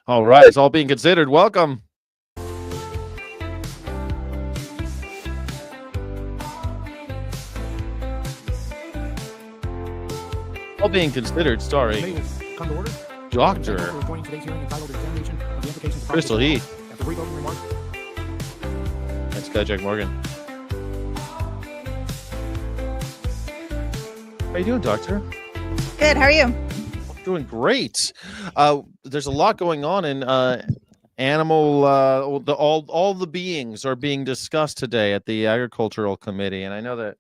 All right, it's all being considered. Welcome. All being considered, starring Doctor Crystal Heath. That's Jack Morgan. How you doing, Doctor? Good. How are you? Doing great. There's a lot going on in animal. All the beings are being discussed today at the Agricultural Committee, and I know that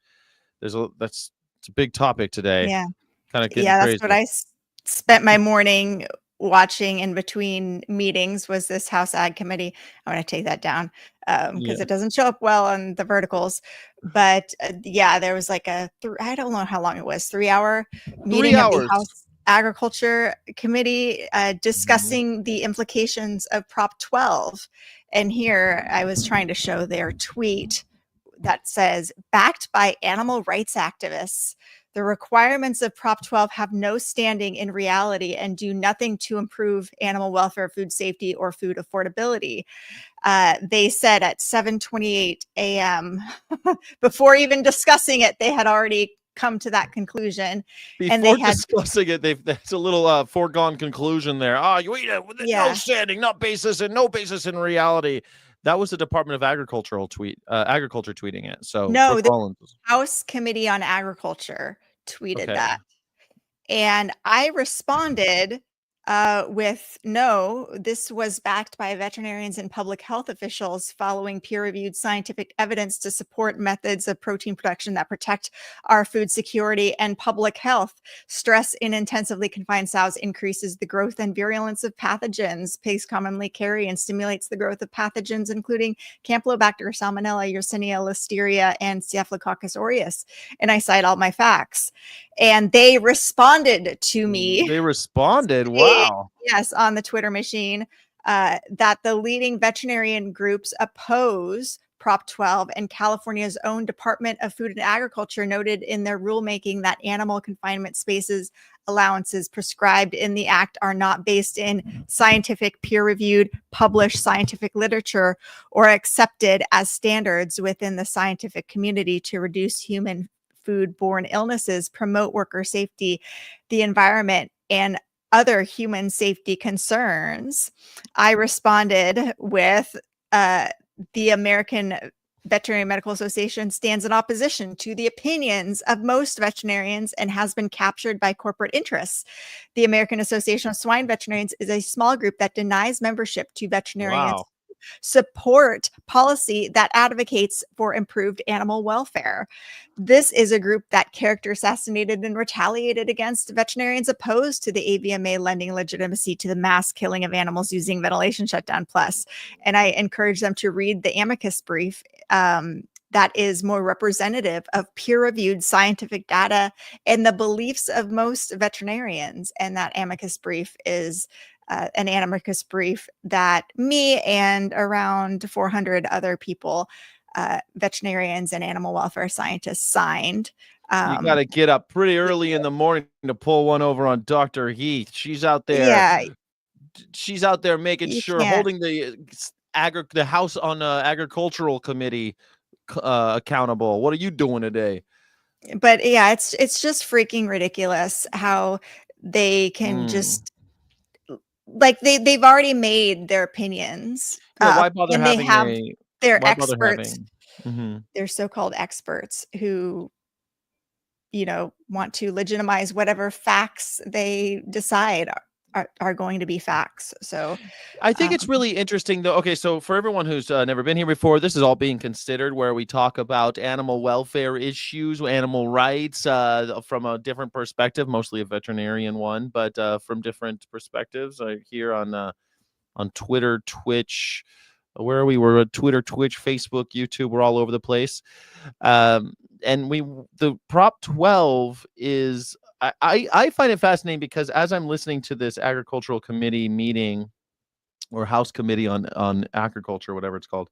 it's a big topic today. Yeah. Kind of getting Yeah, crazy. that's what I spent my morning watching in between meetings was this House Ag Committee. I want to take that down because it doesn't show up well on the verticals. But yeah, there was like I don't know how long it was, 3-hour meeting of the House Agriculture Committee discussing the implications of Prop 12. And here I was trying to show their tweet that says, backed by animal rights activists, the requirements of Prop 12 have no standing in reality and do nothing to improve animal welfare, food safety, or food affordability. They said at 7:28 a.m. before even discussing it, they had already come to that conclusion. Before discussing it, that's a little foregone conclusion there. You eat it with no standing, no basis in reality. That was the Department of Agriculture tweeting it. So no, the House Committee on Agriculture tweeted that. And I responded with, no, this was backed by veterinarians and public health officials following peer-reviewed scientific evidence to support methods of protein production that protect our food security and public health. Stress in intensively confined sows increases the growth and virulence of pathogens pigs commonly carry and stimulates the growth of pathogens, including Campylobacter, Salmonella, Yersinia, Listeria, and Staphylococcus aureus. And I cite all my facts. And they responded to me. They responded? Wow. Yes, on the Twitter machine, that the leading veterinarian groups oppose Prop 12, and California's own Department of Food and Agriculture noted in their rulemaking that animal confinement spaces allowances prescribed in the act are not based in scientific, peer-reviewed, published scientific literature or accepted as standards within the scientific community to reduce human foodborne illnesses, promote worker safety, the environment, and other human safety concerns. I responded with the American Veterinary Medical Association stands in opposition to the opinions of most veterinarians and has been captured by corporate interests. The American Association of Swine Veterinarians is a small group that denies membership to veterinarians. Wow. Support policy that advocates for improved animal welfare. This is a group that character assassinated and retaliated against veterinarians opposed to the AVMA lending legitimacy to the mass killing of animals using ventilation shutdown plus. And I encourage them to read the amicus brief that is more representative of peer-reviewed scientific data and the beliefs of most veterinarians. And that amicus brief is an amicus brief that me and around 400 other people, veterinarians and animal welfare scientists, signed. You got to get up pretty early in the morning to pull one over on Dr. Heath. She's out there. Yeah. She's out there making sure, holding the House on Agricultural Committee accountable. What are you doing today? But yeah, it's just freaking ridiculous how they can just like they've already made their opinions. Why bother and having they have their experts, their so-called experts who, want to legitimize whatever facts they decide are going to be facts. So I think it's really interesting, though. Okay, so for everyone who's never been here before, this is all being considered, where we talk about animal welfare issues, animal rights from a different perspective, mostly a veterinarian one, but from different perspectives. Here on Twitter, Twitch, where are we? We're on Twitter, Twitch, Facebook, YouTube. We're all over the place. And the Prop 12 is. I find it fascinating because as I'm listening to this Agricultural Committee meeting or House Committee on Agriculture, whatever it's called,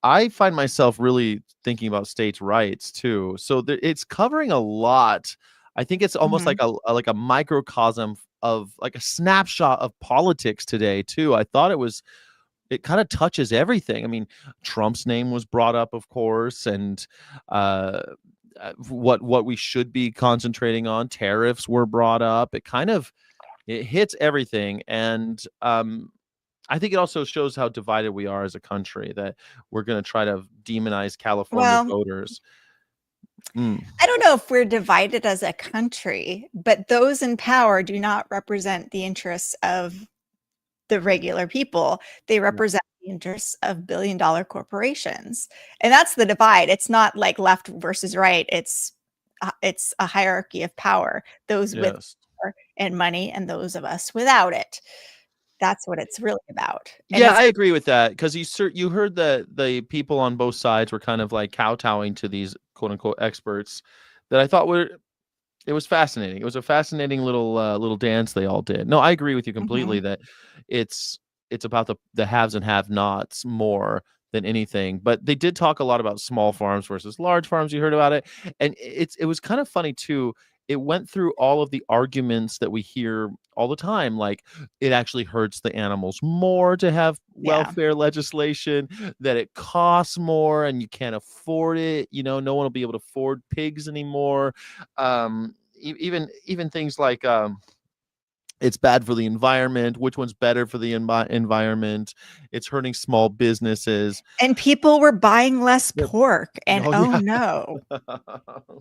I find myself really thinking about states' rights too. So it's covering a lot. I think it's almost like a microcosm of like a snapshot of politics today too. I thought it kind of touches everything. I mean, Trump's name was brought up, of course, and what we should be concentrating on. Tariffs were brought up. It hits everything, and I think it also shows how divided we are as a country, that we're going to try to demonize California Well, voters. Mm, I don't know if we're divided as a country, but those in power do not represent the interests of the regular people. They represent the interests of billion-dollar corporations. And that's the divide. It's not like left versus right. It's a hierarchy of power. Those with yes. power and money and those of us without it. That's what it's really about. And Yeah, it's I agree with that, because you heard that the people on both sides were kind of like kowtowing to these quote unquote experts that I thought were it was fascinating. It was a fascinating little dance they all did. No, I agree with you completely Mhm. that it's it's about the haves and have-nots more than anything. But they did talk a lot about small farms versus large farms. You heard about it, and it was kind of funny too. It went through all of the arguments that we hear all the time, like it actually hurts the animals more to have Yeah. welfare legislation, that it costs more and you can't afford it. No one will be able to afford pigs anymore. Even things like it's bad for the environment. Which one's better for the environment? It's hurting small businesses. And people were buying less Yep. pork, and Oh oh yeah. no.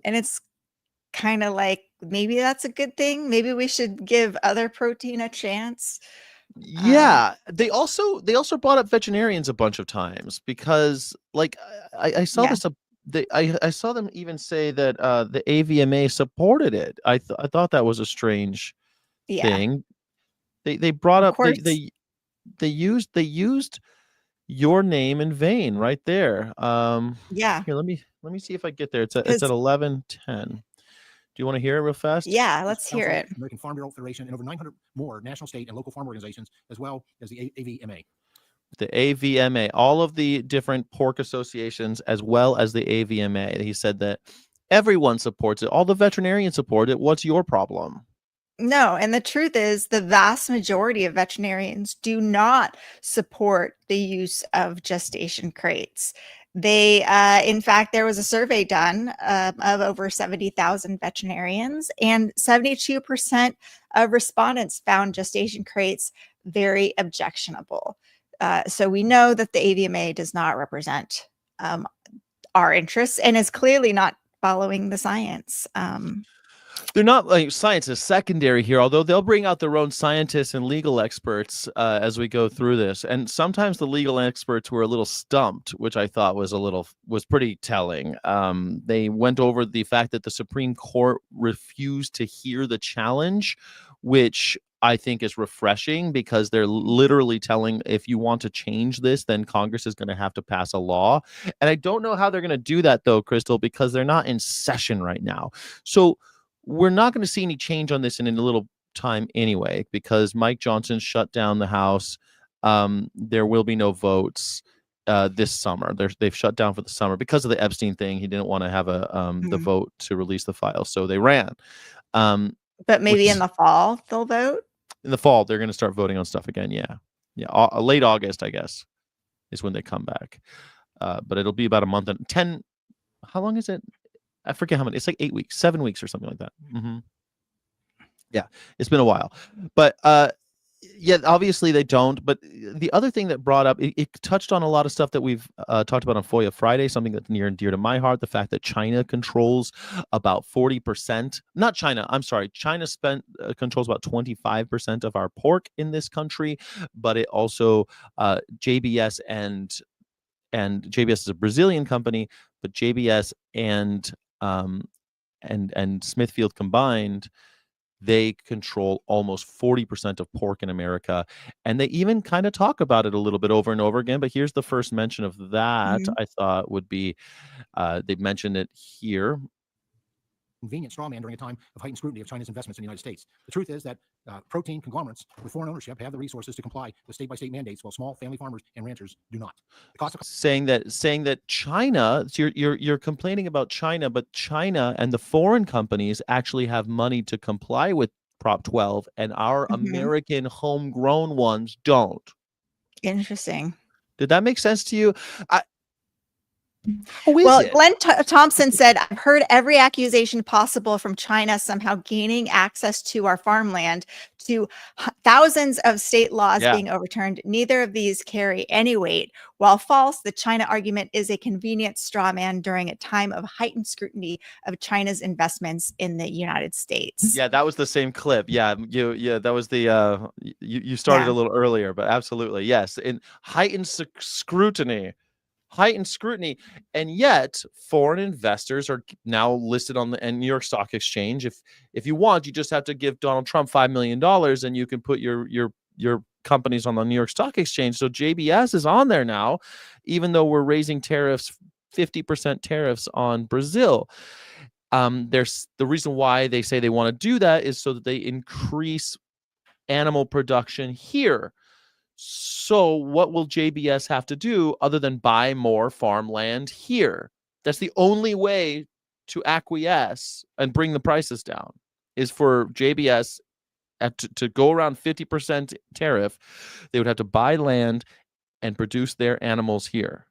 And it's kind of like maybe that's a good thing. Maybe we should give other protein a chance. Um, Yeah, they also brought up veterinarians a bunch of times, because like I saw yeah, this I saw them even say that the AVMA supported it. I thought that was a strange yeah, thing. They brought of up course. they used your name in vain right there. Yeah, Here, let me see if I get there. It's at because 11:10. Do you want to hear it real fast? yeah, let's hear Council, it. American Farm Bureau Federation, and over 900 more national, state, and local farm organizations, as well as the AVMA. The AVMA, all of the different pork associations, as well as the AVMA. He said that everyone supports it. All the veterinarians support it. What's your problem? No, and the truth is, the vast majority of veterinarians do not support the use of gestation crates. In fact, there was a survey done of over 70,000 veterinarians, and 72% of respondents found gestation crates very objectionable. So we know that the AVMA does not represent um, our interests and is clearly not following the science. They're not like science is secondary here, although they'll bring out their own scientists and legal experts as we go through this. And sometimes the legal experts were a little stumped, which I thought was pretty telling. They went over the fact that the Supreme Court refused to hear the challenge, which I think is refreshing, because they're literally telling, if you want to change this, then Congress is going to have to pass a law. And I don't know how they're going to do that, though, Crystal, because they're not in session right now. So we're not going to see any change on this in a little time anyway, because Mike Johnson shut down the House. There will be no votes this summer. They've shut down for the summer because of the Epstein thing. He didn't want to have the Mhm. vote to release the file, so they ran. But Which maybe in is the fall they'll vote? in the fall they're going to start voting on stuff again. Yeah, yeah, late August, I guess, is when they come back. But it'll be about a month and 10. How long is it? I forget how many. It's like 8 weeks, 7 weeks, or something like that. Yeah, it's been a while, but yeah, obviously they don't. But the other thing that brought up, it touched on a lot of stuff that we've talked about on FOIA Friday, something that's near and dear to my heart, the fact that China controls about 40%. Not China, I'm sorry. China controls about 25% of our pork in this country, but it also JBS and JBS is a Brazilian company, but JBS and Smithfield combined, they control almost 40% of pork in America. And they even kind of talk about it a little bit over and over again. But here's the first mention of that. Mhm. I thought would be they've mentioned it here. Convenient straw man during a time of heightened scrutiny of China's investments in the United States. The truth is that protein conglomerates with foreign ownership have the resources to comply with state-by-state mandates, while small family farmers and ranchers do not. The cost of Saying that China, so you're complaining about China, but China and the foreign companies actually have money to comply with Prop 12, and our Mhm. American homegrown ones don't. Interesting. Did that make sense to you? How is Well, it? Glenn Thompson said, I've heard every accusation possible from China somehow gaining access to our farmland, to thousands of state laws Yeah. being overturned. Neither of these carry any weight. While false, the China argument is a convenient straw man during a time of heightened scrutiny of China's investments in the United States. Yeah, that was the same clip. Yeah, that was the you started Yeah. a little earlier, but absolutely. Yes, in heightened scrutiny. Heightened scrutiny, and yet foreign investors are now listed on the New York Stock Exchange. If you want, you just have to give Donald Trump $5 million, and you can put your companies on the New York Stock Exchange. So JBS is on there now, even though we're raising tariffs, 50% tariffs on Brazil. There's the reason why they say they want to do that is so that they increase animal production here. So what will JBS have to do other than buy more farmland here? That's the only way to acquiesce and bring the prices down, is for JBS to go around 50% tariff. They would have to buy land and produce their animals here.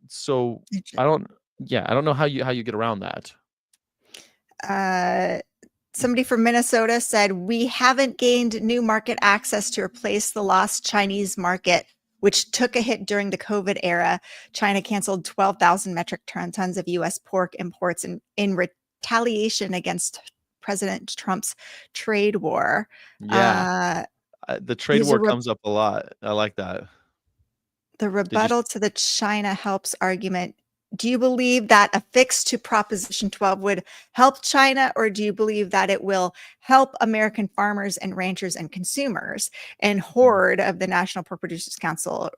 So I don't know how you get around that. Somebody from Minnesota said, we haven't gained new market access to replace the lost Chinese market, which took a hit during the COVID era. China canceled 12,000 metric tons of U.S. pork imports in retaliation against President Trump's trade war. Yeah. The trade war comes up a lot. I like that. The rebuttal to the China helps argument. Do you believe that a fix to Proposition 12 would help China, or do you believe that it will help American farmers and ranchers and consumers? And Horde of the National Pork Producers Council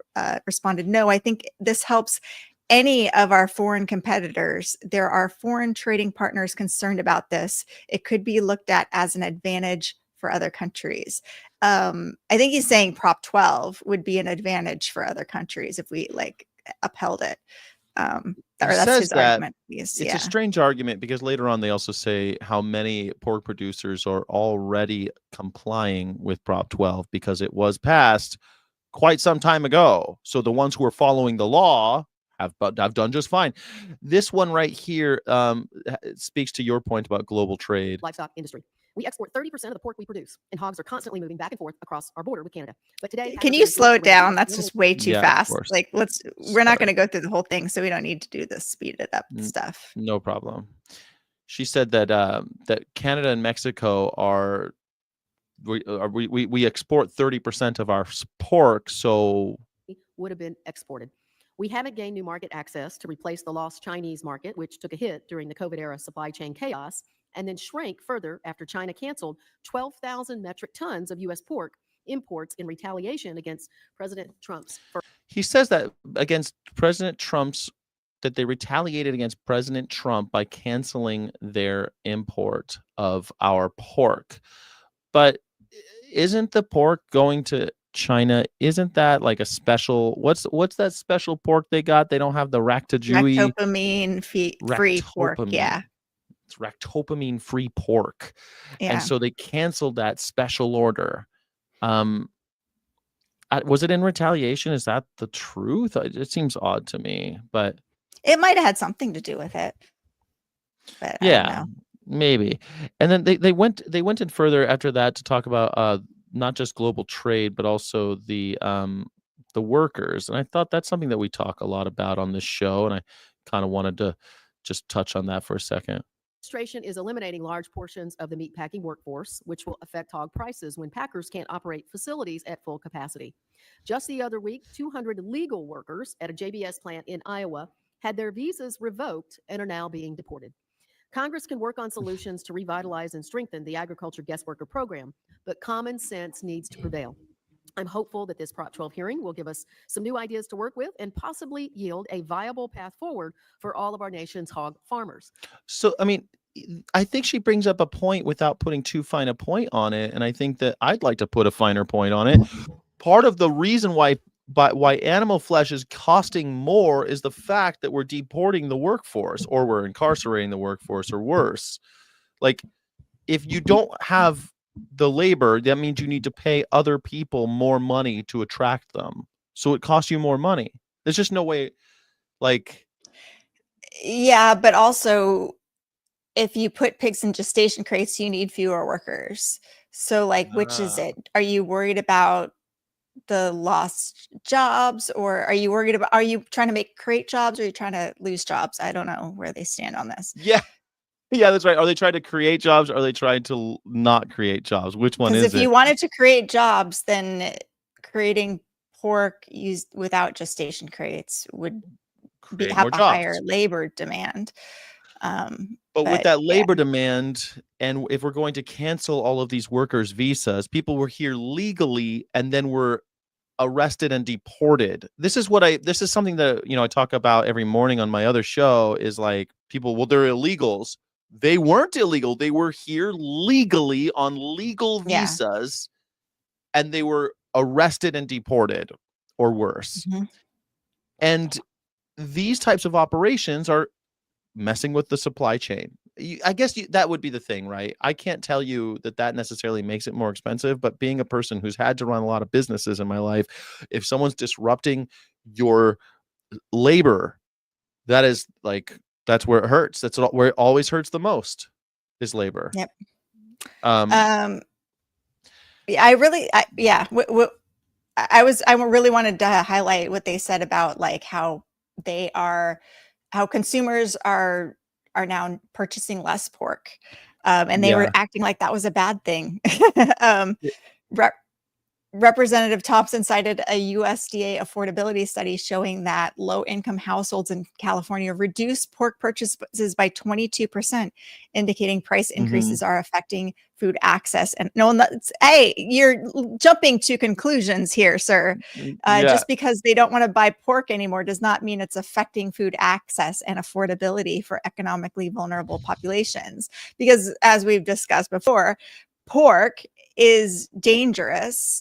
responded, no, I think this helps any of our foreign competitors. There are foreign trading partners concerned about this. It could be looked at as an advantage for other countries. I think he's saying Prop 12 would be an advantage for other countries if we upheld it. Or that's his argument. It's a strange argument because later on they also say how many pork producers are already complying with Prop 12 because it was passed quite some time ago. So the ones who are following the law have done just fine. This one right here speaks to your point about global trade. Livestock industry. We export 30% of the pork we produce, and hogs are constantly moving back and forth across our border with Canada. But today, can you slow it down? That's just way too fast. We're not going to go through the whole thing, so we don't need to do the speed it up stuff. No problem. She said that that Canada and Mexico we export 30% of our pork, so would have been exported. We haven't gained new market access to replace the lost Chinese market, which took a hit during the COVID era supply chain chaos, and then shrank further after China canceled 12,000 metric tons of U.S. pork imports in retaliation against President Trump's. He says that against President Trump's, that they retaliated against President Trump by canceling their import of our pork. But isn't the pork going to China? Isn't that like a special? What's that special pork they got? They don't have the ractopamine free pork. Yeah. It's ractopamine free pork. Yeah. And so they canceled that special order. Was it in retaliation? Is that the truth? It seems odd to me, but it might have had something to do with it. But yeah, I don't know. Maybe. And then they went in further after that to talk about not just global trade, but also the workers. And I thought that's something that we talk a lot about on this show, and I kind of wanted to just touch on that for a second. Administration is eliminating large portions of the meatpacking workforce, which will affect hog prices when packers can't operate facilities at full capacity. Just the other week, 200 legal workers at a JBS plant in Iowa had their visas revoked and are now being deported. Congress can work on solutions to revitalize and strengthen the agriculture guest worker program, but common sense needs to prevail. I'm hopeful that this Prop 12 hearing will give us some new ideas to work with and possibly yield a viable path forward for all of our nation's hog farmers. So, I mean, I think she brings up a point without putting too fine a point on it, and I think that I'd like to put a finer point on it. Part of the reason why animal flesh is costing more is the fact that we're deporting the workforce, or we're incarcerating the workforce, or worse. Like, if you don't have the labor, that means you need to pay other people more money to attract them. So it costs you more money. There's just no way, like, Yeah, but also if you put pigs in gestation crates, you need fewer workers. So like, which is it? Are you worried about the lost jobs, or are you worried about, are you trying to create jobs, or are you trying to lose jobs? I don't know where they stand on this. yeah. Yeah, that's right. Are they trying to create jobs? Or are they trying to not create jobs? Which one Because is if you it? wanted to create jobs, then creating pork used without gestation crates would Create have more a higher jobs. labor demand. But with But that yeah, labor demand, and if we're going to cancel all of these workers' visas, people were here legally and then were arrested and deported. This is something that, I talk about every morning on my other show, is like, people, well, they're illegals. They weren't illegal. They were here legally on legal yeah. visas, and they were arrested and deported, or worse. Mhm. And these types of operations are messing with the supply chain. I guess that would be the thing, right? I can't tell you that necessarily makes it more expensive, but being a person who's had to run a lot of businesses in my life, if someone's disrupting your labor, that's where it hurts. That's where it always hurts the most, is labor. Yep. Um, I really, yeah. I really wanted to highlight what they said about like how consumers are now purchasing less pork, and they were yeah. acting like that was a bad thing. Rep- Representative Thompson cited a USDA affordability study showing that low-income households in California reduced pork purchases by 22%, indicating price increases are affecting food access. And hey, you're jumping to conclusions here, sir. Yeah. Just because they don't want to buy pork anymore does not mean it's affecting food access and affordability for economically vulnerable populations. Because as we've discussed before, pork is dangerous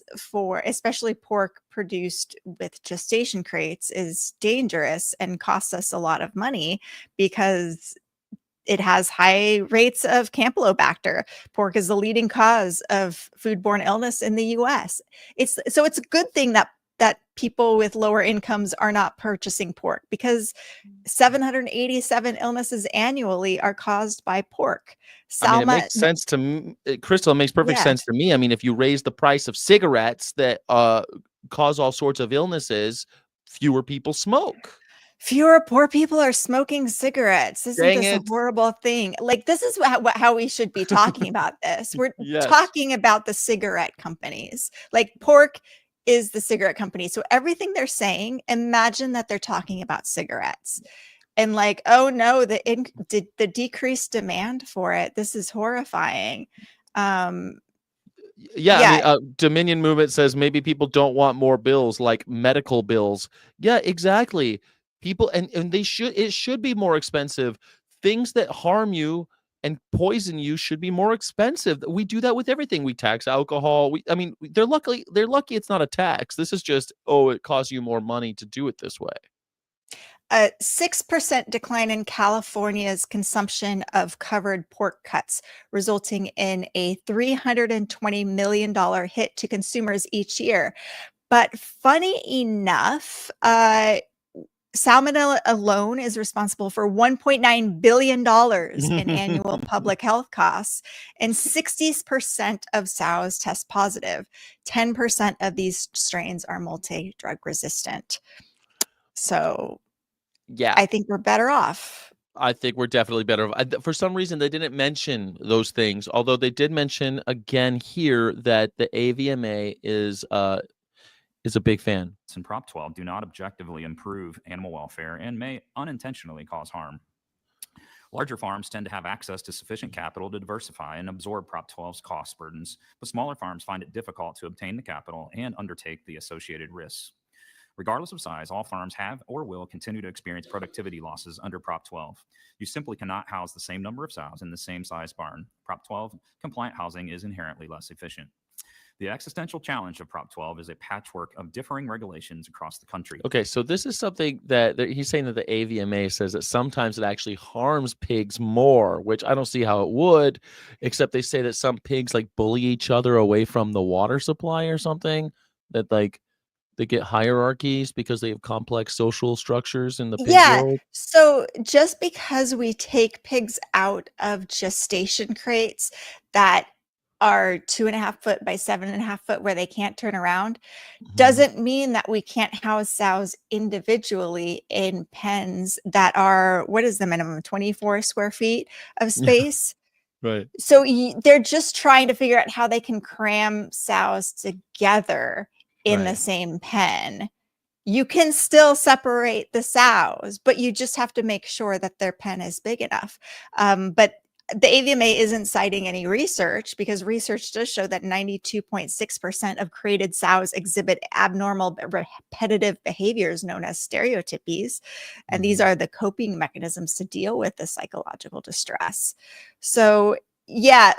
especially pork produced with gestation crates is dangerous and costs us a lot of money because it has high rates of Campylobacter. Pork is the leading cause of foodborne illness in the US. It's a good thing that people with lower incomes are not purchasing pork, because 787 illnesses annually are caused by pork. I mean, it makes sense to me, Crystal. It makes perfect sense to me. I mean, if you raise the price of cigarettes that cause all sorts of illnesses, fewer people smoke. Fewer poor people are smoking cigarettes. Isn't Dang this a it. horrible thing? Like, this is how we should be talking about this. We're Yes. talking about the cigarette companies. Like, pork is the cigarette company. So everything they're saying, imagine that they're talking about cigarettes. And like, oh no, the decreased demand for it. This is horrifying. Yeah, I mean, Dominion Movement says maybe people don't want more bills, like medical bills. Yeah, exactly. People, and it should be more expensive. Things that harm you and poison you should be more expensive. We do that with everything. We tax alcohol. They're lucky it's not a tax. This is just, it costs you more money to do it this way. A 6% decline in California's consumption of covered pork cuts, resulting in a $320 million hit to consumers each year. But funny enough, salmonella alone is responsible for $1.9 billion in annual public health costs, and 60% of sows test positive. 10% of these strains are multi-drug resistant. So yeah, I think we're better off. I think we're definitely better. For some reason, they didn't mention those things, although they did mention again here that the AVMA is a big fan. And Prop 12 do not objectively improve animal welfare and may unintentionally cause harm. Larger farms tend to have access to sufficient capital to diversify and absorb Prop 12's cost burdens, but smaller farms find it difficult to obtain the capital and undertake the associated risks. Regardless of size, all farms have or will continue to experience productivity losses under Prop 12. You simply cannot house the same number of sows in the same size barn. Prop 12 compliant housing is inherently less efficient. The existential challenge of Prop 12 is a patchwork of differing regulations across the country. Okay, so this is something that he's saying that the AVMA says that sometimes it actually harms pigs more, which I don't see how it would, except they say that some pigs like bully each other away from the water supply or something, that like they get hierarchies because they have complex social structures in the pig Yeah. world. So just because we take pigs out of gestation crates that are 2.5 foot by 7.5 foot where they can't turn around doesn't mean that we can't house sows individually in pens that are, what is the minimum, 24 square feet of Yeah, space? right. So they're just trying to figure out how they can cram sows together in the Right. same pen. You can still separate the sows, but you just have to make sure that their pen is big enough. But the AVMA isn't citing any research because research does show that 92.6% of crated sows exhibit abnormal repetitive behaviors known as stereotypies. And these are the coping mechanisms to deal with the psychological distress. So yeah,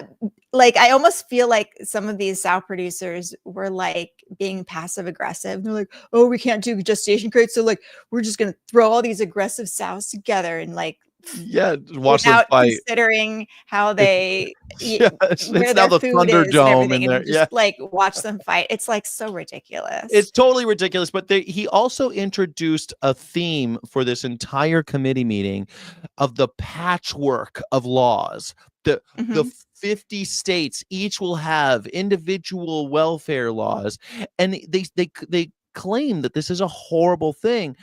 like I almost feel like some of these sow producers were like being passive aggressive. They're like, oh, we can't do gestation crates, so like we're just gonna throw all these aggressive sows together and like Yeah, watch them without fight. considering how It's they yeah, where it's now their the food is and Thunderdome everything, in there. and Yeah. just like watch them fight. It's like so ridiculous. It's totally ridiculous, but he also introduced a theme for this entire committee meeting of the patchwork of laws. The Mhm. 50 states each will have individual welfare laws, and they claim that this is a horrible thing,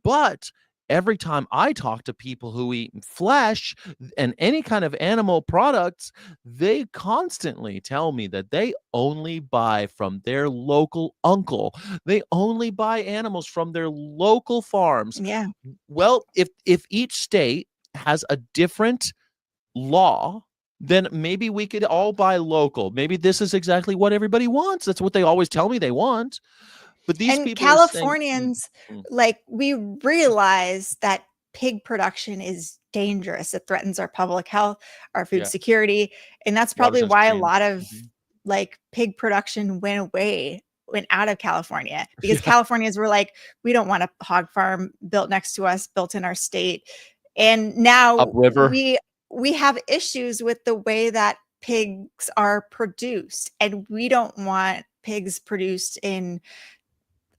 but every time I talk to people who eat flesh and any kind of animal products, they constantly tell me that they only buy from their local uncle. They only buy animals from their local farms. Yeah. Well, if each state has a different law, then maybe we could all buy local. Maybe this is exactly what everybody wants. That's what they always tell me they want. But these And people are saying, Californians, like we realize that pig production is dangerous. It threatens our public health, our food yeah, security, and that's water probably why a sensitivity. lot of like pig production went out of California because Yeah. Californians were like, we don't want a hog farm built next to us, built in our state. And now Upriver. we have issues with the way that pigs are produced, and we don't want pigs produced in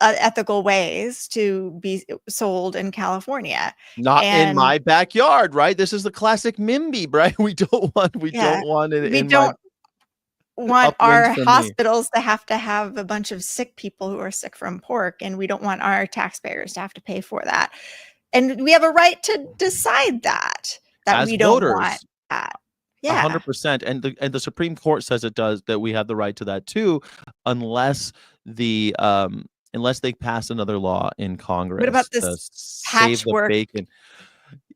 ethical ways to be sold in California. Not in And my backyard, right? This is the classic NIMBY, right? We don't want yeah, it we in my don't want uplands our for me. hospitals to have a bunch of sick people who are sick from pork, and we don't want our taxpayers to have to pay for that. And we have a right to decide that As we don't want voters, that. Yeah. 100%. And the Supreme Court says it does, that we have the right to that too, unless they pass another law in Congress What about to this save the patchwork bacon.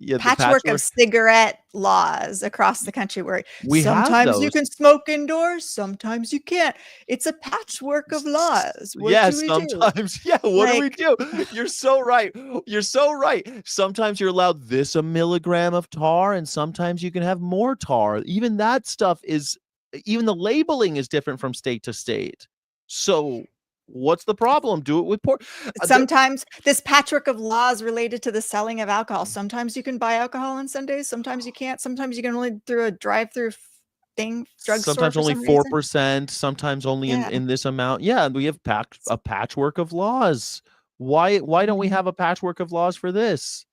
Yeah, the patchwork of patchwork. cigarette laws across the country where We have sometimes you those. can smoke indoors, sometimes you can't. It's a patchwork of laws. What Yeah, do we do? sometimes. Yeah, what do we Like, do? You're so right. You're so right. Sometimes you're allowed this a milligram of tar, and sometimes you can have more tar. Even that stuff even the labeling is different from state to state. So what's the problem? Do it with pork. sometimes this patchwork of laws related to the selling of alcohol. Sometimes you can buy alcohol on Sundays, sometimes you can't. Sometimes you can only through a drive-through thing, drugstore Sometimes for only some reason. 4%, sometimes only Yeah. in this amount. Yeah, we have a patchwork of laws. Why don't we have a patchwork of laws for this?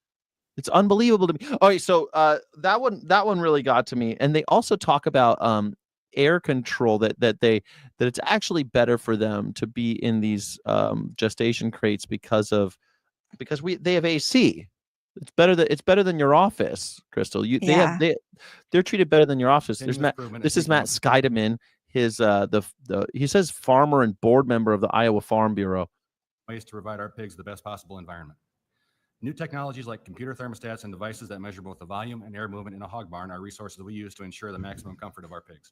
It's unbelievable to me. All right, so that one really got to me. And they also talk about air control, that it's actually better for them to be in these gestation crates because they have AC. It's better than your office, Crystal. Yeah. They're treated better than your office. There's Continuous Matt. improvement This is is Matt Scheidemann. His he says farmer and board member of the Iowa Farm Bureau. ways to provide our pigs the best possible environment. New technologies like computer thermostats and devices that measure both the volume and air movement in a hog barn are resources we use to ensure the maximum comfort of our pigs.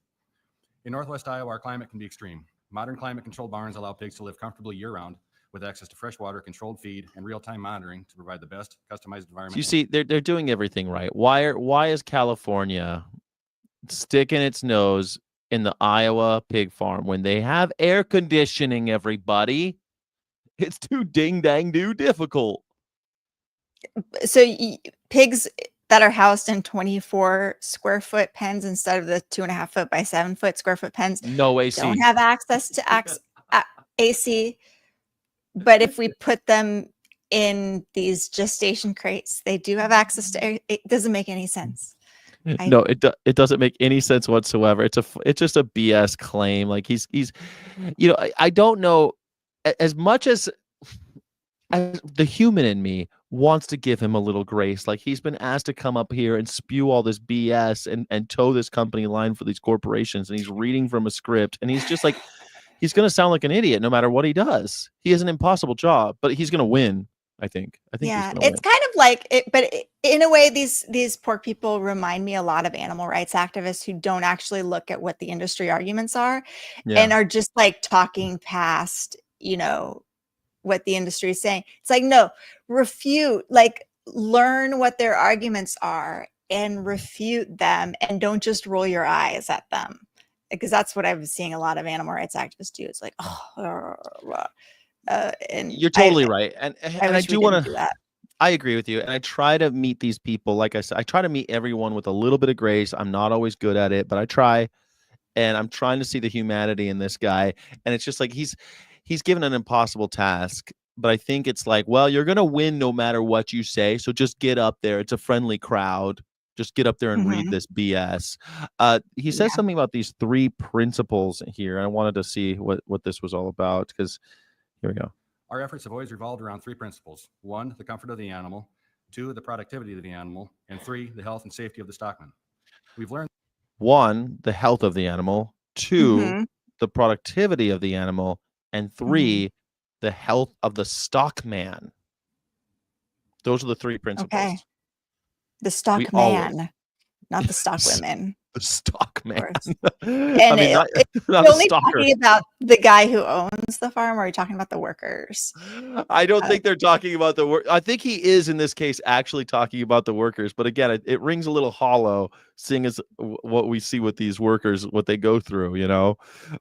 In Northwest Iowa, our climate can be extreme. Modern climate-controlled barns allow pigs to live comfortably year-round with access to fresh water, controlled feed, and real-time monitoring to provide the best customized environment. So you see, they're doing everything right. Why is California sticking its nose in the Iowa pig farm when they have air conditioning, everybody. It's too ding dang do difficult. So pigs that are housed in 24 square foot pens instead of the 2.5 foot by 7 foot square foot pens No AC. don't have access to AC. But if we put them in these gestation crates, they do have access to air. It doesn't make any sense. No, it doesn't make any sense whatsoever. It's just a BS claim. Like he's I don't know, as much as the human in me wants to give him a little grace. Like he's been asked to come up here and spew all this BS and toe this company line for these corporations, and he's reading from a script, and he's just like, he's going to sound like an idiot no matter what he does. He has an impossible job, but he's going to win. I think Yeah, he's gonna it's kind of like it, but in a way, these poor people remind me a lot of animal rights activists who don't actually look at what the industry arguments are, and are just like talking past, what the industry is saying. It's like, no, refute, like learn what their arguments are and refute them, and don't just roll your eyes at them, because that's what I've seeing a lot of animal rights activists do. It's like, and you're totally right, and I do want to do that. I agree with you, and I try to meet these people. Like I said, I try to meet everyone with a little bit of grace. I'm not always good at it, but I try, and I'm trying to see the humanity in this guy. And it's just like he's given an impossible task, but I think it's like, well, you're gonna win no matter what you say, so just get up there. It's a friendly crowd. Just get up there and read this BS. He says something about these 3 principles here. I wanted to see what this was all about, because here we go. Our efforts have always revolved around 3 principles. 1, the comfort of the animal. 2, the productivity of the animal. And 3, the health and safety of the stockman. We've learned 1, the health of the animal. 2, the productivity of the animal. And 3, the health of the stockman. Those are the 3 principles. Okay. The stockman, not the stock women. The stockman. And not you're only talking about the guy who owns the farm, or are you talking about the workers? I don't think they're talking about the work. I think he is in this case actually talking about the workers. But again, it rings a little hollow, seeing as what we see with these workers, what they go through,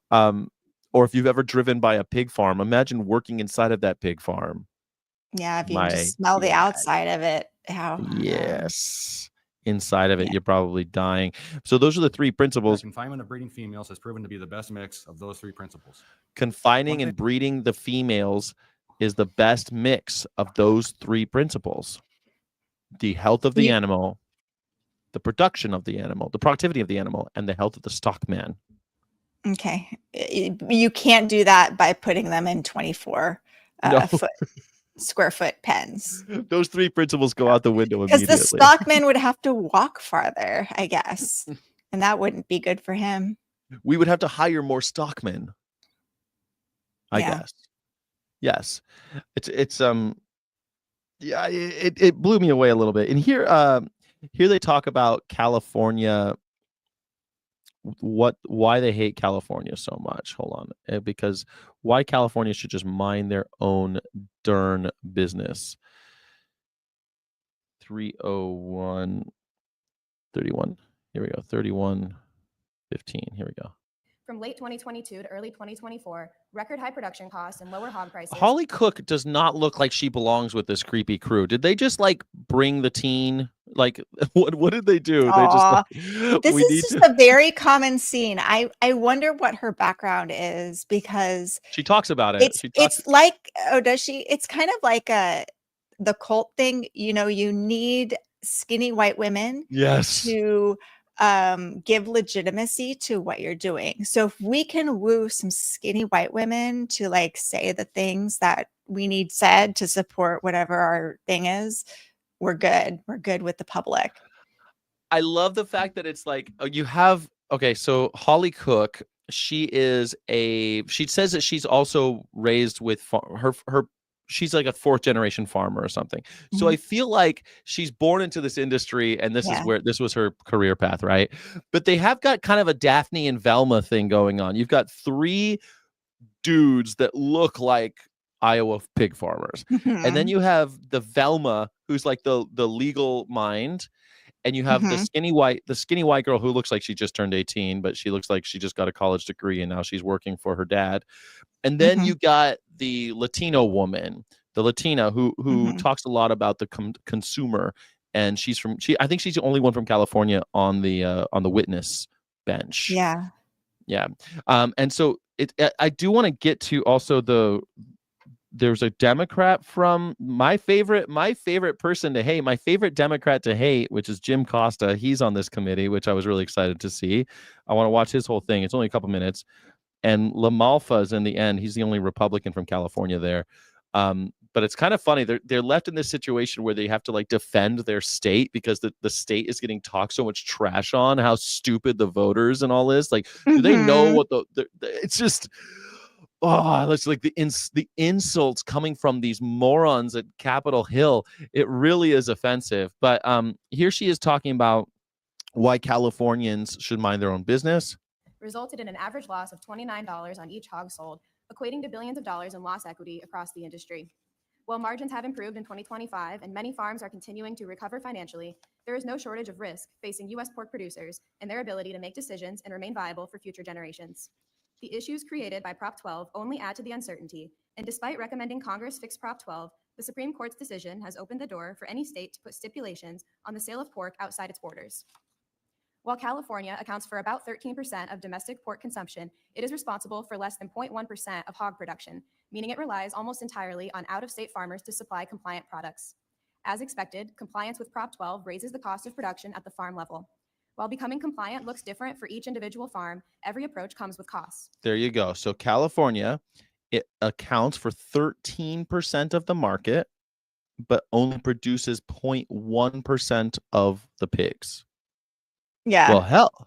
or if you've ever driven by a pig farm, imagine working inside of that pig farm. Yeah, if you just smell the outside of it, yes. Inside of it, you're probably dying. So those are the 3 principles. Confinement of breeding females has proven to be the best mix of those 3 principles. Confining and breeding the females is the best mix of those 3 principles. The health of the animal, the production of the animal, the productivity of the animal, and the health of the stockman. Okay. You can't do that by putting them in 24 square foot pens. Those 3 principles go out the window immediately. Because the stockman would have to walk farther, I guess, and that wouldn't be good for him. We would have to hire more stockmen, I guess. Yes, it blew me away a little bit. And here they talk about California, why they hate California so much. Hold on, because why California should just mind their own darn business. 301 31. Here we go. 31 15. Here we go. From late 2022 to early 2024, record high production costs and lower hog prices. Holly Cook does not look like she belongs with this creepy crew. Did they just like bring the teen? Like what did they do? They just this is just a very common scene. I wonder what her background is, because she talks about it. It's like, does she? It's kind of like the cult thing. You need skinny white women to give legitimacy to what you're doing. So if we can woo some skinny white women to like say the things that we need said to support whatever our thing is, we're good. We're good with the public. I love the fact that it's like you have, okay, so Holly Cook, she says that she's also raised with her she's like a 4th generation farmer or something. So I feel like she's born into this industry, and this is where this was her career path, right? But they have got kind of a Daphne and Velma thing going on. You've got 3 dudes that look like Iowa pig farmers. And then you have the Velma, who's like the legal mind. and you have the Mhm. skinny white girl who looks like she just turned 18, but she looks like she just got a college degree and now she's working for her dad. And then Mhm. you got the Latino woman, the Latina who Mhm. talks a lot about the consumer, and I think she's the only one from California on the witness bench. Yeah. Yeah. And so I do want to get to also there's a Democrat from my favorite person to hate, my favorite Democrat to hate, which is Jim Costa. He's on this committee, which I was really excited to see. I want to watch his whole thing. It's only a couple minutes. And LaMalfa is in the end. He's the only Republican from California there. But it's kind of funny. They're left in this situation where they have to like defend their state because the state is getting talked so much trash on how stupid the voters and all this. Like, do they know Mhm. what it's just it's like the insults coming from these morons at Capitol Hill. It really is offensive. But here she is talking about why Californians should mind their own business. Resulted in an average loss of $29 on each hog sold, equating to billions of dollars in lost equity across the industry. While margins have improved in 2025 and many farms are continuing to recover financially, there is no shortage of risk facing U.S. pork producers and their ability to make decisions and remain viable for future generations. The issues created by Prop 12 only add to the uncertainty, and despite recommending Congress fix Prop 12, the Supreme Court's decision has opened the door for any state to put stipulations on the sale of pork outside its borders. While California accounts for about 13% of domestic pork consumption, it is responsible for less than 0.1% of hog production, meaning it relies almost entirely on out-of-state farmers to supply compliant products. As expected, compliance with Prop 12 raises the cost of production at the farm level. While becoming compliant looks different for each individual farm, every approach comes with costs. There you go. So California, it accounts for 13% of the market, but only produces 0.1% of the pigs. Yeah. Well, hell,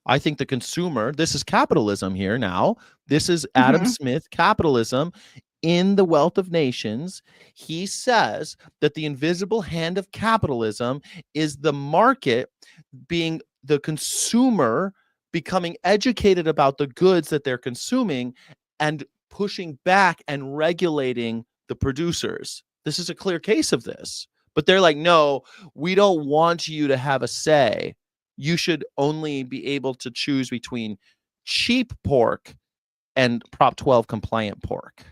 I think the consumer, this is capitalism here now. This is Adam Mhm. Smith capitalism in The Wealth of Nations. He says that the invisible hand of capitalism is the market being the consumer becoming educated about the goods that they're consuming and pushing back and regulating the producers. This is a clear case of this. But they're like, no, we don't want you to have a say. You should only be able to choose between cheap pork and Prop 12 compliant pork.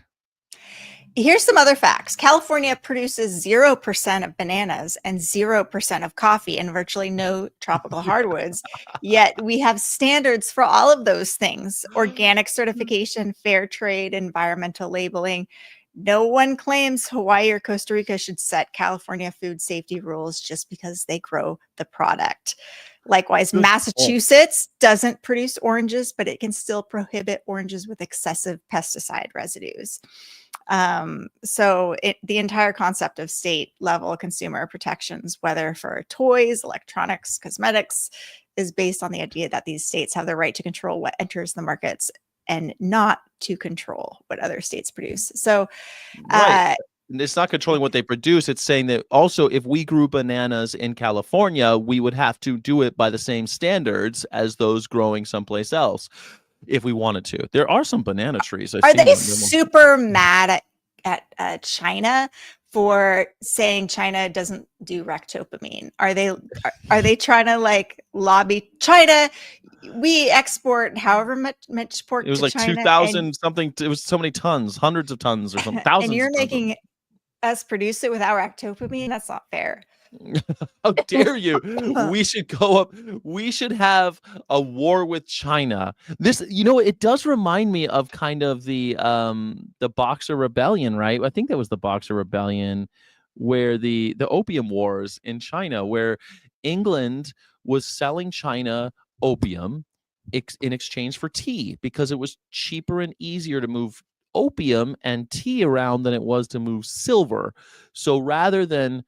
Here's some other facts. California produces 0% of bananas and 0% of coffee and virtually no tropical hardwoods. Yet we have standards for all of those things: organic certification, fair trade, environmental labeling. No one claims Hawaii or Costa Rica should set California food safety rules just because they grow the product. Likewise, Good point. Massachusetts doesn't produce oranges, but it can still prohibit oranges with excessive pesticide residues. The entire concept of state level consumer protections, whether for toys, electronics, cosmetics, is based on the idea that these states have the right to control what enters the markets and not to control what other states produce. So, Right. It's not controlling what they produce. It's saying that also if we grew bananas in California, we would have to do it by the same standards as those growing someplace else if we wanted to. There are some banana trees. I've are seen they them. super mad at China for saying China doesn't do rectopamine? Are they trying to like lobby China? We export however much pork It was to like China, 2,000 something. It was so many tons, hundreds of tons or something, and thousands you're of tons. making us produce it without rectopamine. That's not fair. How dare you? We should go up. We should have a war with China. This, it does remind me of kind of the Boxer Rebellion, right? I think that was the Boxer Rebellion, where the opium wars in China, where England was selling China opium in exchange for tea because it was cheaper and easier to move opium and tea around than it was to move silver. So rather than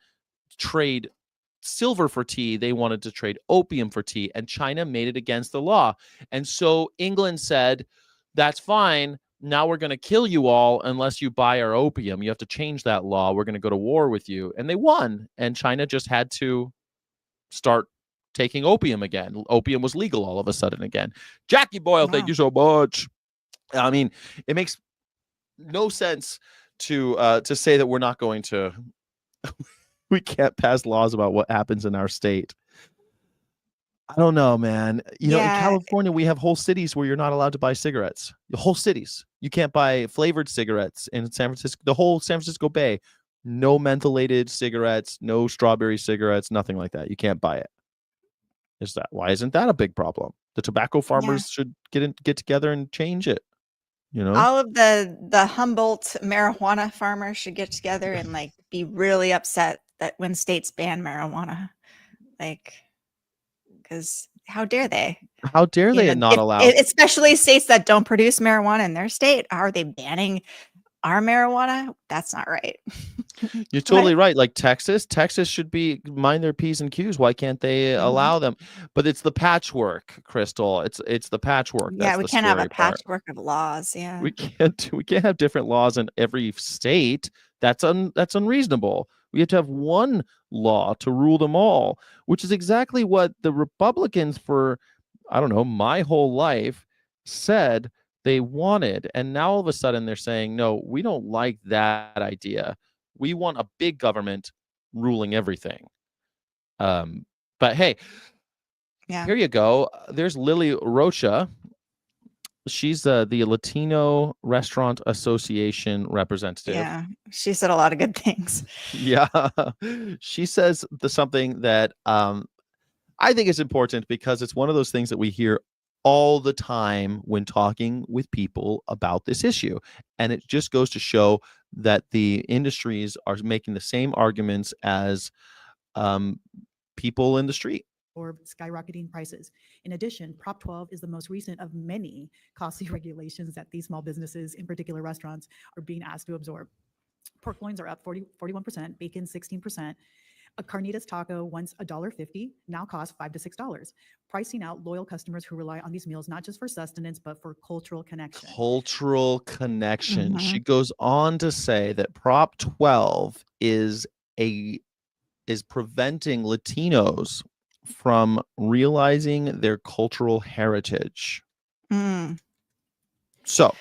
trade silver for tea, they wanted to trade opium for tea, and China made it against the law. And so England said, that's fine. Now we're going to kill you all unless you buy our opium. You have to change that law. We're going to go to war with you. And they won. And China just had to start taking opium again. Opium was legal all of a sudden again. Jackie Boyle, thank you so much. I mean, it makes no sense to say that we're not going to we can't pass laws about what happens in our state. I don't know, man. You know, in Yeah. California, we have whole cities where you're not allowed to buy cigarettes. The whole cities. You can't buy flavored cigarettes in San Francisco. The whole San Francisco Bay, no mentholated cigarettes, no strawberry cigarettes, nothing like that. You can't buy it. Why isn't that a big problem? The tobacco Yeah. farmers should get together and change it. You know, All of the Humboldt marijuana farmers should get together and like be really upset that when states ban marijuana, like, because how dare they? how dare You they know, not allow? especially states that don't produce marijuana in their state. Are they banning our marijuana? That's not right. You're totally right. Like Texas should be mind their P's and Q's. Why can't they allow them? But it's the patchwork, Crystal. It's the patchwork. Yeah, That's we the can't have a scary part. patchwork of laws. Yeah. We can't have different laws in every state. That's unreasonable. We have to have one law to rule them all, which is exactly what the Republicans for, I don't know, my whole life said they wanted. And now all of a sudden they're saying, no, we don't like that idea. We want a big government ruling everything. But hey, Yeah. here you go. There's Lily Rocha. She's the Latino Restaurant Association representative. Yeah. She said a lot of good things. Yeah. She says something that I think is important because it's one of those things that we hear all the time when talking with people about this issue. And it just goes to show that the industries are making the same arguments as people in the street. Or skyrocketing prices. In addition, Prop 12 is the most recent of many costly regulations that these small businesses, in particular restaurants, are being asked to absorb. Pork loins are up 41%, bacon 16%. A carnitas taco, once $1.50, now costs $5 to $6, pricing out loyal customers who rely on these meals not just for sustenance, but for cultural connection. Cultural connection. Mhm. She goes on to say that Prop 12 is preventing Latinos from realizing their cultural heritage. Mm. So,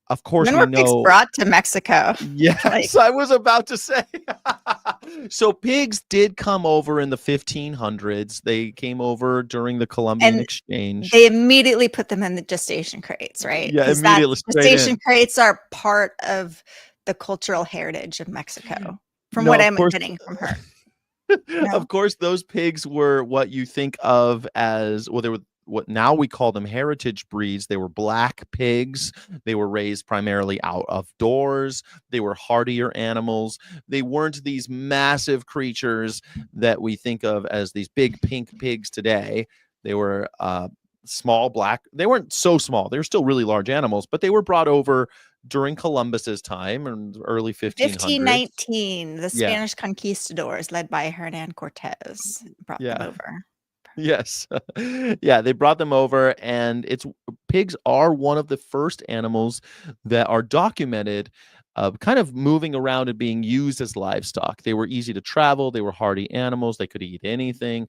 of course, When we were pigs know. brought to Mexico? Yes, Like- I was about to say. So pigs did come over in the 1500s. They came over during the Columbian And Exchange. They immediately put them in the gestation crates, right? Yeah, 'Cause immediately, straight gestation in. crates are part of the cultural heritage of Mexico, from No, what of I'm course- getting from her. Of course, those pigs were what you think of as, well, they were what now we call them heritage breeds. They were black pigs. They were raised primarily out of doors. They were hardier animals. They weren't these massive creatures that we think of as these big pink pigs today. They were small black. They weren't so small. They were still really large animals, but they were brought over during Columbus's time in early 1500s. 1519, the Yeah. Spanish conquistadors led by Hernan Cortez brought them Yeah. over. Yes. Yeah, they brought them over, and pigs are one of the first animals that are documented kind of moving around and being used as livestock. They were easy to travel. They were hardy animals. They could eat anything.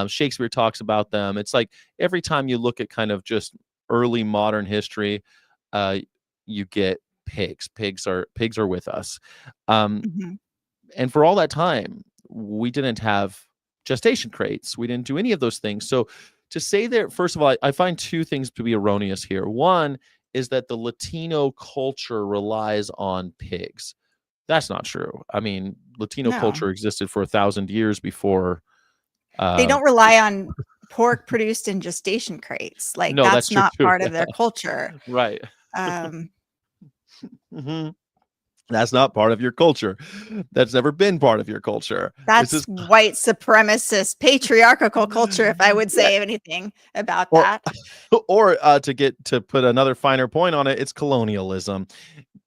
Shakespeare talks about them. It's like every time you look at kind of just early modern history, you get pigs. Pigs are with us. Mhm. And for all that time, we didn't have gestation crates. We didn't do any of those things. So to say that, first of all, I find two things to be erroneous here. One is that the Latino culture relies on pigs. That's not true. I mean, Latino No. culture existed for 1,000 years before. They don't rely on pork produced in gestation crates. Like, No, that's that's true not too. part of their culture. Right. Um, Mhm. That's not part of your culture. That's never been part of your culture. that's This is white supremacist patriarchal culture, if I would say anything about Or- that. or to put another finer point on it, it's colonialism.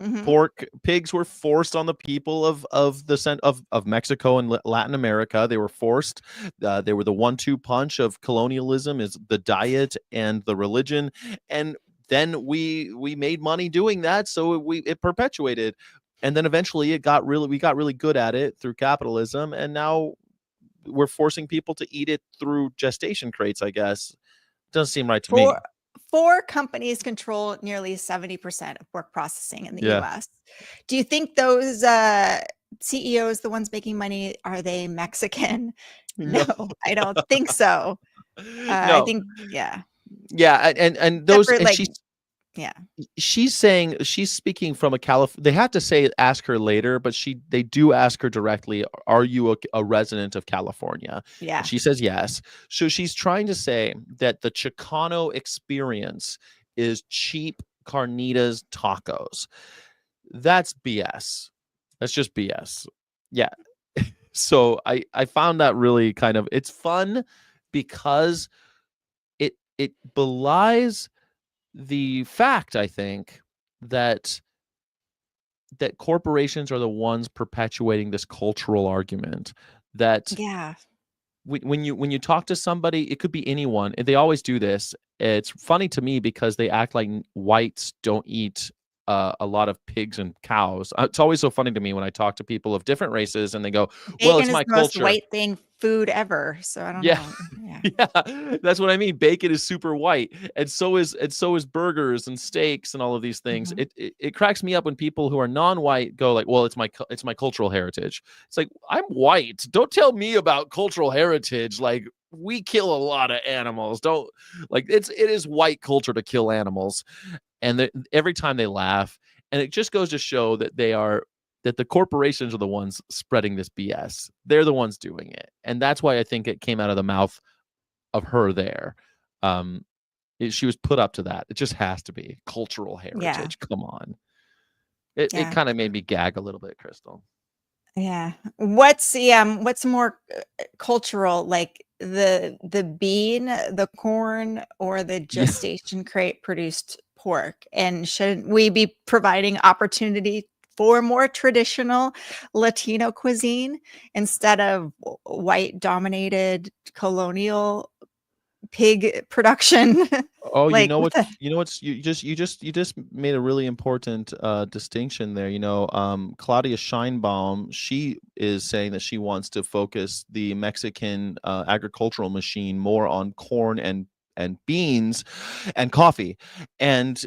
Mhm. Pigs were forced on the people of Mexico and Latin America. They were forced. They were the 1-2 punch of colonialism, is the diet and the religion, and then we made money doing that, so it perpetuated, and then eventually we got really good at it through capitalism, and now we're forcing people to eat it through gestation crates. I guess doesn't seem right to me. Four companies control nearly 70% of pork processing in the Yeah. US. Do you think those CEOs, the ones making money, are they Mexican? No, I don't think so. I No. think, yeah. Yeah, and those for, and like, yeah. she's saying she's speaking from a they have to say ask her later, but they do ask her directly, are you a resident of California? Yeah. And she says yes. So she's trying to say that the Chicano experience is cheap carnitas tacos. That's BS. That's just BS. Yeah. So I found that really kind of, it's fun because it belies the fact, I think, that corporations are the ones perpetuating this cultural argument that Yeah. when you talk to somebody, it could be anyone, and they always do this. It's funny to me because they act like whites don't eat a lot of pigs and cows. It's always so funny to me when I talk to people of different races and they go, well, it's Bacon is my the most culture. white thing food ever. So I don't Yeah. know. Yeah. Yeah, that's what I mean. Bacon is super white, and so is burgers and steaks and all of these things. Mhm. It cracks me up when people who are non-white go like, "Well, it's my cultural heritage." It's like, I'm white. Don't tell me about cultural heritage. Like, we kill a lot of animals. Don't, like, it is white culture to kill animals, and every time they laugh, and it just goes to show that the corporations are the ones spreading this BS. They're the ones doing it. And that's why I think it came out of the mouth of her there. She was put up to that. It just has to be cultural heritage. Come on. It Yeah. kind of made me gag a little bit, Crystal. Yeah. What's more cultural, like the bean, the corn, or the gestation crate produced pork? And should we be providing opportunity for more traditional Latino cuisine instead of white dominated colonial pig production? Oh, Like, what the you just made a really important distinction there. Claudia Scheinbaum, she is saying that she wants to focus the Mexican agricultural machine more on corn and beans and coffee, and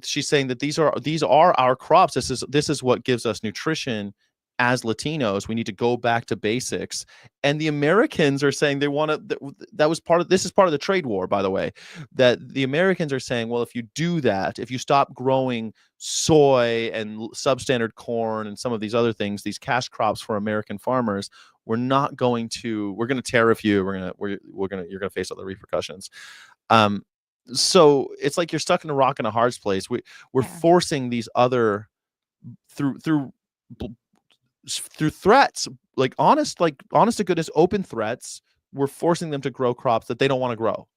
she's saying that these are our crops. This is what gives us nutrition. As Latinos, we need to go back to basics. And the Americans are saying they want to. This is part of the trade war, by the way, that the Americans are saying, well, if you do that, if you stop growing soy and substandard corn and some of these other things, these cash crops for American farmers, we're going to tariff you. You're going to face other repercussions. So it's like you're stuck in a rock and a hard place. We're forcing these other through threats, like honest to goodness open threats. We're forcing them to grow crops that they don't want to grow,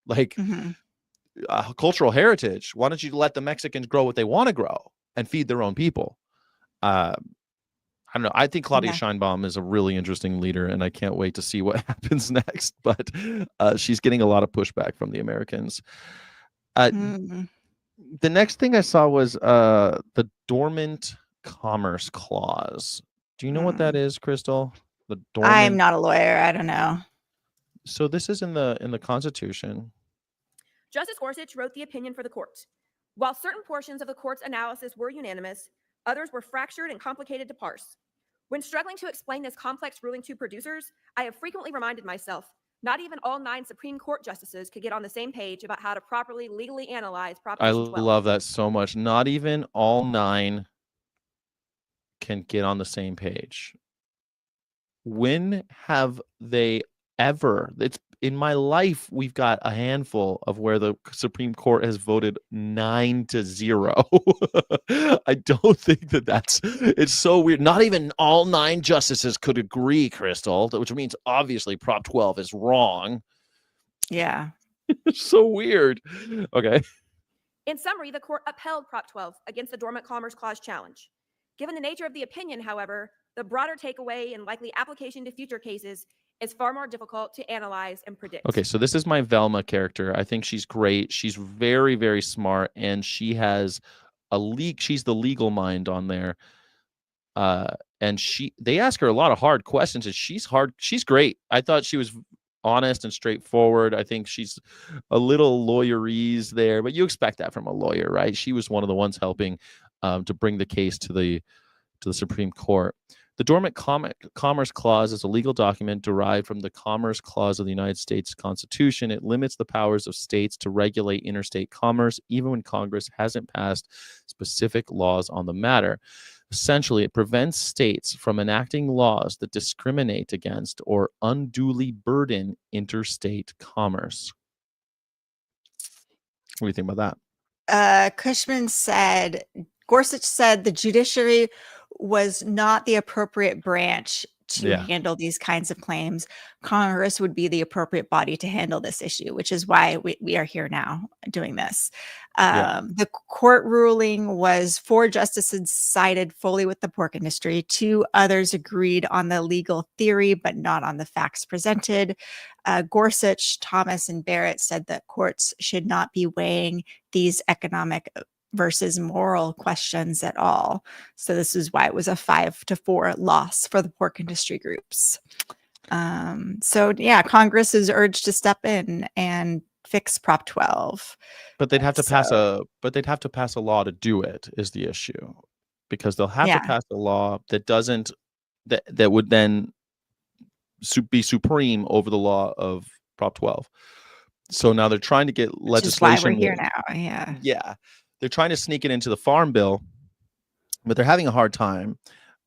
like cultural heritage. Why don't you let the Mexicans grow what they want to grow and feed their own people? I don't know. I think Claudia Scheinbaum is a really interesting leader, and I can't wait to see what happens next. But she's getting a lot of pushback from the Americans. The next thing I saw was the dormant commerce clause. Do you know what that is, Crystal? The dormant. I'm not a lawyer. I don't know. So this is in the Constitution. Justice Gorsuch wrote the opinion for the court. While certain portions of the court's analysis were unanimous, others were fractured and complicated to parse. When struggling to explain this complex ruling to producers, I have frequently reminded myself, not even all 9 Supreme Court justices could get on the same page about how to properly legally analyze Proposition 12. I love that so much. Not even all 9 can get on the same page. When have they ever? It's in my life, we've got a handful of where the Supreme Court has voted 9-0. I don't think it's so weird. Not even all 9 justices could agree, Crystal, which means obviously Prop 12 is wrong. Yeah. It's so weird. Okay. In summary, the court upheld Prop 12 against the Dormant Commerce Clause challenge. Given the nature of the opinion, however, the broader takeaway and likely application to future cases is far more difficult to analyze and predict. Okay, so this is my Velma character. I think she's great. She's very, very smart, and she has she's the legal mind on there. And they ask her a lot of hard questions, and she's great. I thought she was honest and straightforward. I think she's a little lawyerese there, but you expect that from a lawyer, right? She was one of the ones helping to bring the case to the Supreme Court. The Dormant Commerce Clause is a legal document derived from the Commerce Clause of the United States Constitution. It limits the powers of states to regulate interstate commerce, even when Congress hasn't passed specific laws on the matter. Essentially, it prevents states from enacting laws that discriminate against or unduly burden interstate commerce. What do you think about that? Gorsuch said the judiciary was not the appropriate branch to Yeah. handle these kinds of claims. Congress would be the appropriate body to handle this issue, which is why we are here now doing this. The court ruling was 4 justices sided fully with the pork industry. 2 others agreed on the legal theory, but not on the facts presented. Gorsuch, Thomas, and Barrett said that courts should not be weighing these economic versus moral questions at all. So this is why it was a 5-4 loss for the pork industry groups. Congress is urged to step in and fix Prop 12. But they'd have to pass a law to do it, is the issue. Because they'll have to pass a law that doesn't that would then be supreme over the law of Prop 12. So now they're trying to get legislation. Which is why we're here now. Yeah. They're trying to sneak it into the Farm Bill, but they're having a hard time.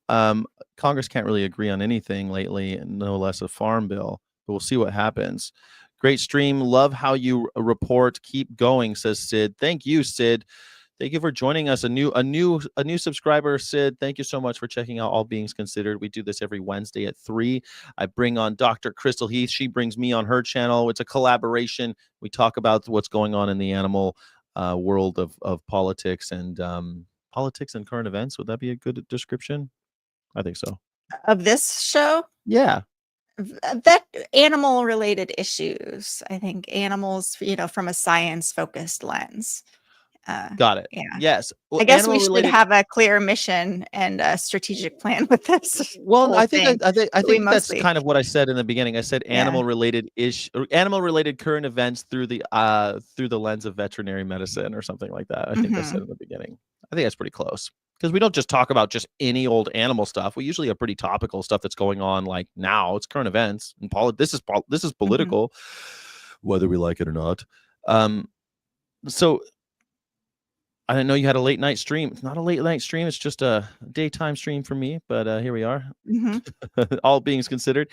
Congress can't really agree on anything lately, no less a Farm Bill, but we'll see what happens. Great stream. Love how you report. Keep going, says Sid. Thank you, Sid. Thank you for joining us. A new subscriber, Sid. Thank you so much for checking out All Beings Considered. We do this every Wednesday at 3. I bring on Dr. Crystal Heath. She brings me on her channel. It's a collaboration. We talk about what's going on in the animal world of politics and current events. Would that be a good description? I think so. Of this show? Yeah. That animal related issues. I think animals, from a science focused lens. Got it. Yeah. Yes. Well, I guess we should have a clear mission and a strategic plan with this. Well, I think that's mostly kind of what I said in the beginning. I said animal related current events through the lens of veterinary medicine or something like that. I think I said in the beginning. I think that's pretty close because we don't just talk about just any old animal stuff. We usually have pretty topical stuff that's going on like now. It's current events and this is political, whether we like it or not. So I didn't know you had a late night stream. It's not a late night stream. It's just a daytime stream for me. But here we are. All Beings Considered.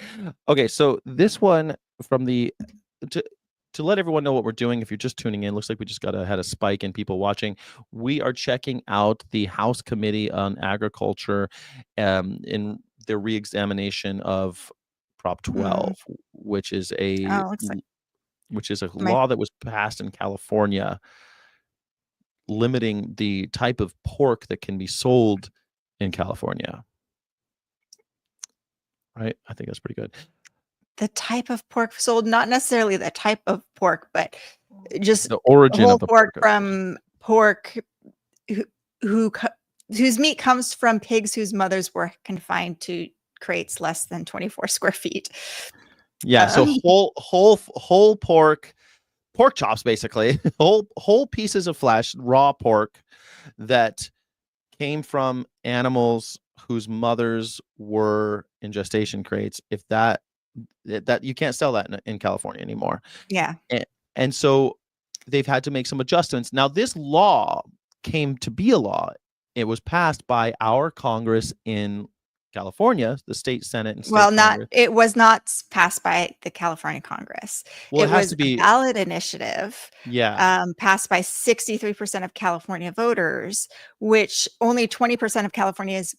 Okay, so this one from to let everyone know what we're doing. If you're just tuning in, looks like we just had a spike in people watching. We are checking out the House Committee on Agriculture in their reexamination of Prop 12, which is a law that was passed in California, limiting the type of pork that can be sold in California. Right? I think that's pretty good. The type of pork sold, not necessarily the type of pork, but just the origin of the pork from pork whose meat comes from pigs whose mothers were confined to crates less than 24 square feet. Yeah, so whole pork chops, basically whole pieces of flesh, raw pork that came from animals whose mothers were in gestation crates. If that you can't sell that in California anymore. Yeah. And so they've had to make some adjustments. Now this law came to be a law. It was passed by our Congress in California, the state Senate and state Congress. It was not passed by the California Congress. Well, it was a ballot initiative. Yeah. Passed by 63% of California voters, which only 20% of Californians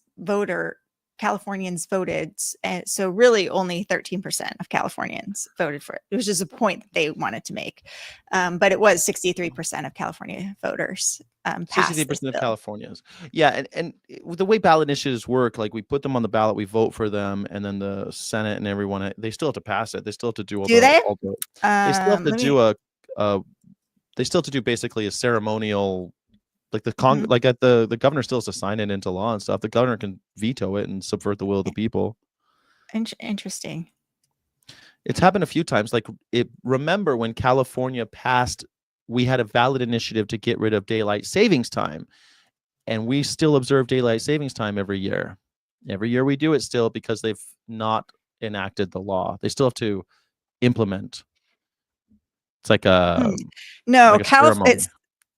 voted, and so really only 13% of Californians voted for it. It was just a point that they wanted to make, but it was 63% of California voters. 63% of Californians. Yeah, and the way ballot initiatives work, like we put them on the ballot, we vote for them, and then the Senate and everyone, they still have to pass it. They still have to do all they? They still have to they still have to do basically a ceremonial. Like like the governor still has to sign it into law and stuff. The governor can veto it and subvert the will of the people. Interesting. It's happened a few times. Like remember when California passed, we had a ballot initiative to get rid of daylight savings time, and we still observe daylight savings time every year. Every year we do it still because they've not enacted the law. They still have to implement. It's like a No, like a ceremony. it's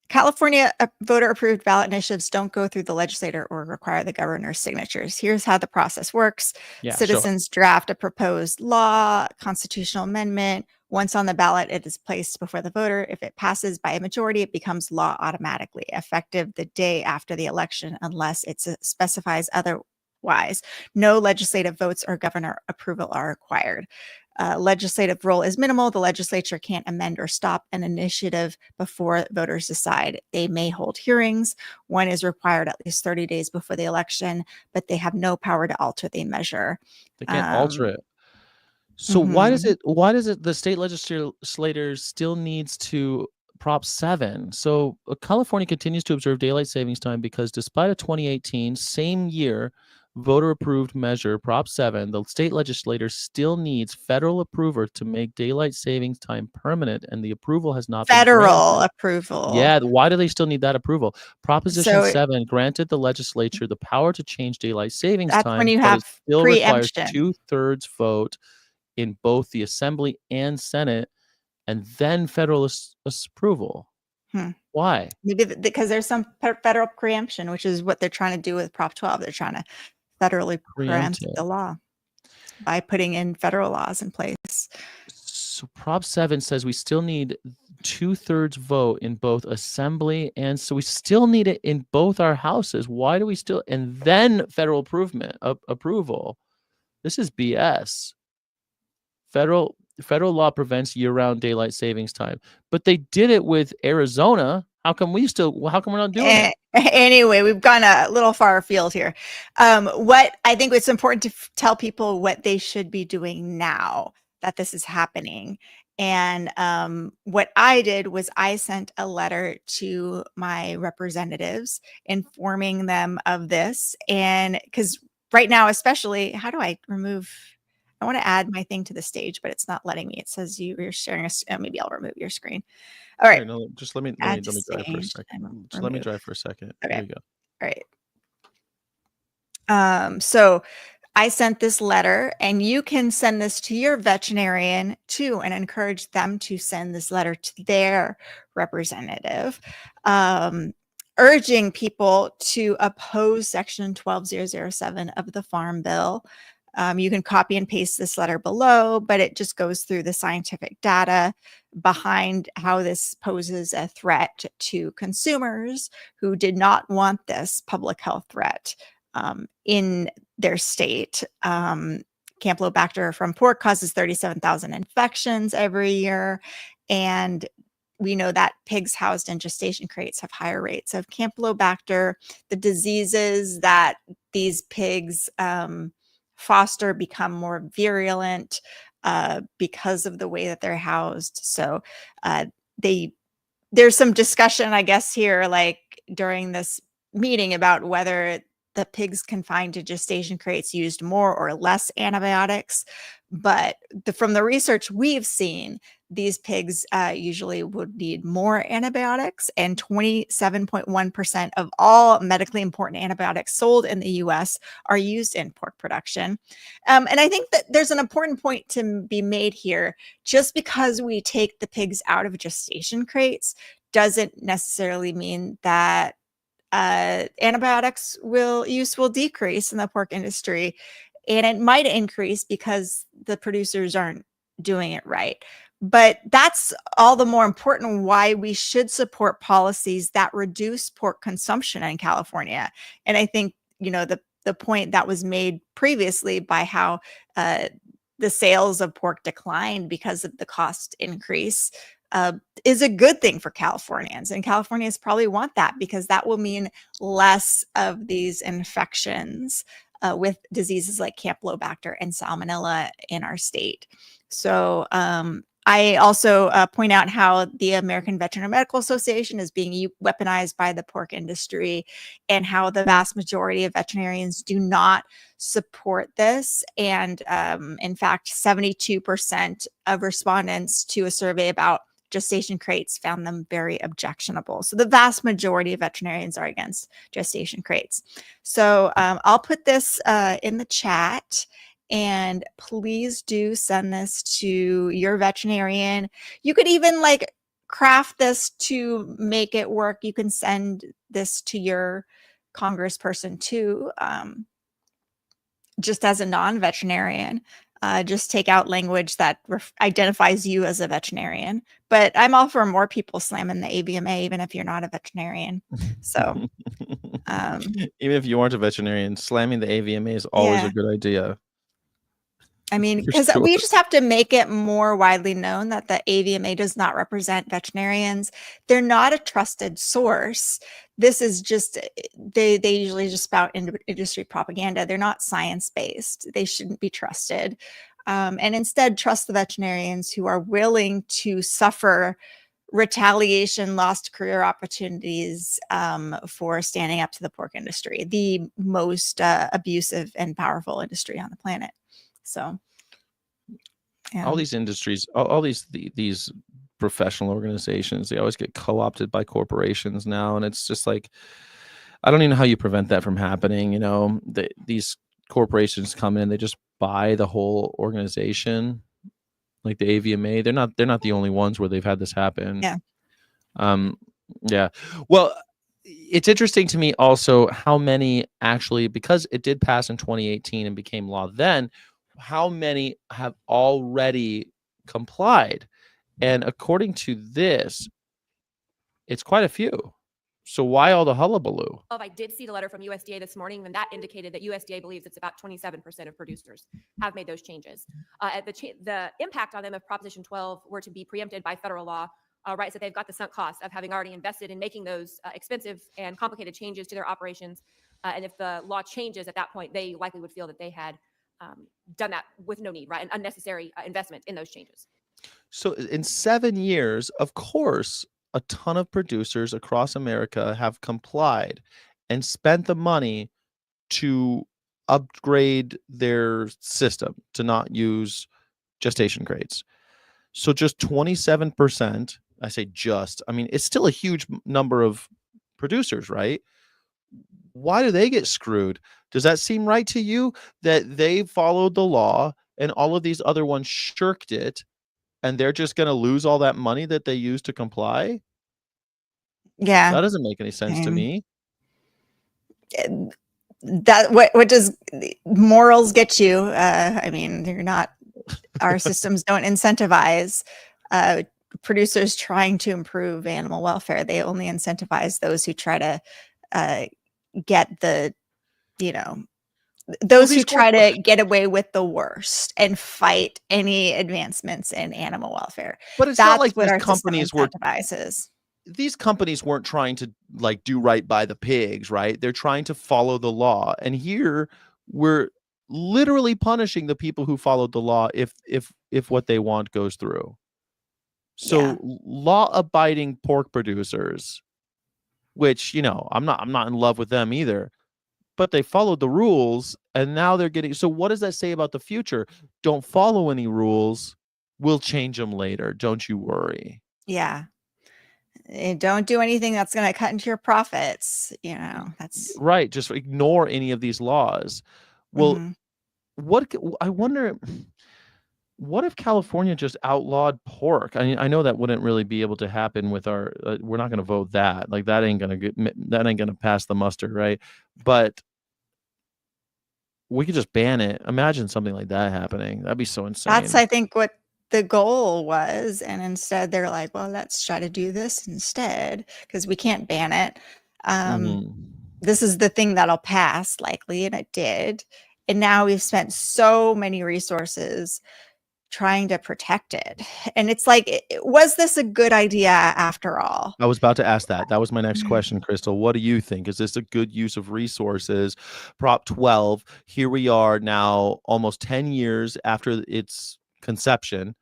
California voter approved ballot initiatives don't go through the legislator or require the governor's signatures. Here's how the process works. Yeah, Citizens draft a proposed law, constitutional amendment. Once on the ballot, it is placed before the voter. If it passes by a majority, it becomes law automatically, effective the day after the election, unless it specifies otherwise. No legislative votes or governor approval are required. Legislative role is minimal. The legislature can't amend or stop an initiative before voters decide. They may hold hearings. One is required at least 30 days before the election, but they have no power to alter the measure. They can't alter it. So why does it the state legislator still needs to Prop 7? So California continues to observe daylight savings time because despite a 2018 same year voter approved measure, Prop 7, the state legislator still needs federal approval to make daylight savings time permanent, and the approval has not been Federal granted. approval. Yeah, why do they still need that approval? Proposition So 7 granted the legislature the power to change daylight savings that's time, when you but have it still requires preemption. 2/3 vote in both the Assembly and Senate, and then federal approval. Why? Maybe because there's some federal preemption, which is what they're trying to do with Prop 12. They're trying to federally preempt the law by putting in federal laws in place. So Prop 7 says we still need 2/3 vote in both Assembly, and so we still need it in both our houses. Why do we still? And then federal approval. This is BS. Federal law prevents year-round daylight savings time, but they did it with Arizona. How come we're not doing it? Anyway, we've gone a little far afield here. What I think it's important to tell people what they should be doing now that this is happening. And what I did was I sent a letter to my representatives informing them of this. And because right now, especially, how do I remove? I want to add my thing to the stage, but it's not letting me. It says you're sharing maybe I'll remove your screen. All right. No, just let me Add drive for a stage second. and Just let me remove. drive for a second. Okay. There you go. All right. So I sent this letter, and you can send this to your veterinarian too, and encourage them to send this letter to their representative, urging people to oppose Section 12007 of the Farm Bill. You can copy and paste this letter below, but it just goes through the scientific data behind how this poses a threat to consumers who did not want this public health threat in their state. Campylobacter from pork causes 37,000 infections every year. And we know that pigs housed in gestation crates have higher rates of Campylobacter. The diseases that these pigs foster become more virulent because of the way that they're housed. So there's some discussion, I guess, here, like during this meeting, about whether the pigs confined to gestation crates used more or less antibiotics. But from the research we've seen, these pigs usually would need more antibiotics, and 27.1% of all medically important antibiotics sold in the US are used in pork production. And I think that there's an important point to be made here. Just because we take the pigs out of gestation crates doesn't necessarily mean that antibiotics use will decrease in the pork industry, and it might increase because the producers aren't doing it right. But that's all the more important why we should support policies that reduce pork consumption in California. And I think, the point that was made previously by how the sales of pork declined because of the cost increase is a good thing for Californians. And Californians probably want that, because that will mean less of these infections with diseases like Campylobacter and Salmonella in our state. So I also point out how the American Veterinary Medical Association is being weaponized by the pork industry, and how the vast majority of veterinarians do not support this. And in fact, 72% of respondents to a survey about gestation crates found them very objectionable. So the vast majority of veterinarians are against gestation crates. So I'll put this in the chat, and please do send this to your veterinarian. You could even like craft this to make it work. You can send this to your congressperson too, just as a non-veterinarian. Just take out language that identifies you as a veterinarian. But I'm all for more people slamming the AVMA, even if you're not a veterinarian. So even if you aren't a veterinarian, slamming the AVMA is always a good idea. I mean, For because sure. we just have to make it more widely known that the AVMA does not represent veterinarians. They're not a trusted source. This is just, they usually just spout industry propaganda. They're not science-based. They shouldn't be trusted. And instead, trust the veterinarians who are willing to suffer retaliation, lost career opportunities for standing up to the pork industry, the most abusive and powerful industry on the planet. So all these industries, all these professional organizations, they always get co-opted by corporations now, and it's just like, I don't even know how you prevent that from happening. You know, these corporations come in, they just buy the whole organization, like the AVMA. They're not the only ones where they've had this happen. Yeah. Well, it's interesting to me also how many actually, because it did pass in 2018 and became law then, how many have already complied. And according to this, it's quite a few. So why all the hullabaloo? I did see the letter from USDA this morning, and that indicated that USDA believes it's about 27% of producers have made those changes. The impact on them if Proposition 12 were to be preempted by federal law, right, so they've got the sunk cost of having already invested in making those expensive and complicated changes to their operations. And if the law changes at that point, they likely would feel that they had done that with no need, right? An unnecessary investment in those changes. So in 7 years, of course, a ton of producers across America have complied and spent the money to upgrade their system to not use gestation crates. So just 27%, I say just, I mean, it's still a huge number of producers, right? Why do they get screwed? Does that seem right to you that they followed the law and all of these other ones shirked it, and they're just going to lose all that money that they used to comply? Yeah. That doesn't make any sense to me. That what does morals get you? I mean, you're not, our systems don't incentivize producers trying to improve animal welfare. They only incentivize those who try to get the, you know, those who try to get away with the worst and fight any advancements in animal welfare. But it's That's not like what these our companies system incentivizes. These companies weren't trying to like do right by the pigs, right? They're trying to follow the law. And here we're literally punishing the people who followed the law if what they want goes through. So law-abiding pork producers, which, you know, I'm not in love with them either, but they followed the rules and now they're getting, so what does that say about the future? Don't follow any rules. We'll change them later. Don't you worry. Yeah. And don't do anything that's going to cut into your profits. You know, that's right. Just ignore any of these laws. Well, I wonder, what if California just outlawed pork? I mean, I know that wouldn't really be able to happen with our, we're not going to vote that. Like that ain't going to pass the muster, right? But we could just ban it. Imagine something like that happening. That'd be so insane. That's, I think, what the goal was. And instead they're like, well, let's try to do this instead because we can't ban it. This is the thing that'll pass likely. And it did. And now we've spent so many resources trying to protect it. And it's like, was this a good idea after all? I was about to ask that. That was my next question, Crystal. What do you think? Is this a good use of resources? Prop 12, here we are now almost 10 years after its conception,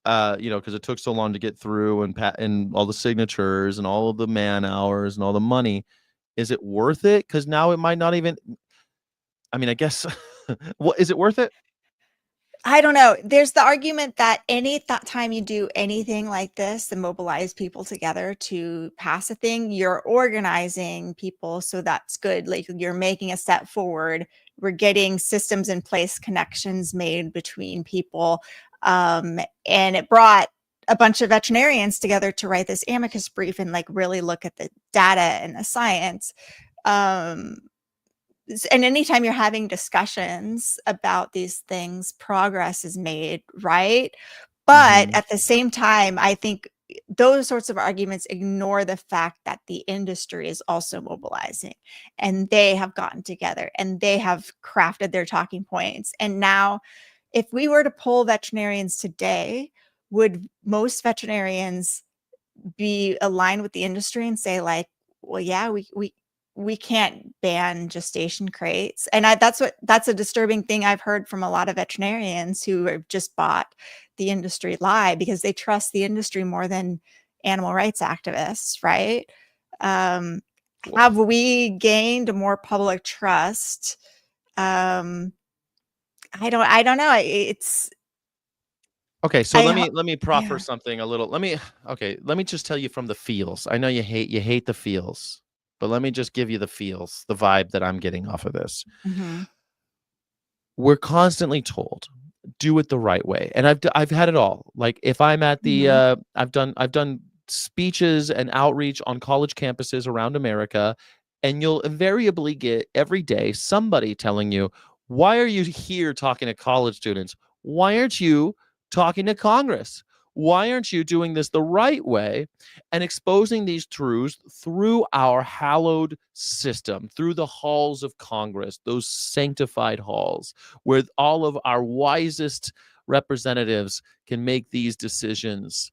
you know, because it took so long to get through and all the signatures and all of the man hours and all the money. Is it worth it? Because now it might not even, I mean, I guess, what is it worth it? I don't know. There's the argument that any time you do anything like this and mobilize people together to pass a thing, you're organizing people. So that's good. Like you're making a step forward. We're getting systems in place, connections made between people. And it brought a bunch of veterinarians together to write this amicus brief and like really look at the data and the science. And anytime you're having discussions about these things, progress is made, right? But Mhm. at the same time, I think those sorts of arguments ignore the fact that the industry is also mobilizing and they have gotten together and they have crafted their talking points. And now, if we were to poll veterinarians today, would most veterinarians be aligned with the industry and say like, well, yeah, we can't ban gestation crates. And that's a disturbing thing I've heard from a lot of veterinarians who have just bought the industry lie because they trust the industry more than animal rights activists, right? Have we gained more public trust? I don't know. It's Okay, so I let ho- me proffer yeah. something a little. Let me just tell you from the feels. I know you hate the feels, but let me just give you the feels, the vibe that I'm getting off of this. Mhm. We're constantly told, do it the right way. And I've had it all. Like if I'm at the Mhm. I've done speeches and outreach on college campuses around America, and you'll invariably get every day somebody telling you, "Why are you here talking to college students? Why aren't you talking to Congress? Why aren't you doing this the right way and exposing these truths through our hallowed system, through the halls of Congress, those sanctified halls where all of our wisest representatives can make these decisions?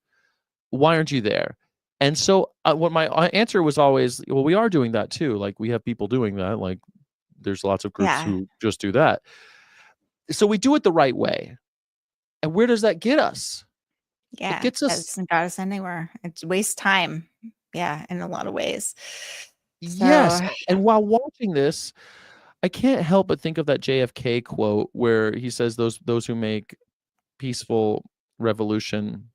Why aren't you there?" And so what my answer was always, well, we are doing that too. Like we have people doing that. Like there's lots of groups Yeah. who just do that. So we do it the right way. And where does that get us? It Yeah, gets that us, doesn't got us anywhere. It's waste time. Yeah, in a lot of ways. yes. So, And while watching this, I can't help but think of that JFK quote where he says those who make peaceful revolution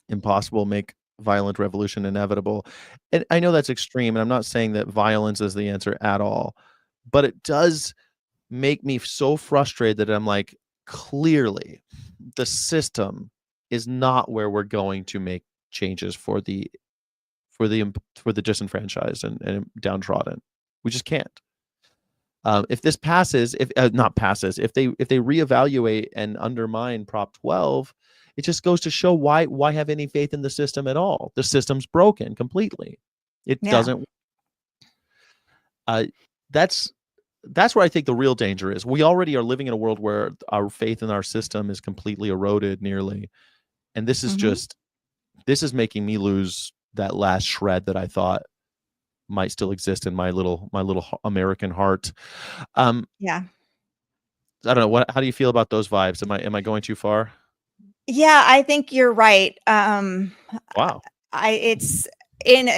impossible make violent revolution inevitable. And I know that's extreme, and I'm not saying that violence is the answer at all, but it does make me so frustrated that I'm like, clearly, the system is not where we're going to make changes for the disenfranchised and downtrodden. We just can't. If this passes, if not passes, if they reevaluate and undermine Prop 12, it just goes to show why have any faith in the system at all? The system's broken completely. It yeah. doesn't. Uh, that's where I think the real danger is. We already are living in a world where our faith in our system is completely eroded, nearly, and this is Mhm. just making me lose that last shred that I thought might still exist in my little American heart. Yeah. I don't know. How do you feel about those vibes? Am I going too far? Yeah, I think you're right. Wow. It's in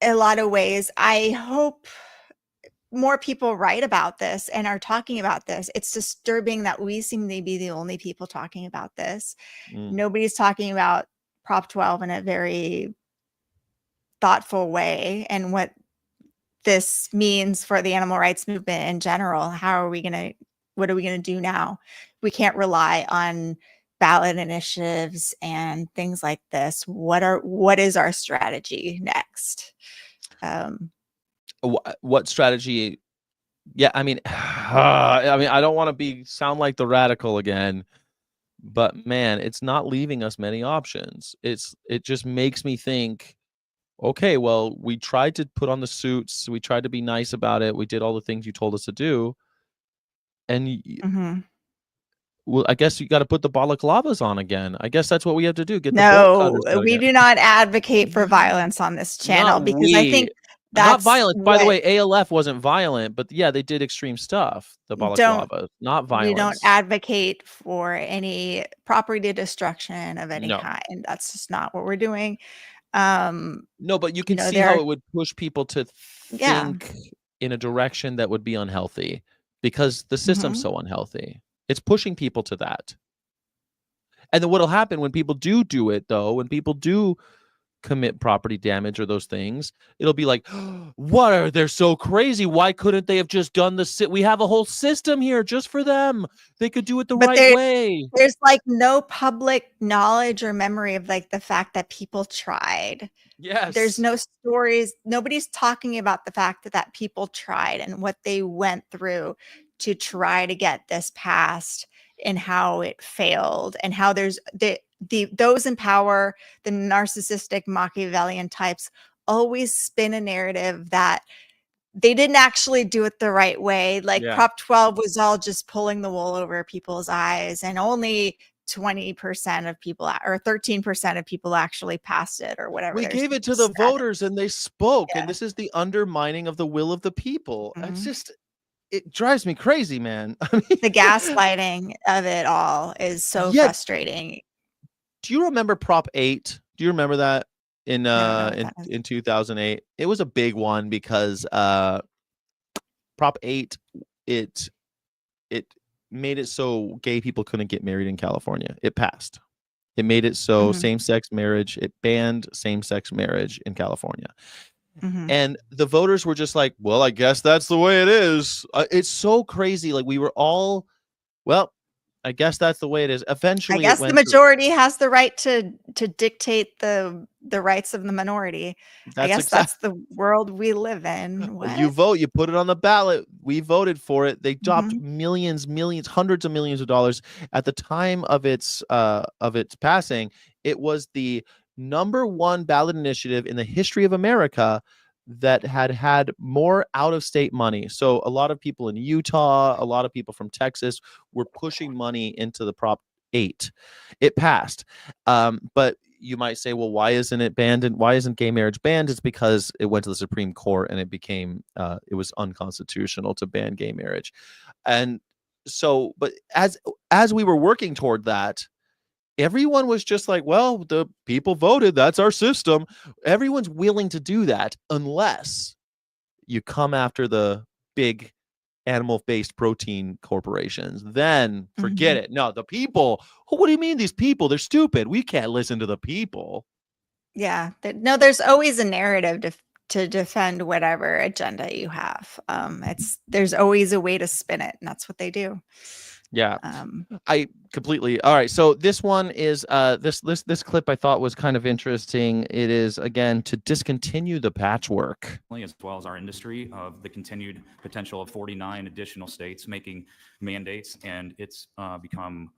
a lot of ways. I hope more people write about this and are talking about this. It's disturbing that we seem to be the only people talking about this. Mm. Nobody's talking about Prop 12 in a very thoughtful way and what this means for the animal rights movement in general. What are we going to do now? We can't rely on ballot initiatives and things like this. What is our strategy next? What strategy? Yeah, I mean, I don't want to sound like the radical again, but man, it's not leaving us many options. It just makes me think, okay, well, we tried to put on the suits, we tried to be nice about it, we did all the things you told us to do, and Mhm. well, I guess you got to put the balaclavas on again. I guess that's what we have to do. Get the bolt No, cutters out we again. do not advocate for violence on this channel Not because I we. think Not that's violence. By the what way, ALF wasn't violent, but yeah, they did extreme stuff. The don't balaclavas, not we don't violence. advocate for any property destruction of any No, kind. That's just not what we're doing. Um, no, but you can see there how are it would push people to yeah. think in a direction that would be unhealthy because the system's Mhm. so unhealthy. It's pushing people to that. And then what'll happen when people do it, though, when people do commit property damage or those things, it'll be like, what are they so crazy? Why couldn't they have just done we have a whole system here just for them. They could do it the But right way. there's like no public knowledge or memory of like the fact that people tried. Yes. There's no stories. Nobody's talking about the fact that people tried and what they went through to try to get this passed and how it failed and how there's those in power, the narcissistic Machiavellian types, always spin a narrative that they didn't actually do it the right way. Like Yeah. Prop 12 was all just pulling the wool over people's eyes, and only 20% of people or 13% of people actually passed it or whatever. We their gave it to the status. voters and they spoke, Yeah. and this is the undermining of the will of the people. It's Mhm. just, it drives me crazy, man. I mean, The gaslighting of it all is so Yeah. frustrating. do you remember Prop 8? Do you remember that in I don't know what that is. in 2008? It was a big one because Prop 8, it made it so gay people couldn't get married in California. It passed. It made it so Mhm. same-sex marriage, it banned same-sex marriage in California. Mhm. And the voters were just like, well, I guess that's the way it is. It's so crazy. Like we were all, well, I guess that's the way it is. I Eventually, guess it the went through. majority has the right to dictate the rights of the minority. I That's guess that's the world we live in. You What? vote, you put it on the ballot. We voted for it. They dropped Mhm. millions, hundreds of millions of dollars at the time of its passing. It was the #1 ballot initiative in the history of America that had more out-of-state money. So a lot of people in Utah, a lot of people from Texas were pushing money into the Prop 8. It passed. But you might say, well, why isn't it banned? And why isn't gay marriage banned? It's because it went to the Supreme Court and it became it was unconstitutional to ban gay marriage. And so, but as we were working toward that, everyone was just like, well, the people voted, that's our system. Everyone's willing to do that unless you come after the big animal-based protein corporations. Then forget Mhm. it. No, the people. What do you mean these people? They're stupid. We can't listen to the people. Yeah. No, there's always a narrative to defend whatever agenda you have. There's always a way to spin it, and that's what they do. Yeah. Um, I completely. All right. So this one is this clip I thought was kind of interesting. It is, again, to discontinue the patchwork. As well as our industry, of the continued potential of 49 additional states making mandates. And it's become,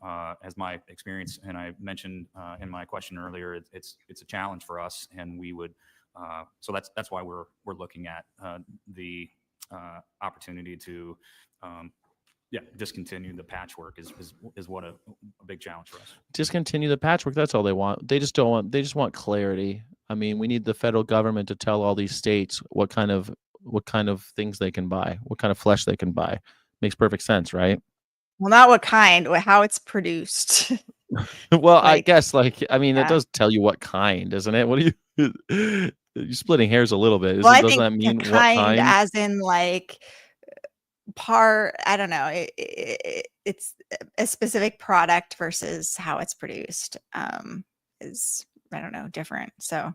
as my experience, and I mentioned in my question earlier, it's a challenge for us. And we would, so that's why we're looking at the opportunity to discontinue the patchwork is what a big challenge for us. Discontinue the patchwork. That's all they want. They just don't want. They just want clarity. I mean, we need the federal government to tell all these states what kind of things they can buy, what kind of flesh they can buy. Makes perfect sense, right? well, not what kind, how it's produced. Well, I Like, guess, like, I mean, that yeah. does tell you what kind, isn't it? What do you? You're splitting hairs a little bit. Well, I Doesn't think that the mean what kind, kind? as in like I don't know. It's a specific product versus how it's produced. Is, I don't know, different. So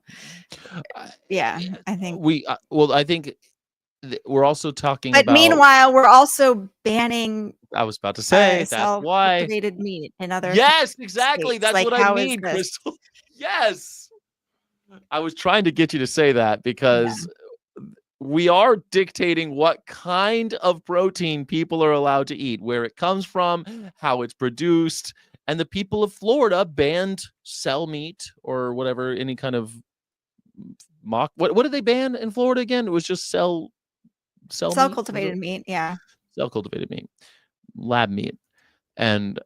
yeah, I think. Well, I think we're also talking But about. meanwhile, we're also banning I was about to say that's why. cultivated meat in other Yes, exactly. states. That's Like, what I how is mean, this? Crystal. Yes. I was trying to get you to say that because we are dictating what kind of protein people are allowed to eat, where it comes from, how it's produced. And the people of Florida banned cell meat or whatever, any kind of what did they ban in Florida again? It was just cell Cell meat? Was cultivated it? meat. Yeah. Cell cultivated meat, lab meat. And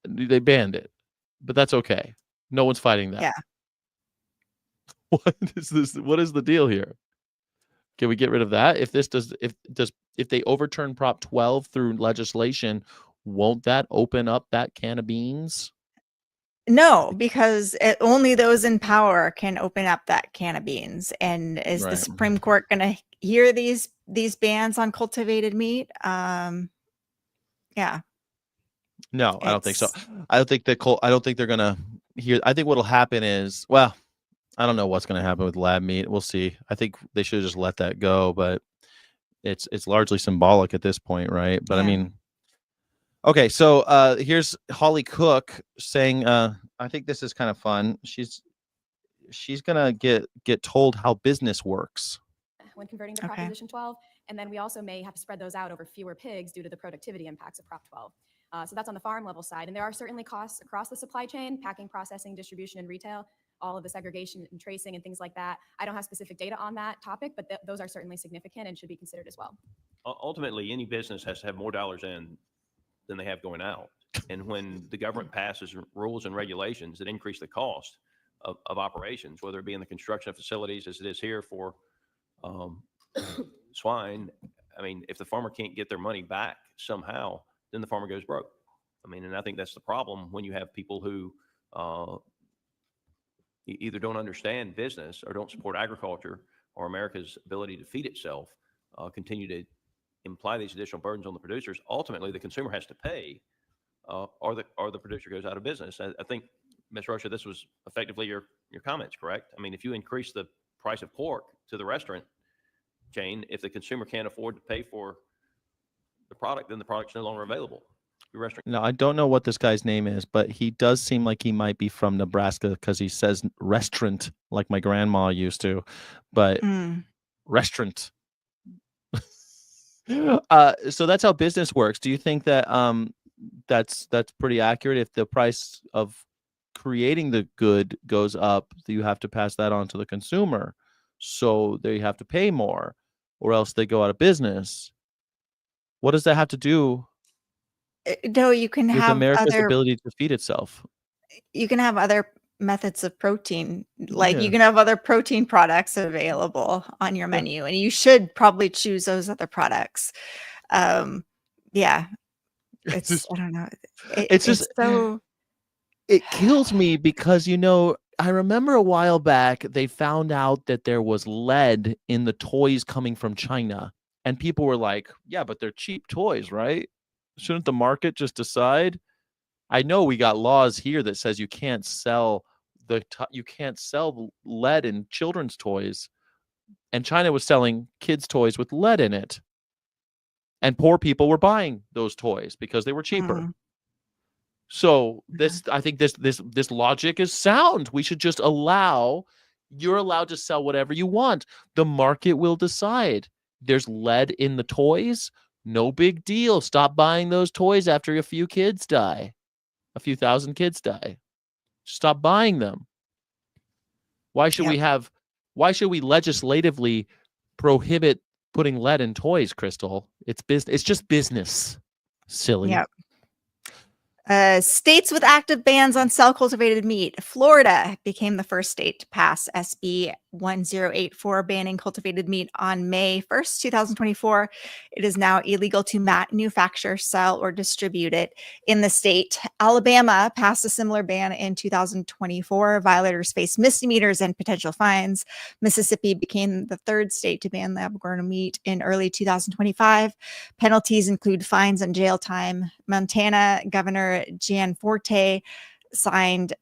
they banned it. But that's okay. No one's fighting that. Yeah. What is this? What is the deal here? Can we get rid of that? If they overturn Prop 12 through legislation, won't that open up that can of beans? No, because only those in power can open up that can of beans. And is the Right. Supreme Court going to hear these bans on cultivated meat? Yeah. No, I don't think so. I don't think they're gonna here. I think what'll happen is, well, I don't know what's going to happen with lab meat. We'll see. I think they should just let that go, but it's largely symbolic at this point, right? But I Yeah. mean, okay, so here's Holly Cook saying, I think this is kind of fun. She's gonna get told how business works. when converting to Okay. Proposition 12. And then we also may have to spread those out over fewer pigs due to the productivity impacts of Prop 12. So that's on the farm level side. And there are certainly costs across the supply chain, packing, processing, distribution, and retail, all of the segregation and tracing and things like that. I don't have specific data on that topic, but those are certainly significant and should be considered as well. Ultimately, any business has to have more dollars in than they have going out. And when the government passes rules and regulations that increase the cost of operations, whether it be in the construction of facilities as it is here for swine, I mean, if the farmer can't get their money back somehow, then the farmer goes broke. I mean, and I think that's the problem when you have people who either don't understand business or don't support agriculture or America's ability to feed itself, continue to imply these additional burdens on the producers. Ultimately, the consumer has to pay, or the producer goes out of business. I think, Ms. Rocha, this was effectively your comments, correct? I mean, if you increase the price of pork to the restaurant chain, if the consumer can't afford to pay for the product, then the product's no longer available. Your restaurant. Now, I don't know what this guy's name is, but he does seem like he might be from Nebraska because he says restaurant like my grandma used to, but restaurant. So that's how business works. Do you think that that's pretty accurate? If the price of creating the good goes up, you have to pass that on to the consumer, so they have to pay more, or else they go out of business. What does that have to do No, you can with have America's other ability to feed itself? you can have other methods of protein. Like Yeah. you can have other protein products available on your menu, and you should probably choose those other products. Yeah, It's it's just, I don't know. it's just, So it kills me because, you know, I remember a while back they found out that there was lead in the toys coming from China, and people were like, yeah, but they're cheap toys, right? Shouldn't the market just decide? I know we got laws here that says you can't sell lead in children's toys, and China was selling kids' toys with lead in it, and poor people were buying those toys because they were cheaper. So I think this logic is sound. We should just you're allowed to sell whatever you want. The market will decide. There's lead in the toys. No big deal. Stop buying those toys after a few kids die. A few thousand kids die. Stop buying them. Why should we legislatively prohibit putting lead in toys, Crystal? It's business. It's just business. Silly. Yep. States with active bans on cell cultivated meat. Florida became the first state to pass SB 1084 banning cultivated meat on May 1st, 2024. It is now illegal to manufacture, sell, or distribute it in the state. Alabama passed a similar ban in 2024. Violators face misdemeanors and potential fines. Mississippi became the third state to ban lab-grown meat in early 2025. Penalties include fines and jail time. Montana Governor Jan Forte signed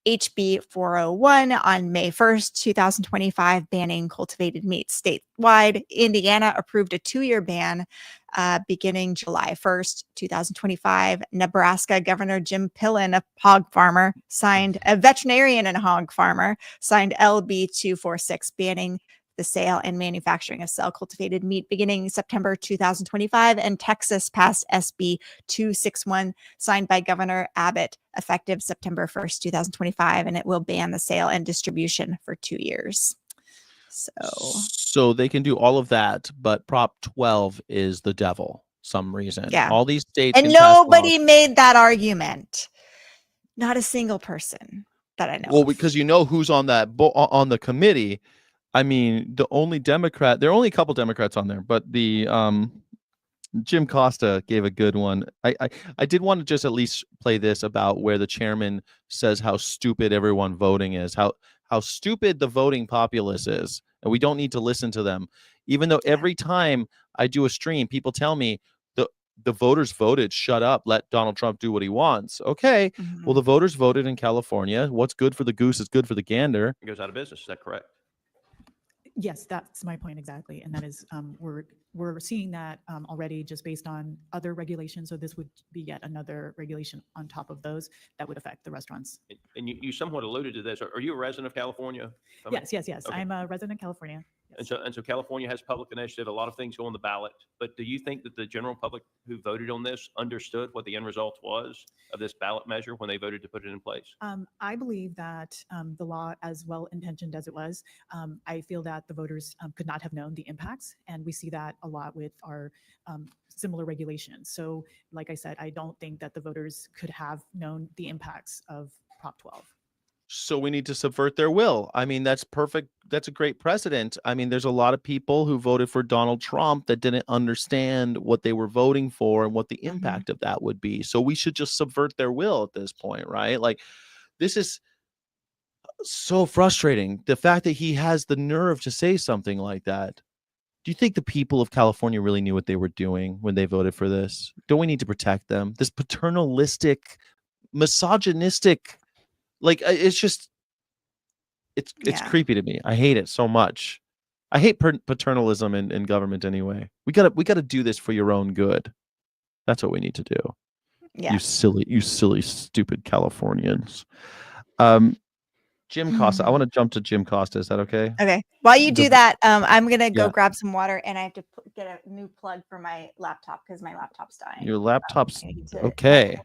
HB 401 on May 1st, 2025, banning cultivated meat statewide. Indiana approved a 2-year ban beginning July 1st, 2025. Nebraska Governor Jim Pillen, a veterinarian and hog farmer, signed LB 246, banning the sale and manufacturing of cell cultivated meat beginning September 2025. And Texas passed SB 261, signed by Governor Abbott, effective September 1st, 2025, and it will ban the sale and distribution for 2 years. So they can do all of that, but Prop 12 is the devil. Some reason. Yeah. All these states and can pass nobody laws. made that argument. Not a single person that I know. Well, of. because you know who's on that on the committee. I mean, there are only a couple Democrats on there, but the Jim Costa gave a good one. I did want to just at least play this about where the chairman says how stupid everyone voting is, how stupid the voting populace is, and we don't need to listen to them. Even though every time I do a stream, people tell me the voters voted, shut up, let Donald Trump do what he wants. Okay, well, the voters voted in California. What's good for the goose is good for the gander. It goes out of business. Is that correct? Yes, that's my point exactly, and that is we're seeing that already just based on other regulations. So this would be yet another regulation on top of those that would affect the restaurants. And you somewhat alluded to this. Are you a resident of California? Yes. Okay. I'm a resident of California. Yes. And so California has public initiative. A lot of things go on the ballot. But do you think that the general public who voted on this understood what the end result was of this ballot measure when they voted to put it in place? I believe that the law, as well intentioned as it was, I feel that the voters could not have known the impacts, and we see that a lot with our similar regulations. So, like I said, I don't think that the voters could have known the impacts of Prop 12. So we need to subvert their will. I mean, that's perfect. That's a great precedent. I mean, there's a lot of people who voted for Donald Trump that didn't understand what they were voting for and what the impact of that would be. So we should just subvert their will at this point, right? Like, this is so frustrating. The fact that he has the nerve to say something like that. Do you think the people of California really knew what they were doing when they voted for this? Don't we need to protect them? This paternalistic, misogynistic, like, it's just, it's Yeah. creepy to me. I hate it so much. I hate paternalism in government anyway. We gotta do this for your own good. That's what we need to do. Yeah. You silly, stupid Californians. Jim Costa. I want to jump to Jim Costa. Is that okay? Okay. While you do The- that, I'm gonna go Yeah. grab some water, and I have to get a new plug for my laptop because my laptop's dying. Your laptop's I need to- okay.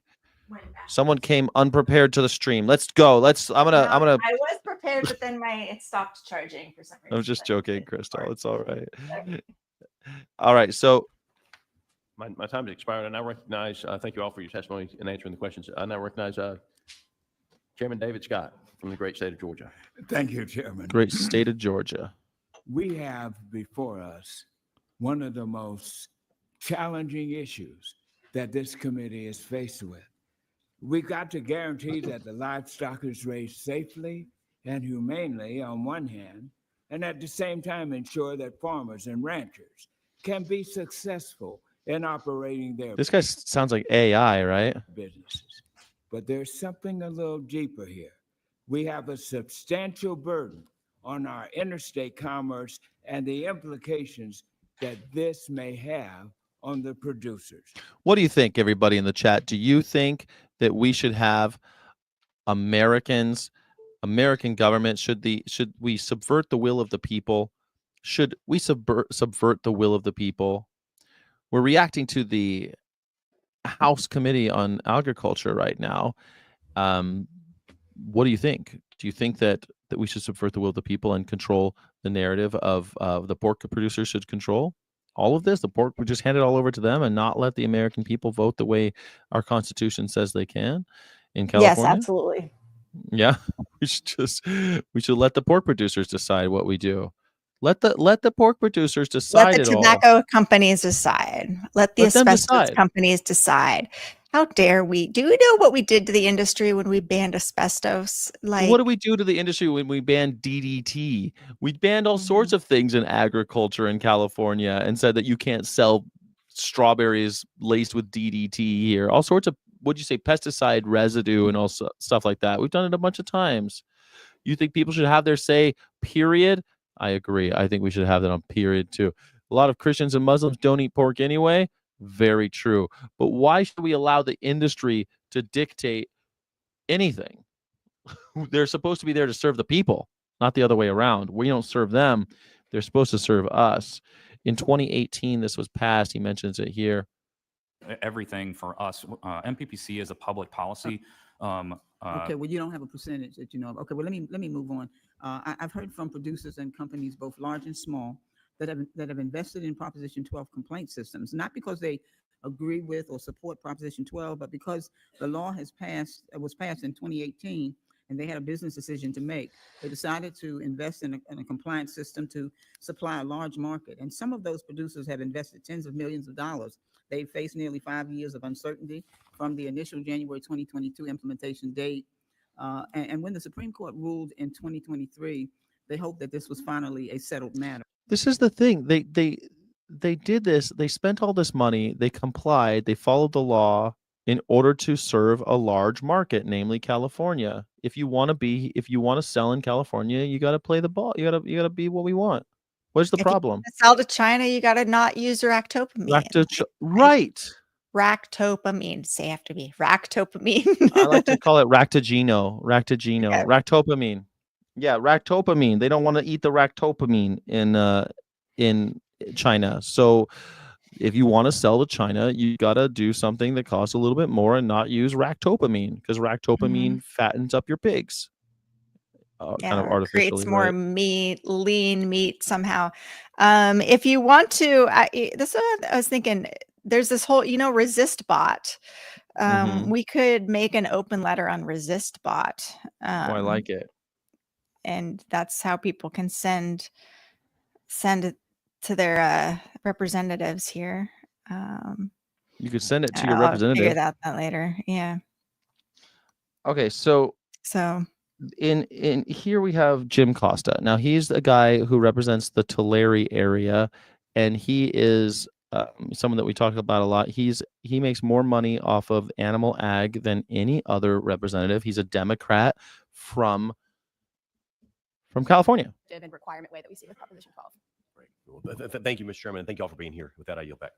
Someone came unprepared to the stream. Let's go. I'm gonna. I was prepared, but then it stopped charging for some reason. I'm just but- joking, Crystal. It's all right. All right. So My time has expired. I now recognize, thank you all for your testimony and answering the questions. I now recognize Chairman David Scott from the great state of Georgia. Thank you, Chairman. great state of Georgia. We have before us one of the most challenging issues that this committee is faced with. We've got to guarantee that the livestock is raised safely and humanely on one hand, and at the same time ensure that farmers and ranchers can be successful in operating their This guy sounds like AI, right? businesses. But there's something a little deeper here. We have a substantial burden on our interstate commerce and the implications that this may have on the producers. What do you think, everybody in the chat? Do you think that we should have American government? Should we subvert the will of the people? Should we subvert the will of the people? We're reacting to the House Committee on Agriculture right now. What do you think? Do you think that we should subvert the will of the people and control the narrative of the pork producers should control all of this? The pork, we just hand it all over to them and not let the American people vote the way our Constitution says they can in California? Yes, absolutely. Yeah, we should let the pork producers decide what we do. Let the pork producers decide Let the it all. tobacco companies decide. Let the Let them asbestos decide. companies decide. How dare we? Do you know what we did to the industry when we banned asbestos? Like, What do we do to the industry when we banned DDT? We banned all sorts of things in agriculture in California and said that you can't sell strawberries laced with DDT here. All sorts of, what'd you say, pesticide residue and all stuff like that. We've done it a bunch of times. You think people should have their say, period? I agree. I think we should have that on period too. A lot of Christians and Muslims don't eat pork anyway. Very true. But why should we allow the industry to dictate anything? They're supposed to be there to serve the people, not the other way around. We don't serve them. They're supposed to serve us. In 2018, this was passed. He mentions it here. Everything for us, MPPC is a public policy. Okay, well, you don't have a percentage that you know of. Okay, well, let me move on. I've heard from producers and companies, both large and small, that have invested in Proposition 12 complaint systems, not because they agree with or support Proposition 12, but because the law was passed in 2018, and they had a business decision to make. They decided to invest in a compliance system to supply a large market, and some of those producers have invested tens of millions of dollars. They faced nearly 5 years of uncertainty from the initial January 2022 implementation date. And when the Supreme Court ruled in 2023, they hoped that this was finally a settled matter. This is the thing. they did this. They spent all this money. They complied. They followed the law in order to serve a large market, namely California. If you want to sell in California, you got to play the ball. You got to be what we want. What's the If you problem? wanna sell to China, you got to not use ractopamine. Right. Ractopamine. Say have to be ractopamine. I like to call it ractogeno. Okay. Ractopamine. Yeah, ractopamine. They don't want to eat the ractopamine in China. So if you want to sell to China, you got to do something that costs a little bit more and not use ractopamine, because ractopamine fattens up your pigs. Kind of Yeah, artificially, creates more right? meat, lean meat somehow. If you want to, this is what I was thinking. There's this whole, resist bot. We could make an open letter on resist bot. Oh, I like it. And that's how people can send it to their representatives here. You could send it to your I'll figure representative. that out later. Yeah. Okay, so in here we have Jim Costa. Now he's a guy who represents the Tulare area, and he is someone that we talk about a lot. He makes more money off of animal ag than any other representative. He's a Democrat from California. And requirement way that we see with Proposition 12. Right. Well, thank you, Mr. Chairman, and thank you all for being here. With that, I yield back.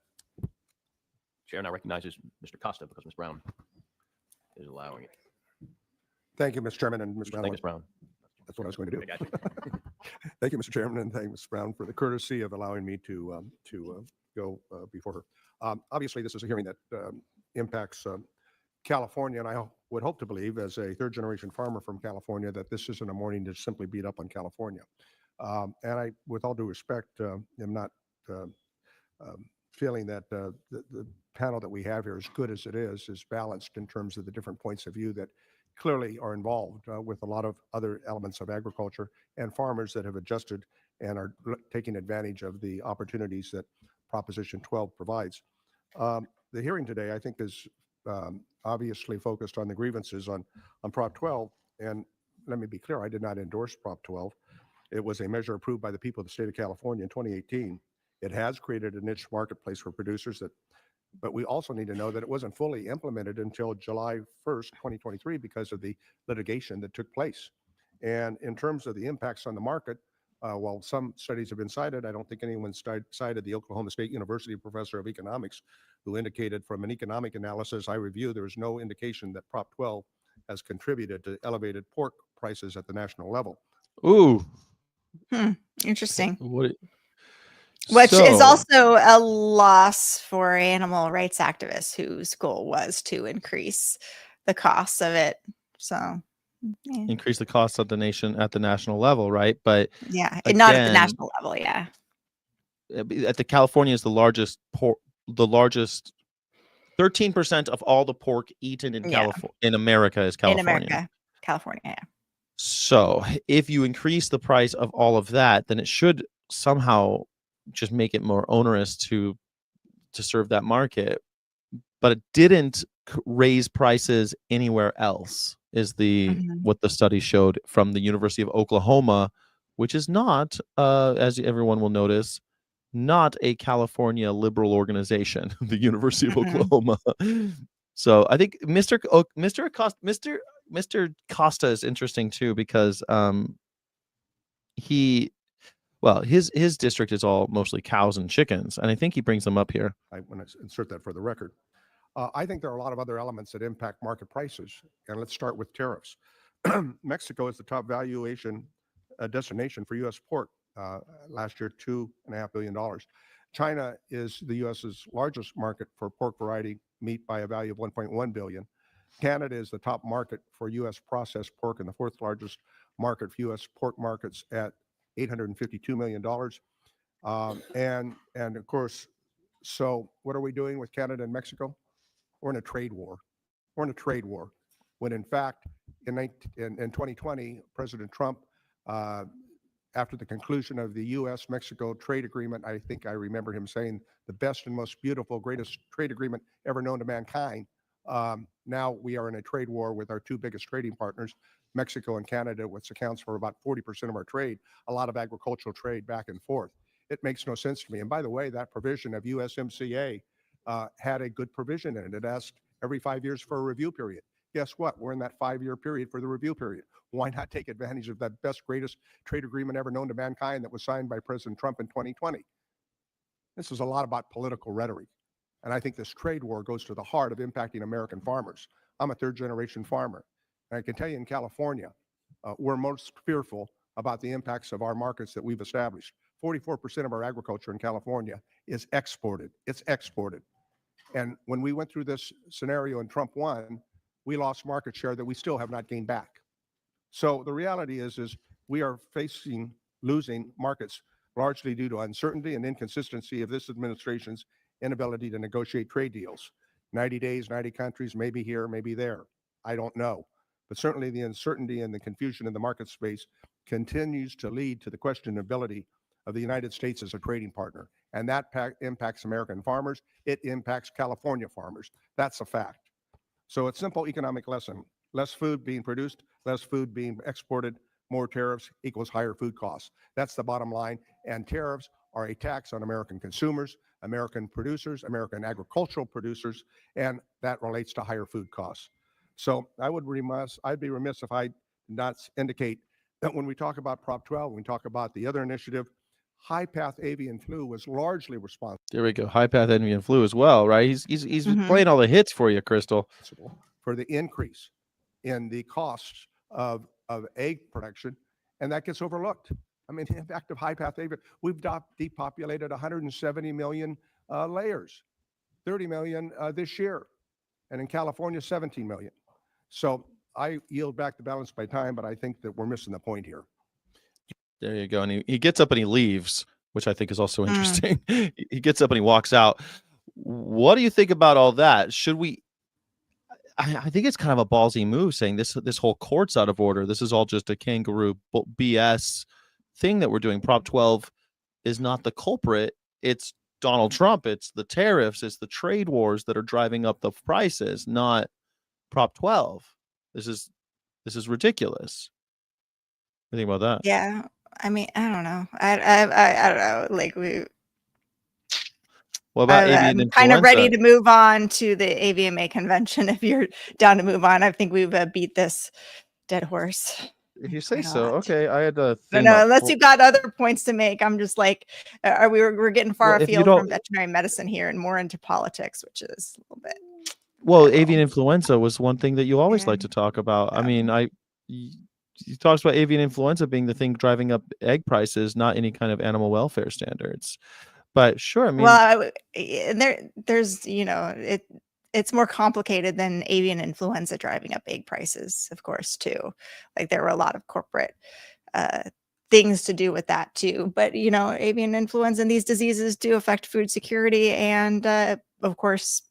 Chair now recognizes Mr. Costa because Ms. Brown is allowing it. Thank you, Mr. Chairman and Ms. Brown. Thank you, Ms. Brown. That's what I was going to do. I got you. Thank you, Mr. Chairman, and thank Ms. Brown for the courtesy of allowing me to go before her. Obviously, this is a hearing that impacts California, and I would hope to believe, as a third-generation farmer from California, that this isn't a morning to simply beat up on California. And I, with all due respect, am not feeling that the panel that we have here, as good as it is balanced in terms of the different points of view that clearly are involved with a lot of other elements of agriculture and farmers that have adjusted and are taking advantage of the opportunities that Proposition 12 provides. The hearing today, I think, is obviously focused on the grievances on Prop 12. And let me be clear, I did not endorse Prop 12. It was a measure approved by the people of the state of California in 2018. It has created a niche marketplace for producers but we also need to know that it wasn't fully implemented until July 1st, 2023, because of the litigation that took place. And in terms of the impacts on the market, while some studies have been cited, I don't think anyone cited the Oklahoma State University professor of economics, who indicated from an economic analysis I reviewed, there is no indication that Prop 12 has contributed to elevated pork prices at the national level. Ooh. Interesting. Which is also a loss for animal rights activists whose goal was to increase the costs of it. So increase the costs of the nation at the national level, right? But yeah, again, not at the national level. Yeah, at the California is the largest 13% of all the pork eaten in California in America is California. In America, California. Yeah. So if you increase the price of all of that, then it should somehow just make it more onerous to serve that market. But it didn't raise prices anywhere else, is what the study showed from the University of Oklahoma, which is not, as everyone will notice, not a California liberal organization, the University of Oklahoma. So I think Mr. Costa is interesting too, because his district is all mostly cows and chickens, and I think he brings them up here. I want to insert that for the record. I think there are a lot of other elements that impact market prices, and let's start with tariffs. Mexico is the top valuation destination for U.S. pork. Last year, $2.5 billion. China is the U.S.'s largest market for pork variety meat by a value of $1.1 billion. Canada is the top market for U.S. processed pork and the fourth largest market for U.S. pork markets at $852 million. And of course, so what are we doing with Canada and Mexico? We're in a trade war. We're in a trade war. When in fact, in 2020, President Trump, after the conclusion of the U.S.-Mexico trade agreement, I think I remember him saying the best and most beautiful, greatest trade agreement ever known to mankind. Now we are in a trade war with our two biggest trading partners, Mexico and Canada, which accounts for about 40% of our trade, a lot of agricultural trade back and forth. It makes no sense to me. And by the way, that provision of USMCA had a good provision in it. It asked every 5 years for a review period. Guess what? We're in that 5-year period for the review period. Why not take advantage of that best, greatest trade agreement ever known to mankind that was signed by President Trump in 2020? This is a lot about political rhetoric. And I think this trade war goes to the heart of impacting American farmers. I'm a third-generation farmer. And I can tell you in California, we're most fearful about the impacts of our markets that we've established. 44% of our agriculture in California is exported. It's exported. And when we went through this scenario and Trump won, we lost market share that we still have not gained back. So the reality is we are losing markets largely due to uncertainty and inconsistency of this administration's inability to negotiate trade deals. 90 days, 90 countries, maybe here, maybe there. I don't know. But certainly the uncertainty and the confusion in the market space continues to lead to the questionability of the United States as a trading partner. And that impacts American farmers. It impacts California farmers. That's a fact. So it's a simple economic lesson. Less food being produced, less food being exported, more tariffs equals higher food costs. That's the bottom line. And tariffs are a tax on American consumers, American producers, American agricultural producers, and that relates to higher food costs. So I'd be remiss if I did not indicate that when we talk about Prop 12, when we talk about the other initiative, high path avian flu was largely responsible. There we go. High path avian flu as well, right? He's playing all the hits for you, Crystal. For the increase in the costs of egg production, and that gets overlooked. I mean, the impact of high path avian, we've depopulated 170 million layers, 30 million this year, and in California, 17 million. So I yield back the balance by time, but I think that we're missing the point here. There you go. And he gets up and he leaves, which I think is also interesting. He gets up and he walks out. What do you think about all that? Should we? I think it's kind of a ballsy move saying this whole court's out of order. This is all just a kangaroo BS thing that we're doing. Prop 12 is not the culprit. It's Donald Trump. It's the tariffs. It's the trade wars that are driving up the prices, not Prop 12. This is ridiculous. What do you think about that? Yeah. I mean, I don't know. I don't know. Like What about avian I'm influenza? kind of ready to move on to the AVMA convention. If you're down to move on, I think we've beat this dead horse. If you say so, okay. I had to No, unless you've got other points to make. I'm just like, we're getting far afield from veterinary medicine here and more into politics, which is a little bit. Well, avian influenza was one thing that you always like to talk about. Yeah. I mean, he talks about avian influenza being the thing driving up egg prices, not any kind of animal welfare standards. But sure, I mean, well, there's it's more complicated than avian influenza driving up egg prices, of course, too. Like there were a lot of corporate things to do with that too. But avian influenza and these diseases do affect food security, and of course,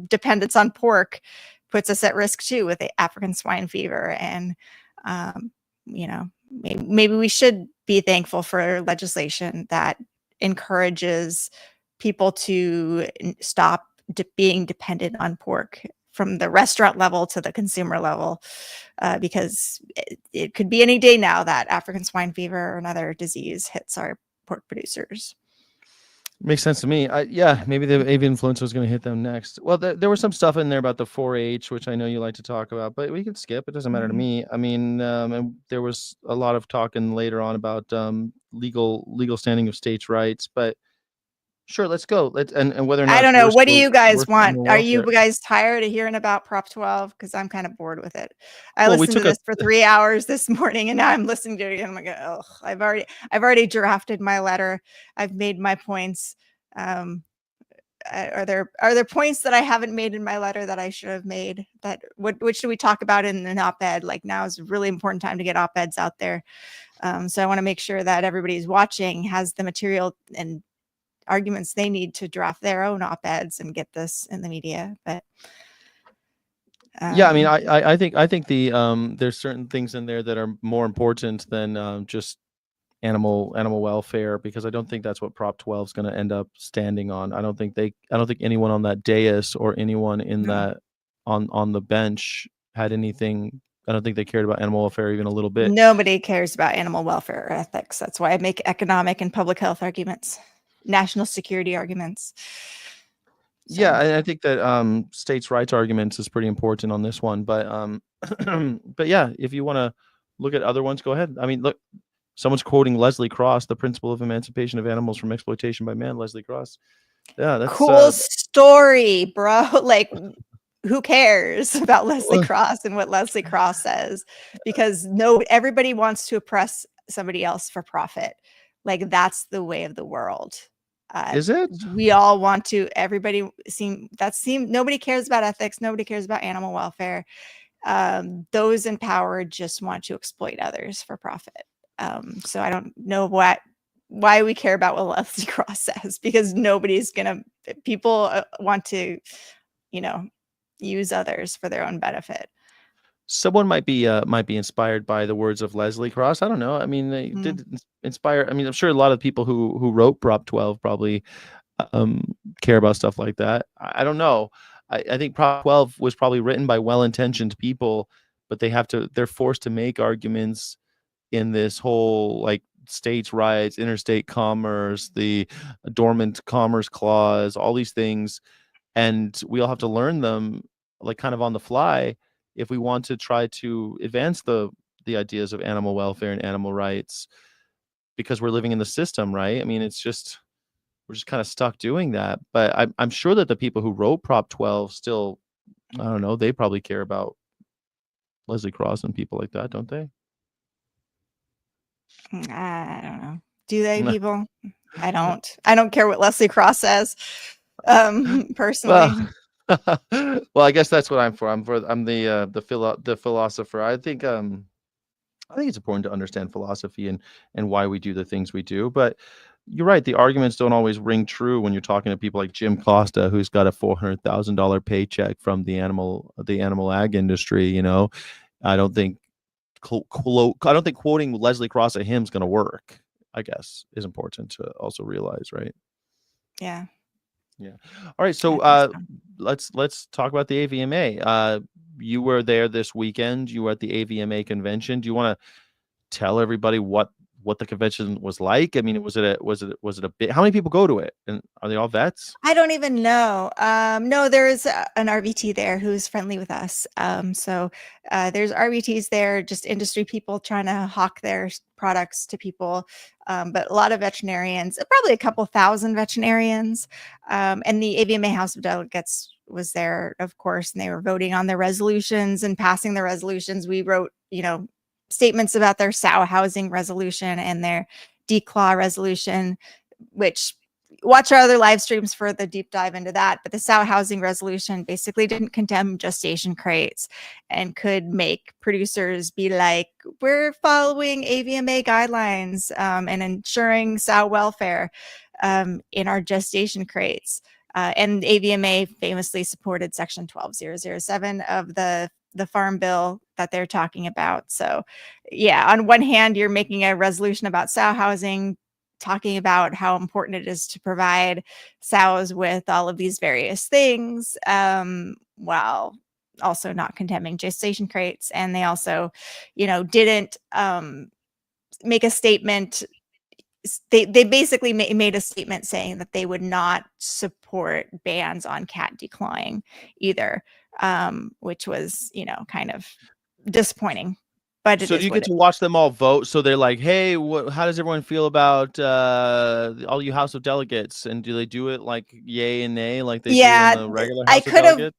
dependence on pork puts us at risk too with the African swine fever. And maybe we should be thankful for legislation that encourages people to stop being dependent on pork from the restaurant level to the consumer level, because it could be any day now that African swine fever or another disease hits our pork producers. Makes sense to me. Yeah, maybe the avian influenza was going to hit them next. Well, there was some stuff in there about the 4-H, which I know you like to talk about, but we can skip. It doesn't matter to me. I mean, and there was a lot of talking later on about legal standing of states' rights, but sure, let's go. And whether or not I don't know. What do you guys want? Are you guys tired of hearing about Prop 12? Because I'm kind of bored with it. I listened to this for 3 hours this morning, and now I'm listening to it again. I'm like, oh, I've already drafted my letter. I've made my points. Are there points that I haven't made in my letter that I should have made? Which should we talk about in an op-ed? Like now is a really important time to get op-eds out there. So I want to make sure that everybody who's watching has the material and arguments they need to draft their own op-eds and get this in the media. But yeah, I mean, I think the there's certain things in there that are more important than just animal welfare, because I don't think that's what Prop 12 is going to end up standing on. I don't think anyone on that dais or anyone in that on the bench had anything I don't think they cared about animal welfare even a little bit. Nobody cares about animal welfare or ethics. That's why I make economic and public health arguments, national security arguments. So. Yeah, and I think that states' rights arguments is pretty important on this one. But but yeah, if you want to look at other ones, go ahead. I mean, look, someone's quoting Leslie Cross, the principle of emancipation of animals from exploitation by man. Leslie Cross. Yeah, that's cool story, bro. Like, who cares about Leslie Cross and what Leslie Cross says? Because everybody wants to oppress somebody else for profit. Like, that's the way of the world. Is it? We all want to. Everybody nobody cares about ethics. Nobody cares about animal welfare. Those in power just want to exploit others for profit. So I don't know why we care about what Leslie Cross says, because people want to, use others for their own benefit. Someone might be inspired by the words of Leslie Cross. I don't know. I mean, they did inspire. I mean, I'm sure a lot of people who wrote Prop 12 probably care about stuff like that. I don't know. I think Prop 12 was probably written by well-intentioned people, but they're forced to make arguments in this whole like states' rights, interstate commerce, the dormant commerce clause, all these things, and we all have to learn them like kind of on the fly if we want to try to advance the ideas of animal welfare and animal rights, because we're living in the system, right? I mean, we're just kind of stuck doing that. But I'm sure that the people who wrote Prop 12 still, I don't know, they probably care about Leslie Cross and people like that, don't they? I don't know. Do they, people? I don't care what Leslie Cross says, personally. Well, I guess that's what I'm for. I'm the philosopher. I think it's important to understand philosophy and why we do the things we do. But you're right, the arguments don't always ring true when you're talking to people like Jim Costa, who's got a $400,000 paycheck from the animal ag industry. I don't think quoting Leslie Cross at him is going to work, I guess, is important to also realize, right? Yeah. Yeah. All right. So let's talk about the AVMA. You were there this weekend. You were at the AVMA convention. Do you want to tell everybody what the convention was like? I mean, was it a bit? How many people go to it, and are they all vets? I don't even know. No, there's an RVT there who's friendly with us. So there's RVTs there, just industry people trying to hawk their products to people. But a lot of veterinarians, probably a couple thousand veterinarians. And the AVMA House of Delegates was there, of course, and they were voting on their resolutions and passing the resolutions. We wrote, statements about their sow housing resolution and their declaw resolution, which watch our other live streams for the deep dive into that. But the sow housing resolution basically didn't condemn gestation crates and could make producers be like, we're following AVMA guidelines and ensuring sow welfare in our gestation crates. And AVMA famously supported Section 12007 of the farm bill that they're talking about. So yeah, on one hand, you're making a resolution about sow housing, talking about how important it is to provide sows with all of these various things, while also not condemning gestation crates. And they also, didn't make a statement. They basically made a statement saying that they would not support bans on cat declawing either, which was, kind of disappointing. But so you get to watch them all vote. So they're like, hey, how does everyone feel about all you House of Delegates? And do they do it like yay and nay like they do in the regular House of Delegates?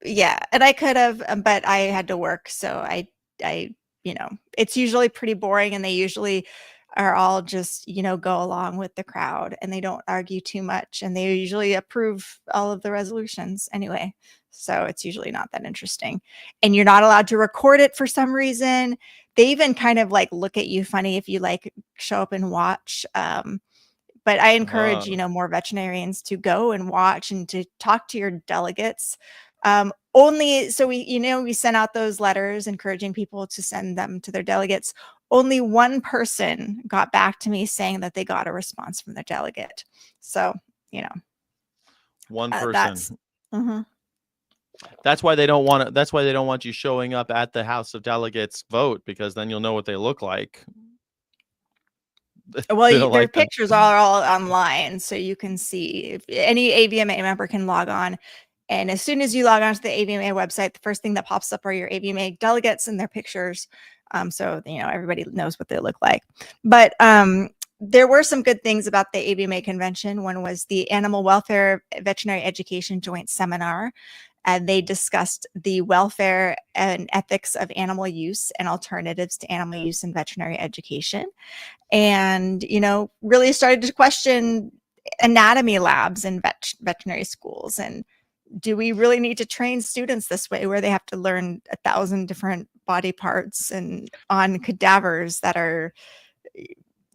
Yeah, and I could have, but I had to work. So I, it's usually pretty boring, and they usually are all just, go along with the crowd, and they don't argue too much, and they usually approve all of the resolutions anyway. So it's usually not that interesting, and you're not allowed to record it for some reason. They even kind of like look at you funny if you like show up and watch. But I encourage, more veterinarians to go and watch and to talk to your delegates. Only so we sent out those letters encouraging people to send them to their delegates. Only one person got back to me saying that they got a response from their delegate. So, one person. That's why they don't want to. That's why they don't want you showing up at the House of Delegates vote, because then you'll know what they look like. Well, They their don't like them. pictures are all online, so you can see if any AVMA member can log on. And as soon as you log on to the AVMA website, the first thing that pops up are your AVMA delegates and their pictures. So everybody knows what they look like. But there were some good things about the AVMA convention. One was the Animal Welfare Veterinary Education Joint Seminar. They discussed the welfare and ethics of animal use and alternatives to animal use in veterinary education. And, really started to question anatomy labs in veterinary schools. And do we really need to train students this way, where they have to learn 1,000 different body parts and on cadavers that are,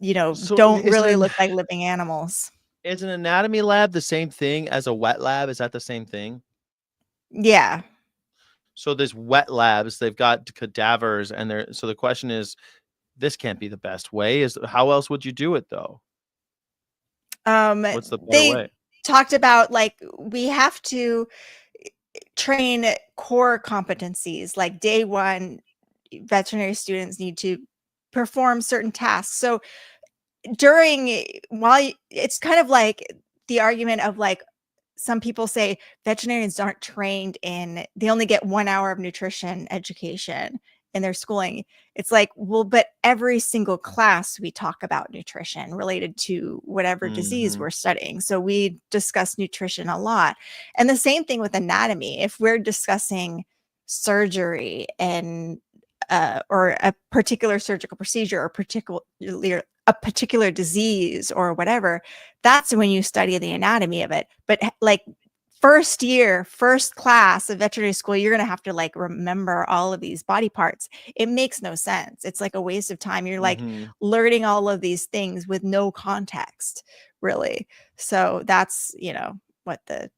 So don't is really look like living animals? Is an anatomy lab the same thing as a wet lab? Is that the same thing? Yeah. So there's wet labs, they've got cadavers, and they're so the question is, this can't be the best way. Is how else would you do it though? What's the better They way? talked about we have to train core competencies. Like day one, veterinary students need to perform certain tasks. So it's kind of like the argument of some people say veterinarians aren't trained they only get 1 hour of nutrition education in their schooling. It's like, well, but every single class we talk about nutrition related to whatever disease we're studying. So we discuss nutrition a lot. And the same thing with anatomy. If we're discussing surgery and or a particular surgical procedure, or particularly a particular disease or whatever, that's when you study the anatomy of it. But first class of veterinary school, you're going to have to remember all of these body parts. It makes no sense. It's like a waste of time. You're learning all of these things with no context, really. So that's, what the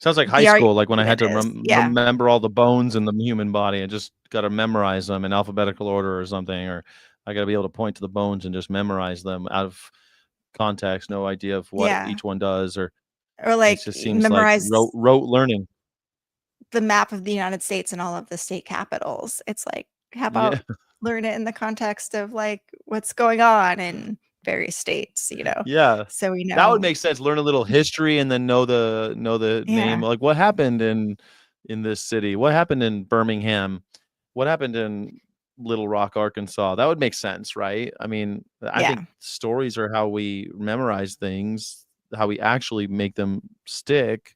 Sounds like high school, like when I had to yeah. remember all the bones in the human body. I just got to memorize them in alphabetical order or something, or I got to be able to point to the bones and just memorize them out of context, no idea of what Yeah. each one does, or Or it just seems like memorize rote learning. the map of the United States and all of the state capitals. It's like, how Yeah. about learn it in the context of what's going on in various states, Yeah. so we know. That would make sense. Learn a little history and then know the name. Yeah. Like what happened in this city? What happened in Birmingham? What happened in Little Rock, Arkansas? That would make sense, right? I mean, I think stories are how we memorize things, how we actually make them stick.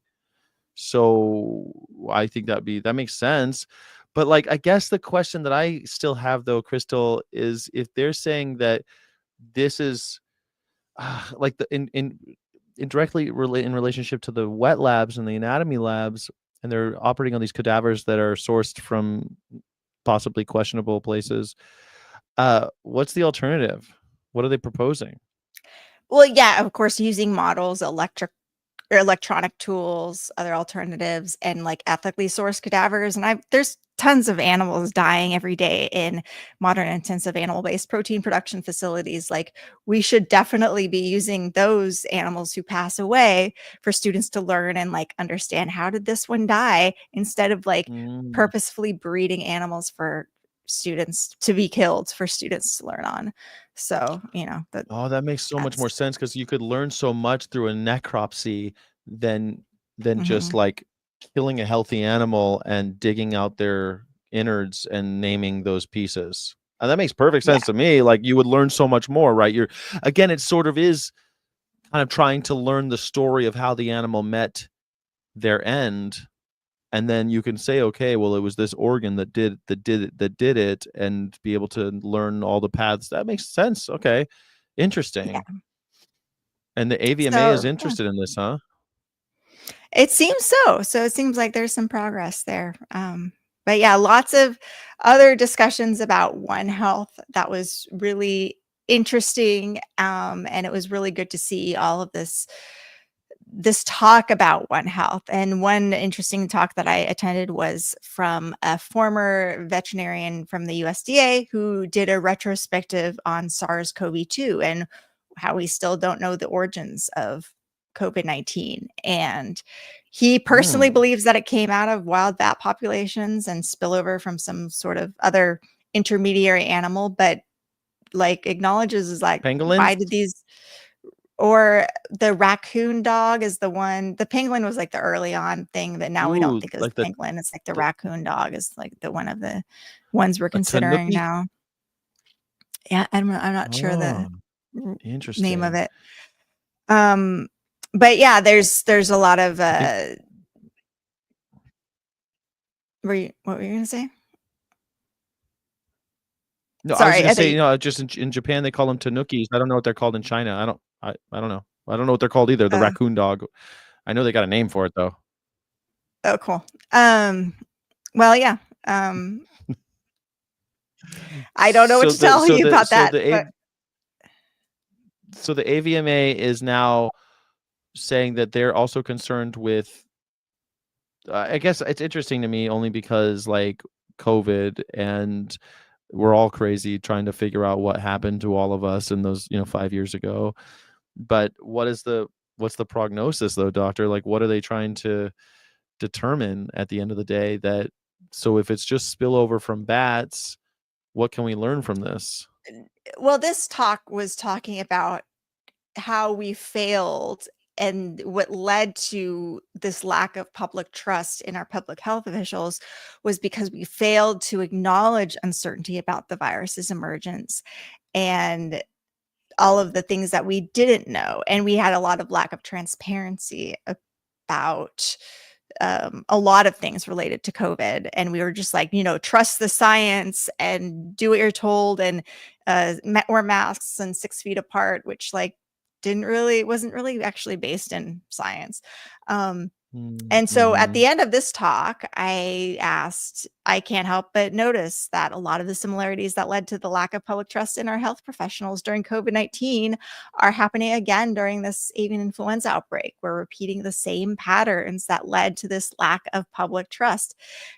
So I think that makes sense. But I guess the question that I still have though, Crystal, is if they're saying that this is in directly in relationship to the wet labs and the anatomy labs, and they're operating on these cadavers that are sourced from possibly questionable places. What's the alternative? What are they proposing? Well, yeah, of course, using models, electronic tools, other alternatives, and ethically sourced cadavers. And there's tons of animals dying every day in modern intensive animal-based protein production facilities. We should definitely be using those animals who pass away for students to learn and understand, how did this one die, instead of purposefully breeding animals for students to be killed for students to learn on. So that makes so much more sense, because you could learn so much through a necropsy than just killing a healthy animal and digging out their innards and naming those pieces. And that makes perfect sense to me. You would learn so much more, right? It sort of is kind of trying to learn the story of how the animal met their end. And then you can say, okay, well, it was this organ that did it, and be able to learn all the paths. That makes sense. Okay, interesting. Yeah. And the AVMA is interested in this, huh? It seems so. So it seems like there's some progress there. But yeah, lots of other discussions about One Health. That was really interesting. And it was really good to see all of this talk about One Health. And one interesting talk that I attended was from a former veterinarian from the USDA who did a retrospective on SARS-CoV-2 and how we still don't know the origins of COVID-19. And He personally Hmm. believes that it came out of wild bat populations and spillover from some sort of other intermediary animal, but like acknowledges is like, why Pangolins? did these, or the raccoon dog is the one, the penguin was like the early on thing that now we don't Ooh, think is like the penguin. It's like the the raccoon dog is like the one of the ones we're a considering tanuki? now. Yeah, I'm not sure the Oh, name of interesting. it. But yeah, there's a lot of I think what were you gonna say? no, I was Sorry, gonna I thought say, you, you know, just in Japan they call them tanukis. I don't know what they're called in China. I don't know. I don't know what they're called either. The uh, raccoon dog. I know they got a name for it though. oh cool. Well, yeah. Um, I don't know what So to tell you about that, but the AVMA is now saying that they're also concerned with I guess it's interesting to me only because like COVID and we're all crazy trying to figure out what happened to all of us in those, 5 years ago. But what's the prognosis though, doctor? Like what are they trying to determine at the end of the day that so if it's just spillover from bats, what can we learn from this? well, this talk was talking about how we failed and what led to this lack of public trust in our public health officials was because we failed to acknowledge uncertainty about the virus's emergence and all of the things that we didn't know. And we had a lot of lack of transparency about a lot of things related to COVID. And we were just like, trust the science and do what you're told and wear masks and 6 feet apart, which like wasn't really actually based in science. And so at Mm-hmm. the end of this talk, I can't help but notice that a lot of the similarities that led to the lack of public trust in our health professionals during COVID-19 are happening again during this avian influenza outbreak. We're repeating the same patterns that led to this lack of public trust.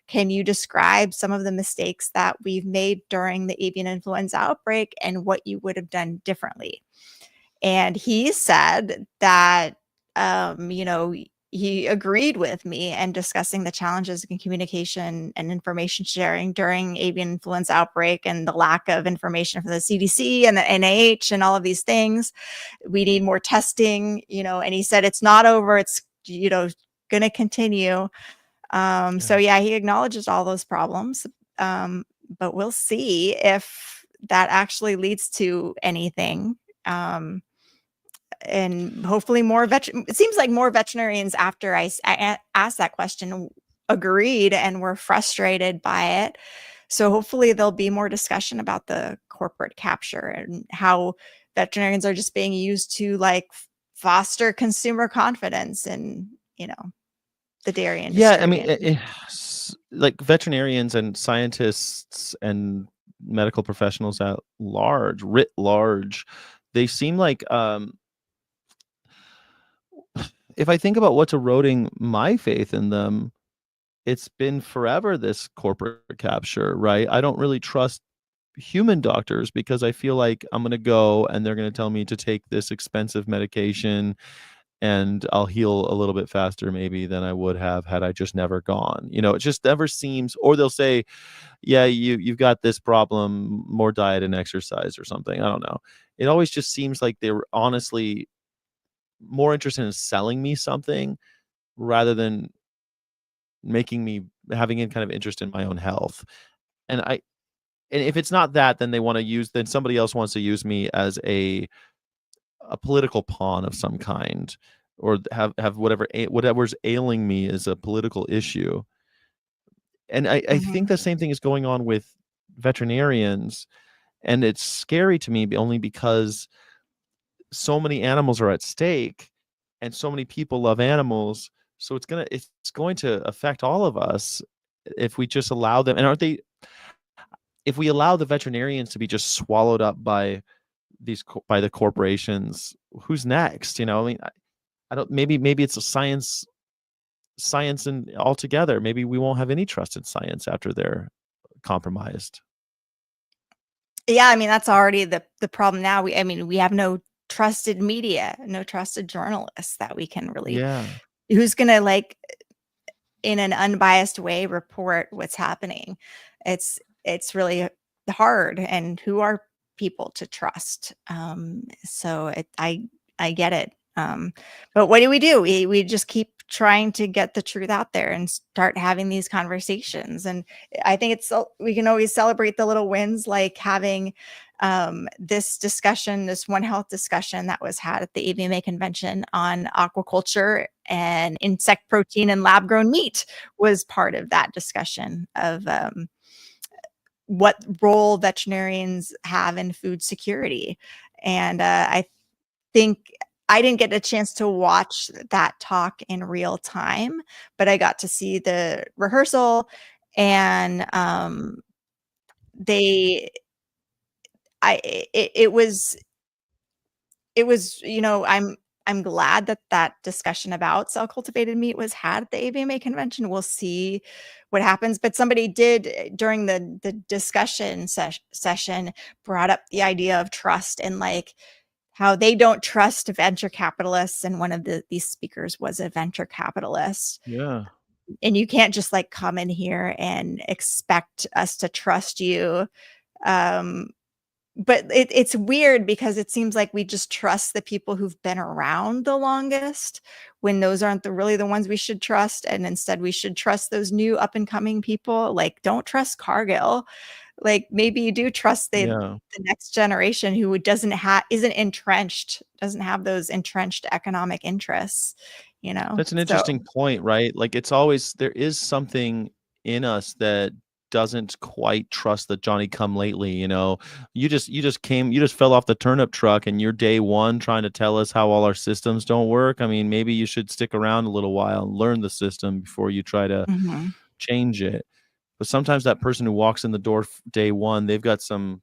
Can you describe some of the mistakes that we've made during the avian influenza outbreak and what you would have done differently? And he said that, he agreed with me and discussing the challenges in communication and information sharing during avian influenza outbreak and the lack of information from the CDC and the NIH and all of these things. We need more testing, and he said it's not over. It's, going to continue. So yeah, he acknowledges all those problems. But we'll see if that actually leads to anything. And hopefully it seems like more veterinarians after I asked that question agreed and were frustrated by it. So hopefully there'll be more discussion about the corporate capture and how veterinarians are just being used to like foster consumer confidence in, the dairy Yeah, I industry. mean, like veterinarians and scientists and medical professionals at large, writ large, they seem like if I think about what's eroding my faith in them, it's been forever this corporate capture, right? I don't really trust human doctors because I feel like I'm going to go and they're going to tell me to take this expensive medication and I'll heal a little bit faster maybe than I would have had I just never gone. It just never seems, or they'll say, yeah, you've got this problem, more diet and exercise or something. I don't know. It always just seems like they were honestly more interested in selling me something rather than making me having any kind of interest in my own health. And if it's not that, then then somebody else wants to use me as a political pawn of some kind, or have whatever's ailing me as a political issue. And I think the same thing is going on with veterinarians, and it's scary to me only because so many animals are at stake and so many people love animals. So it's going to affect all of us if we just allow them. And if we allow the veterinarians to be just swallowed up by by the corporations, who's next? I mean, I don't. Maybe it's a science and altogether. Maybe we won't have any trust in science after they're compromised. Yeah, I mean, that's already the problem now. We have no trusted media, no trusted journalists that we can really Yeah. who's going to like in an unbiased way report what's happening? It's really hard, and who are people to trust? So I get it. But what do? We just keep trying to get the truth out there and start having these conversations. And I think we can always celebrate the little wins, like having this discussion, this One Health discussion that was had at the AVMA convention on aquaculture and insect protein and lab grown meat was part of that discussion of what role veterinarians have in food security. And I think I didn't get a chance to watch that talk in real time, but I got to see the rehearsal, and it was, I'm glad that discussion about cell cultivated meat was had at the AVMA convention. We'll see what happens. But somebody did during the discussion session brought up the idea of trust, and like how they don't trust venture capitalists. And one of these speakers was a venture capitalist. Yeah. And you can't just like come in here and expect us to trust you. But it's weird because it seems like we just trust the people who've been around the longest, when those aren't really the ones we should trust. And instead we should trust those new up and coming people. Like, don't trust Cargill. Like, maybe you do trust the next generation who isn't entrenched, doesn't have those entrenched economic interests, That's an interesting point, right? Like, there is something in us that doesn't quite trust the Johnny come lately. You just fell off the turnip truck and you're day one trying to tell us how all our systems don't work. I mean, maybe you should stick around a little while and learn the system before you try to change it. But sometimes that person who walks in the door day one, they've got some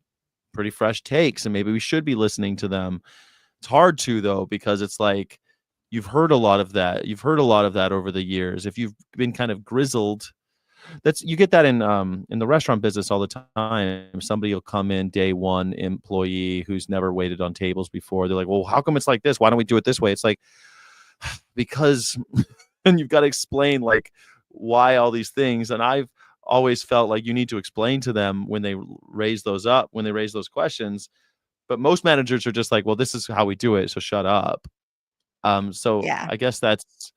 pretty fresh takes, and maybe we should be listening to them. It's hard to, though, because it's like you've heard a lot of that. You've heard a lot of that over the years. If you've been kind of grizzled, you get that in the restaurant business all the time. Somebody will come in, day one employee who's never waited on tables before. They're like, well, how come it's like this? Why don't we do it this way? It's like, because, and you've got to explain like why all these things. And I've always felt like you need to explain to them when they raise those questions. But most managers are just like, well, this is how we do it, so shut up. I guess that's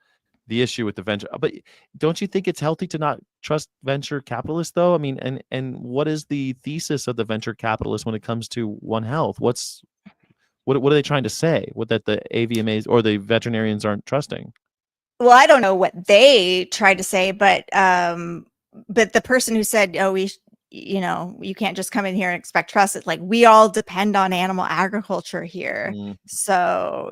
the issue with the venture. But don't you think it's healthy to not trust venture capitalists, though? I mean, and what is the thesis of the venture capitalists when it comes to One Health? What are they trying to say? That the AVMAs or the veterinarians aren't trusting? Well, I don't know what they tried to say, but the person who said, "Oh, you can't just come in here and expect trust." It's like, we all depend on animal agriculture here. So,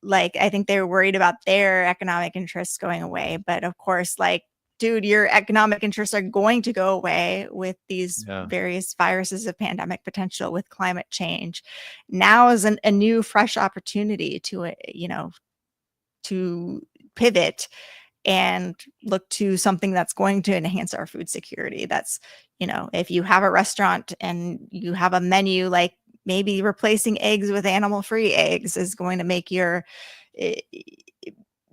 like, I think they were worried about their economic interests going away. But of course, like, dude, your economic interests are going to go away with these various viruses of pandemic potential, with climate change. Now is a new, fresh opportunity to pivot and look to something that's going to enhance our food security. That's, if you have a restaurant and you have a menu, like maybe replacing eggs with animal-free eggs is going to make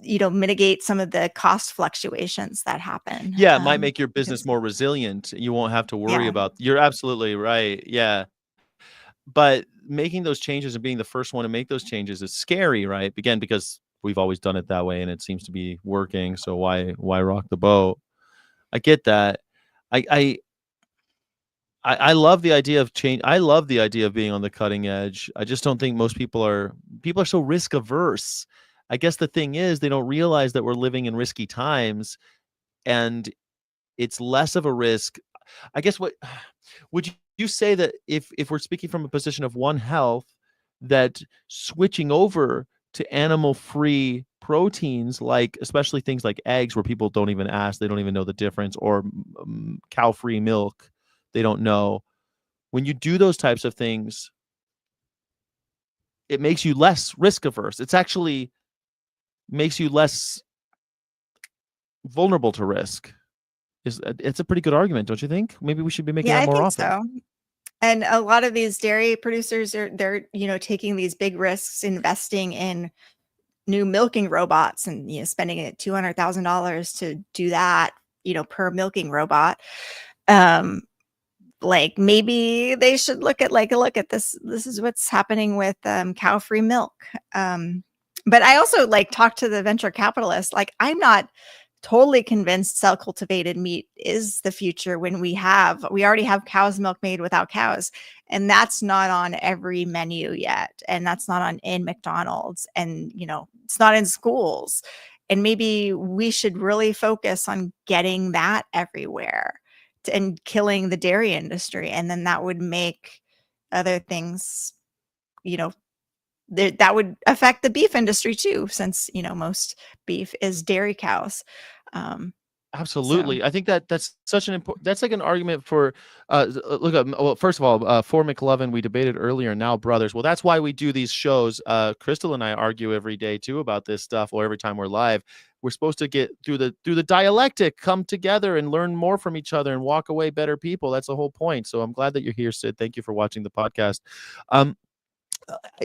mitigate some of the cost fluctuations that happen. Yeah, it might make your business more resilient. You won't have to worry about. You're absolutely right. Yeah. But making those changes and being the first one to make those changes is scary, right? Again, because we've always done it that way and it seems to be working. So why rock the boat? I get that. I love the idea of change. I love the idea of being on the cutting edge. I just don't think most people are so risk averse. I guess the thing is, they don't realize that we're living in risky times, and it's less of a risk. I guess what would you say that if we're speaking from a position of One Health, that switching over to animal-free proteins, like especially things like eggs, where people don't even ask, they don't even know the difference, or cow-free milk, they don't know. When you do those types of things, it makes you less risk averse. It's actually makes you less vulnerable to risk. It's a pretty good argument, don't you think? Maybe we should be making that more often. So. And a lot of these dairy producers they're taking these big risks, investing in new milking robots and, spending it $200,000 to do that, per milking robot. Like maybe they should look at this. This is what's happening with cow-free milk. But I also talk to the venture capitalists. Like, I'm not totally convinced cell cultivated meat is the future when we already have cow's milk made without cows, and that's not on every menu yet, and that's not in McDonald's, and it's not in schools, and maybe we should really focus on getting that everywhere and killing the dairy industry, and then that would make other things, that would affect the beef industry too, since most beef is dairy cows. Absolutely. I think that's such an important, that's like an argument for, look up, well, first of all, for McLovin, we debated earlier, now brothers. Well, that's why we do these shows. Crystal and I argue every day too about this stuff, or every time we're live. We're supposed to get through the dialectic, come together and learn more from each other and walk away better people. That's the whole point. So I'm glad that you're here, Sid. Thank you for watching the podcast.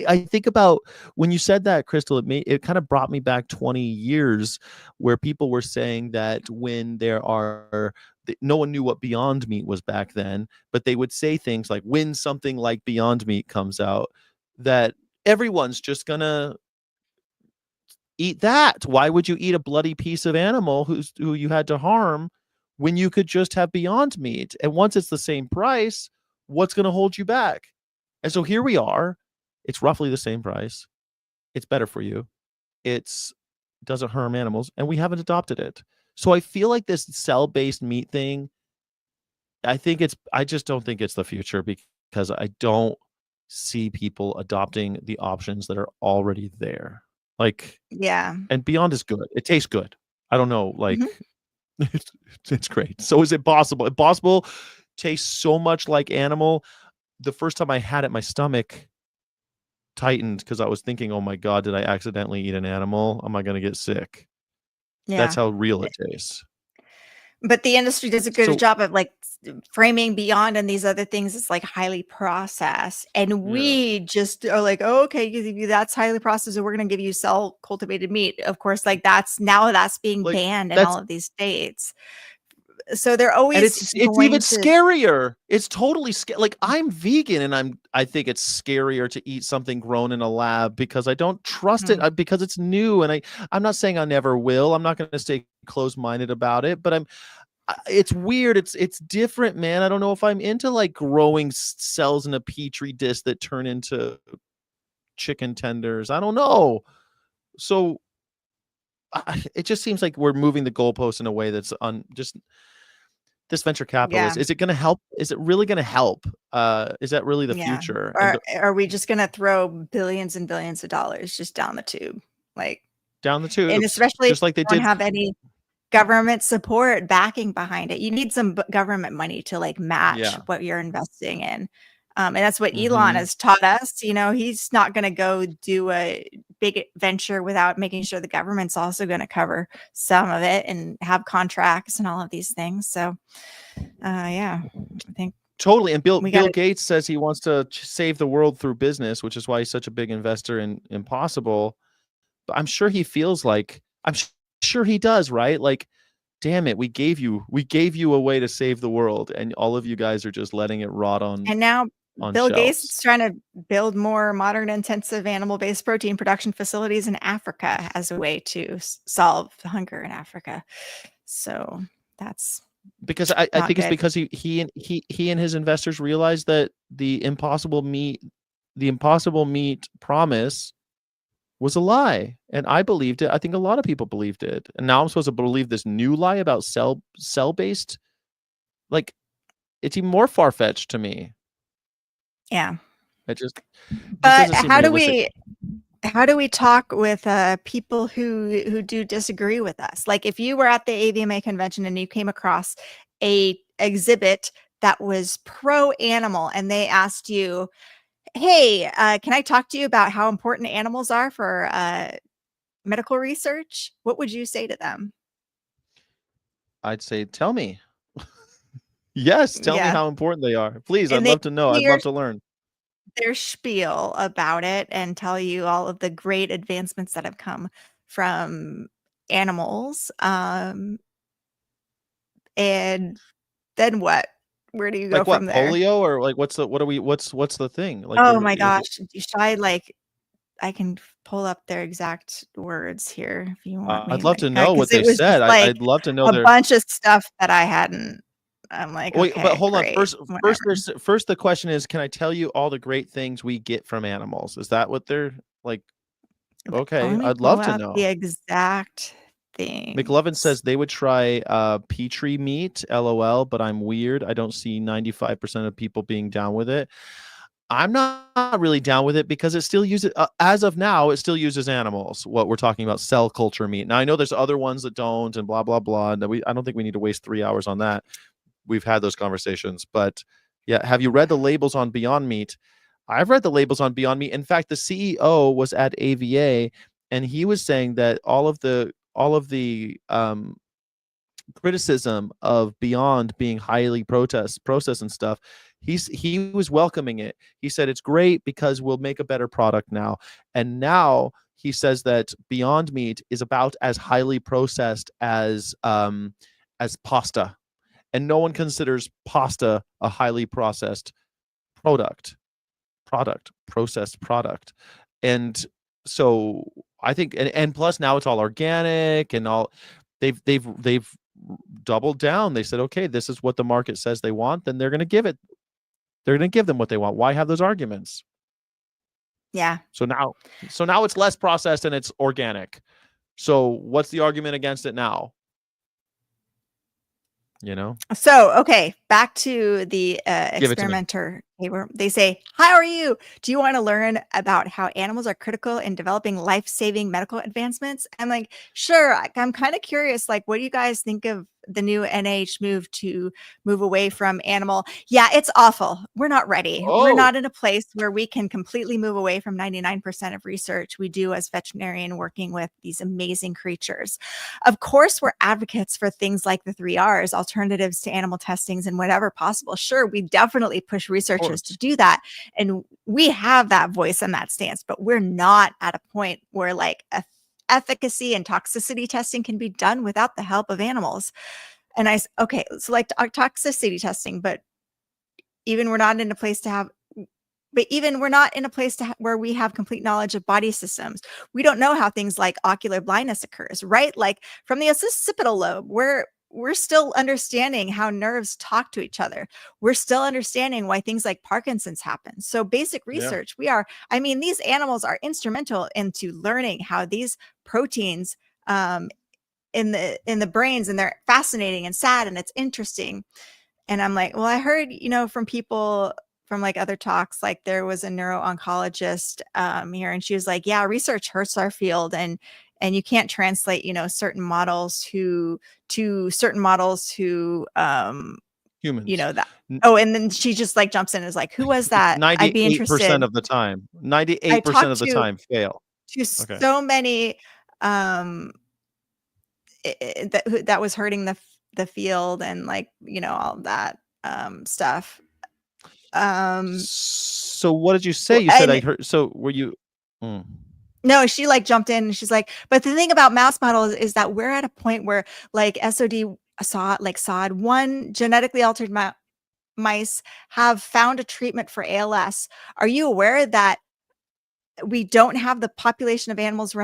I think about when you said that, Crystal, it kind of brought me back 20 years where people were saying that when no one knew what Beyond Meat was back then, but they would say things like, when something like Beyond Meat comes out, that everyone's just gonna eat that. Why would you eat a bloody piece of animal who you had to harm when you could just have Beyond Meat? And once it's the same price, what's going to hold you back? And so here we are. It's roughly the same price. It's better for you. Doesn't harm animals, and we haven't adopted it. So I feel like this cell-based meat thing, I just don't think it's the future, because I don't see people adopting the options that are already there. Yeah. And Beyond is good. It tastes good. I don't know, it's great. So is it possible? Impossible tastes so much like animal. The first time I had it, my stomach tightened because I was thinking, oh my God, did I accidentally eat an animal? Am I going to get sick? Yeah. That's how real it tastes. But the industry does a good job of framing Beyond and these other things. It's highly processed, and we just are like, oh, okay, that's highly processed, and we're going to give you cell cultivated meat. Of course, that's being banned in all of these states. So they're always, and it's even scarier. It's totally scary. I'm vegan, and I think it's scarier to eat something grown in a lab because I don't trust it, because it's new, and I'm not saying I never will. I'm not going to stay closed-minded about it, but it's weird. It's different, man. I don't know if I'm into growing cells in a petri dish that turn into chicken tenders. I don't know. So it just seems like we're moving the goalposts in a way that's just this venture capitalist. Is it going to help? Is it really going to help? Is that really the future? Or are we just going to throw billions and billions of dollars just down the tube? Down the tube. And especially just like they don't did. have any government support backing behind it. You need some government money to match what you're investing in. And that's what Elon has taught us. He's not going to go do a big venture without making sure the government's also going to cover some of it and have contracts and all of these things. So, I think totally. And Bill Gates says he wants to save the world through business, which is why he's such a big investor in Impossible. But I'm sure he feels I'm sure he does, right? Damn it, we gave you a way to save the world, and all of you guys are just letting it rot on. And now Bill shelves. Gates is trying to build more modern, intensive animal-based protein production facilities in Africa as a way to solve hunger in Africa. So that's because I think it's because he and his investors realized that the impossible meat promise was a lie, and I believed it. I think a lot of people believed it, and now I'm supposed to believe this new lie about cell-based. It's even more far-fetched to me. Yeah. But how do we talk with people who do disagree with us? If you were at the AVMA convention and you came across a exhibit that was pro-animal and they asked you, hey, can I talk to you about how important animals are for medical research? What would you say to them? I'd say, tell me. Yes, tell me how important they are. Please, I'd love to know. I'd love to learn. their spiel about it and tell you all of the great advancements that have come from animals. And then what? Where do you go Like what, from there? polio, or like what's the thing? Like Oh you're my is it gosh. Should I like I can pull up their exact words here if you want me I'd love to, to know what because they it was said. just like I'd love to know a their bunch of stuff that I hadn't. I'm like, Wait, but okay, hold on. great, First, whatever. first the question is, can I tell you all the great things we get from animals? Is that what they're like? Okay, Let me I'd pull love to out the know. exact thing. McLovin says they would try Petri meat, LOL, but I'm weird. I don't see 95% of people being down with it. I'm not really down with it because it still uses, as of now, it still uses animals. What we're talking about, cell culture meat. Now I know there's other ones that don't, and blah blah blah. And I don't think we need to waste 3 hours on that. We've had those conversations, but yeah, have you read the labels on Beyond Meat? I've read the labels on Beyond Meat. In fact, the CEO was at AVA, and he was saying that all of the criticism of Beyond being highly processed and stuff, he was welcoming it. He said it's great because we'll make a better product now. And now he says that Beyond Meat is about as highly processed as pasta, and no one considers pasta a highly processed processed product. And so I think, and plus now it's all organic and all. They've doubled down. They said, okay, this is what the market says they want, then they're going to give them what they want. Why have those arguments? Yeah. So now it's less processed and it's organic. So what's the argument against it now? So, okay, back to the Give it to me. experimenter. They say, how are you? Do you want to learn about how animals are critical in developing life-saving medical advancements? I'm like, sure. I'm kind of curious. Like, what do you guys think of the new NIH move away from animal? Yeah, it's awful. We're not ready. We're not in a place where we can completely move away from 99% of research we do as veterinarian working with these amazing creatures. Of course, we're advocates for things like the 3 R's, alternatives to animal testings and whatever possible. Sure, we definitely push researchers to do that. And we have that voice and that stance, but we're not at a point where like efficacy and toxicity testing can be done without the help of animals. And okay, so like toxicity testing, but even we're not in a place where we have complete knowledge of body systems. We don't know how things like ocular blindness occurs, right? Like from the occipital lobe, we're still understanding how nerves talk to each other. We're still understanding why things like Parkinson's happen. So basic research, these animals are instrumental into learning how these proteins in the brains, and they're fascinating and sad and it's interesting. And I'm like, well, I heard, from people from like other talks, like there was a neuro-oncologist here, and she was like, yeah, research hurts our field, and you can't translate, certain models to certain models who humans. That. Oh, and then she just like jumps in and is like, who was that? I'd be interested. 98% of the time. 98% of the time fail. To so many that was hurting the field and like, all that stuff. So what did you say? You said I heard. So were you? No, she like jumped in and she's like, but the thing about mouse models is that we're at a point where like SOD, one genetically altered mice have found a treatment for ALS. Are you aware that we don't have the population of animals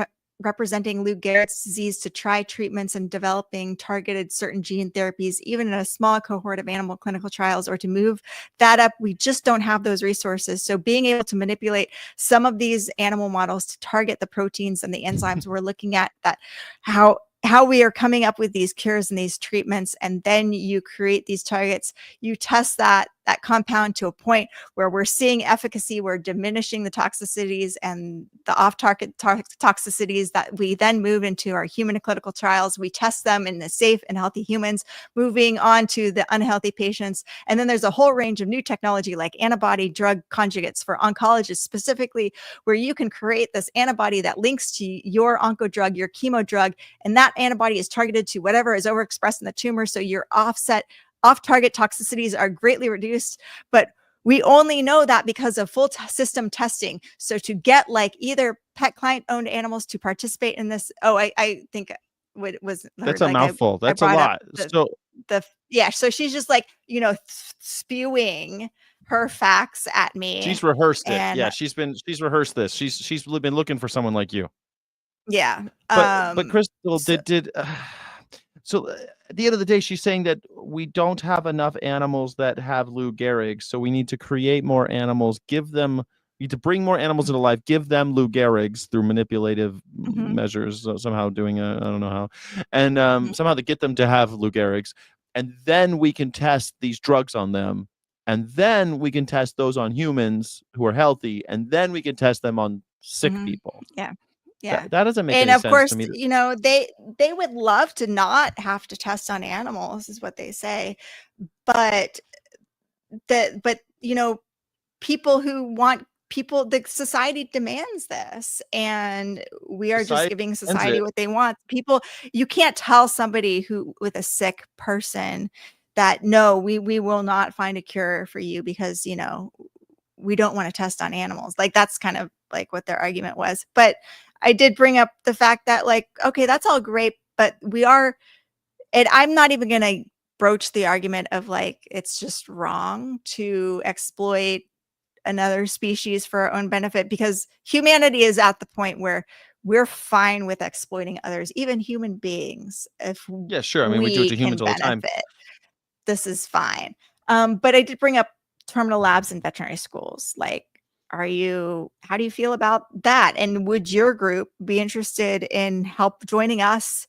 representing Lou Gehrig's disease to try treatments and developing targeted certain gene therapies, even in a small cohort of animal clinical trials, or to move that up? We just don't have those resources. So being able to manipulate some of these animal models to target the proteins and the enzymes we're looking at, that how we are coming up with these cures and these treatments, and then you create these targets, you test that compound to a point where we're seeing efficacy, we're diminishing the toxicities and the off-target toxicities that we then move into our human clinical trials. We test them in the safe and healthy humans, moving on to the unhealthy patients. And then there's a whole range of new technology like antibody drug conjugates for oncologists specifically, where you can create this antibody that links to your oncodrug, your chemo drug, and that antibody is targeted to whatever is overexpressed in the tumor. So your off-target toxicities are greatly reduced. But We only know that because of full system testing. So to get like either pet client owned animals to participate in this, I think what was That's her, a like mouthful. I That's a brought up lot. So so she's just like, spewing her facts at me. she's rehearsed it. And Yeah, she's rehearsed this. She's been looking for someone like you. yeah. But Crystal so- so at the end of the day, she's saying that we don't have enough animals that have Lou Gehrig's, so we need to create more animals, we need to bring more animals into life, give them Lou Gehrig's through manipulative measures, somehow doing I don't know how, and somehow to get them to have Lou Gehrig's, and then we can test these drugs on them, and then we can test those on humans who are healthy, and then we can test them on sick people. Yeah. Yeah. That doesn't make And any of sense course, to me. they would love to not have to test on animals, is what they say. But people who want the society demands this, and we are just Society giving demands society it. what they want. You can't tell somebody with a sick person that no, we will not find a cure for you because we don't want to test on animals. Like that's kind of like what their argument was. But I did bring up the fact that like, okay, that's all great, but and I'm not even going to broach the argument of like, it's just wrong to exploit another species for our own benefit, because humanity is at the point where we're fine with exploiting others, even human beings. If Yeah, sure. I mean, we do it to humans all the time. This is fine. But I did bring up terminal labs in veterinary schools. Like, how do you feel about that? And would your group be interested in joining us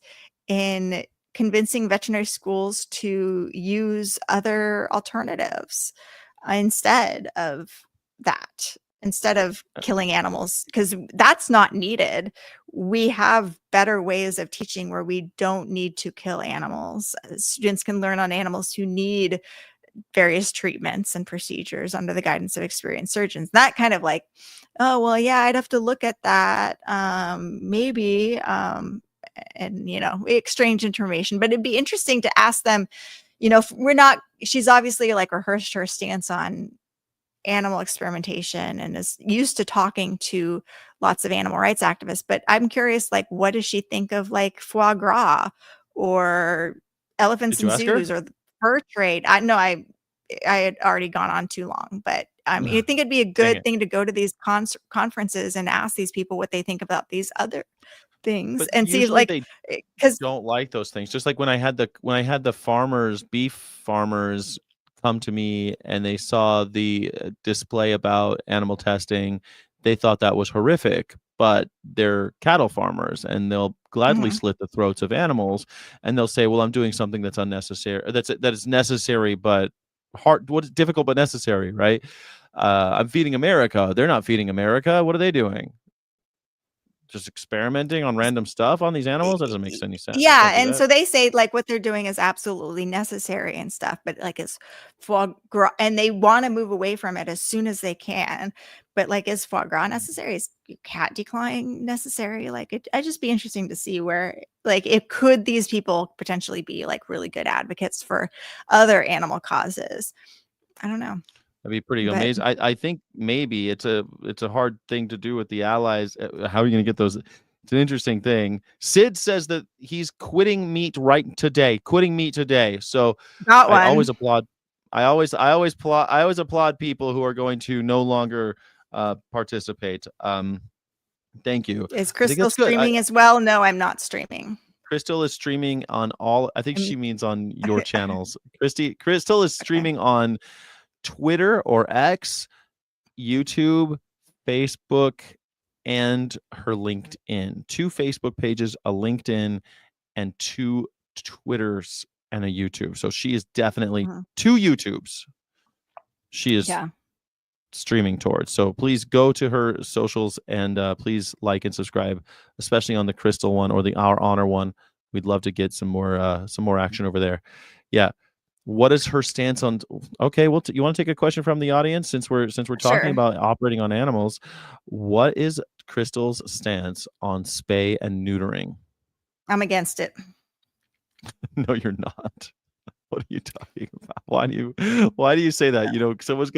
in convincing veterinary schools to use other alternatives instead of killing animals? Because that's not needed. We have better ways of teaching where we don't need to kill animals. Students can learn on animals who need various treatments and procedures under the guidance of experienced surgeons. That kind of like, oh, well, yeah, I'd have to look at that. Maybe, and, we exchange information, but it'd be interesting to ask them, she's obviously like rehearsed her stance on animal experimentation and is used to talking to lots of animal rights activists. But I'm curious, like, what does she think of like foie gras or elephants in zoos or the fur trade? I know I had already gone on too long, but I think it'd be a good thing to go to these conferences and ask these people what they think about these other things, but and see usually like, they because don't like those things. Just like when I had the beef farmers come to me and they saw the display about animal testing, they thought that was horrific. But they're cattle farmers, and they'll gladly slit the throats of animals, and they'll say, "Well, I'm doing something that's unnecessary. That is necessary, but difficult but necessary, right? I'm feeding America. They're not feeding America. What are they doing? Just experimenting on random stuff on these animals? That doesn't make any sense. Yeah, and so they say like what they're doing is absolutely necessary and stuff, but like it's foie gras, and they want to move away from it as soon as they can. But like, is foie gras necessary? Is cat declawing necessary? Like, I'd just be interesting to see where like these people potentially be like really good advocates for other animal causes. I don't know. That'd be pretty But- amazing. I think maybe it's a hard thing to do with the allies. How are you going to get those? It's an interesting thing. Sid says that he's quitting meat today. So Got one. I always applaud. I always applaud people who are going to no longer participate. Thank you. Is I think Crystal that's good. streaming as well? No, I'm not streaming. Crystal is streaming on all. I think she means on your channels. Crystal is streaming on Twitter or X, YouTube, Facebook, and her LinkedIn. 2 Facebook pages, a LinkedIn, and 2 Twitters and a YouTube. So she is definitely 2 YouTubes. She is streaming towards. So please go to her socials and please like and subscribe, especially on the Crystal one or the Our Honor one. We'd love to get some more action over there. Yeah. What is her stance on? Okay, well, you want to take a question from the audience since we're talking about operating on animals. What is Crystal's stance on spay and neutering? I'm against it. No, you're not. What are you talking about? Why do you say that? You know, someone's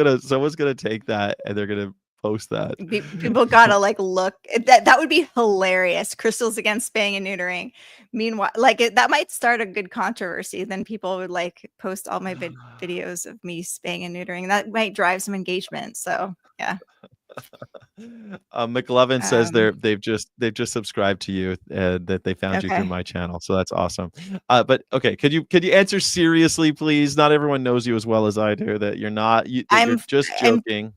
gonna take that and they're gonna post that. People gotta like look. That would be hilarious. Crystals against spaying and neutering. Meanwhile, like that might start a good controversy. Then people would like post all my videos of me spaying and neutering. That might drive some engagement. So yeah. McLovin says Um, they've just subscribed to you and that they found you through okay. my channel. So that's awesome. But okay, could you answer seriously, please? Not everyone knows you as well as I do. That you're not that you're just I'm joking.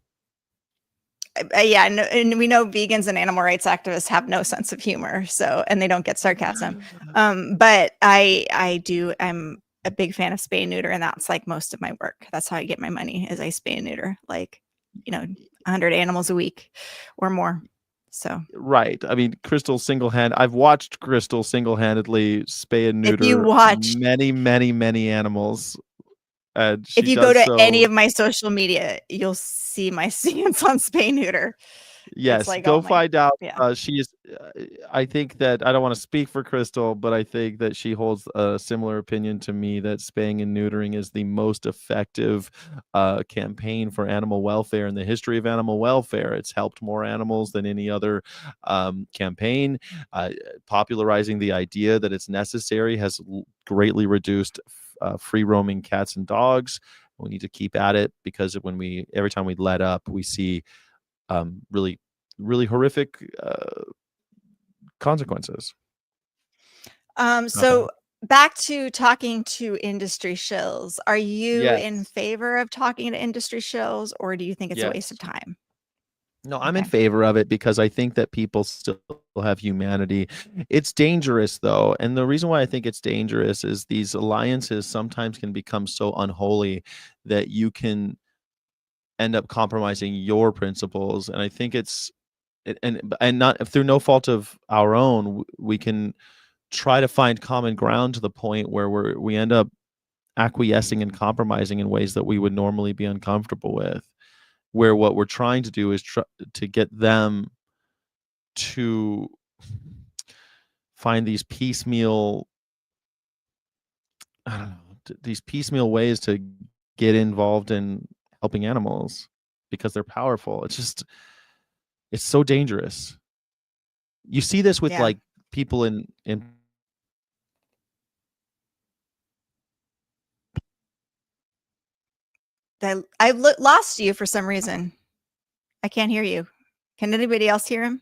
yeah, no, and we know vegans and animal rights activists have no sense of humor, so and they don't get sarcasm. But I'm a big fan of spay and neuter, and that's like most of my work. That's how I get my money is I spay and neuter, like 100 animals a week or more. So Right. I mean, I've watched Crystal single-handedly spay and if you neuter watch, many animals, and if she you go does to any so. of my social media, you'll see my stance on spay neuter. It's Yes, like go all my find out. yeah. She is. I think that I don't want to speak for Crystal, but I think that she holds a similar opinion to me that spaying and neutering is the most effective campaign for animal welfare in the history of animal welfare. It's helped more animals than any other campaign. Popularizing the idea that it's necessary has greatly reduced free roaming cats and dogs. We need to keep at it because every time we let up, we see really, really horrific consequences. So back to talking to industry shills. Are you in Yes. favor of talking to industry shills, or do you think it's a waste of Yes. time? No, I'm in Okay. favor of it because I think that people still have humanity. It's dangerous though, and the reason why I think it's dangerous is these alliances sometimes can become so unholy that you can end up compromising your principles. And I think and not through no fault of our own, we can try to find common ground to the point where we end up acquiescing and compromising in ways that we would normally be uncomfortable with, where what we're trying to do is to get them to find these piecemeal, I don't know, these piecemeal ways to get involved in helping animals because they're powerful. It's so dangerous. You see this with Yeah. like people in I've lost you for some reason. I can't hear you. Can anybody else hear him?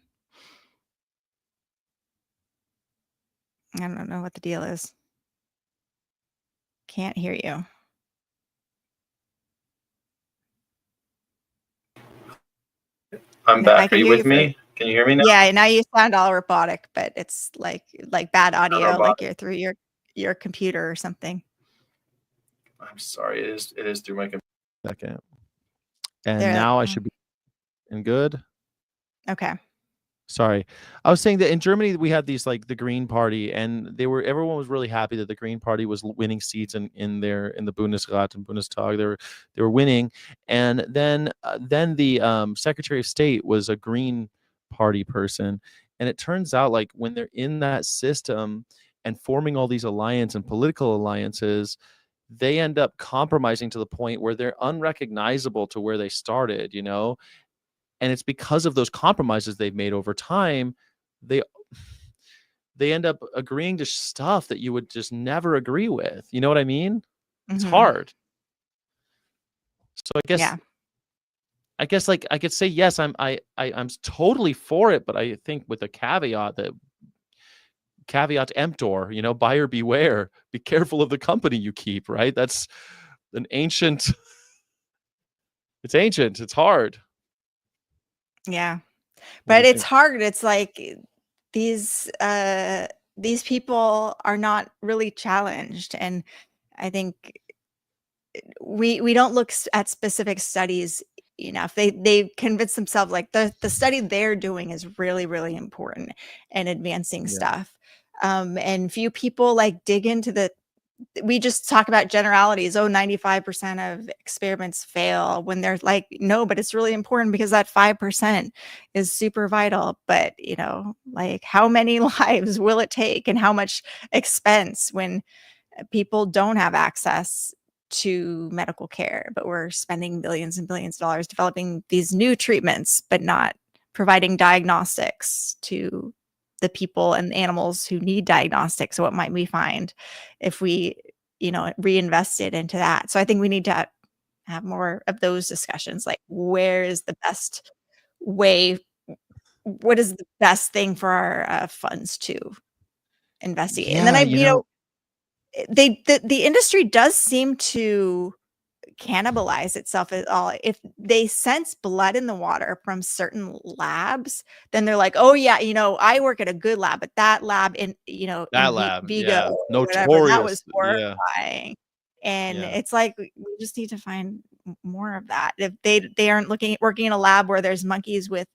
I don't know what the deal is. Can't hear you. I'm Yeah, I back. Are can you hear you with for me? Can you hear me now? yeah, now you sound all robotic, but it's like bad Not audio, like robotic. you're through your computer or something. I'm sorry. It is through my computer. second. And There. now I should be in good. Okay. Sorry. I was saying that in Germany we had these like the Green Party, and everyone was really happy that the Green Party was winning seats in the Bundesrat and Bundestag. They were winning, and then the Secretary of State was a Green Party person, and it turns out like when they're in that system and forming all these alliances and political alliances, they end up compromising to the point where they're unrecognizable to where they started, and it's because of those compromises they've made over time, they end up agreeing to stuff that you would just never agree with. You know what I mean? It's hard. So I guess like I could say yes, I'm totally for it, but I think with a caveat emptor, buyer beware. Be careful of the company you keep, right? That's an ancient it's ancient. It's hard. Yeah. What do But you it's think? hard. It's like these people are not really challenged, and I think we don't look at specific studies enough. They convince themselves like the study they're doing is really, really important and advancing stuff. And few people like dig into we just talk about generalities. Oh, 95% of experiments fail, when they're like, no, but it's really important because that 5% is super vital. But like how many lives will it take and how much expense when people don't have access to medical care, but we're spending billions and billions of dollars developing these new treatments, but not providing diagnostics to the people and animals who need diagnostics. So what might we find if we, reinvested into that? So I think we need to have more of those discussions, like where is the best way, what is the best thing for our funds to investigate? And then Yeah, the industry does seem to cannibalize itself at all. If they sense blood in the water from certain labs, then they're like, oh yeah, I work at a good lab, but that lab in that in lab, Vigo yeah, or whatever, that notorious. was Yeah, horrifying. And yeah. it's like we just need to find more of that. If they aren't working in a lab where there's monkeys with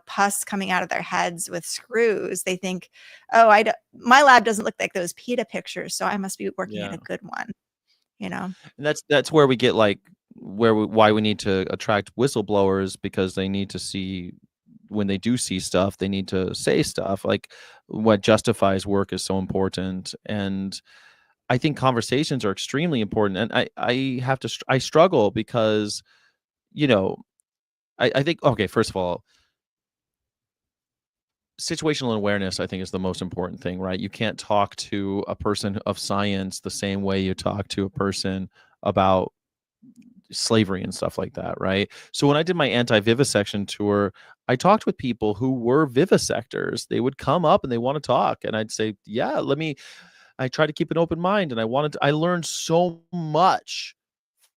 pus coming out of their heads with screws, they think, oh, my lab doesn't look like those PETA pictures, so I must be working at Yeah. a good one. And that's where we get like why we need to attract whistleblowers, because they need to see, when they do see stuff, they need to say stuff. Like, what justifies work is so important. And I think conversations are extremely important. And I have to I struggle because I think, okay, first of all, situational awareness, I think, is the most important thing, right? You can't talk to a person of science the same way you talk to a person about slavery and stuff like that, right? So when I did my anti-vivisection tour, I talked with people who were vivisectors. They would come up and they want to talk, and I'd say, yeah, I try to keep an open mind, and I learned so much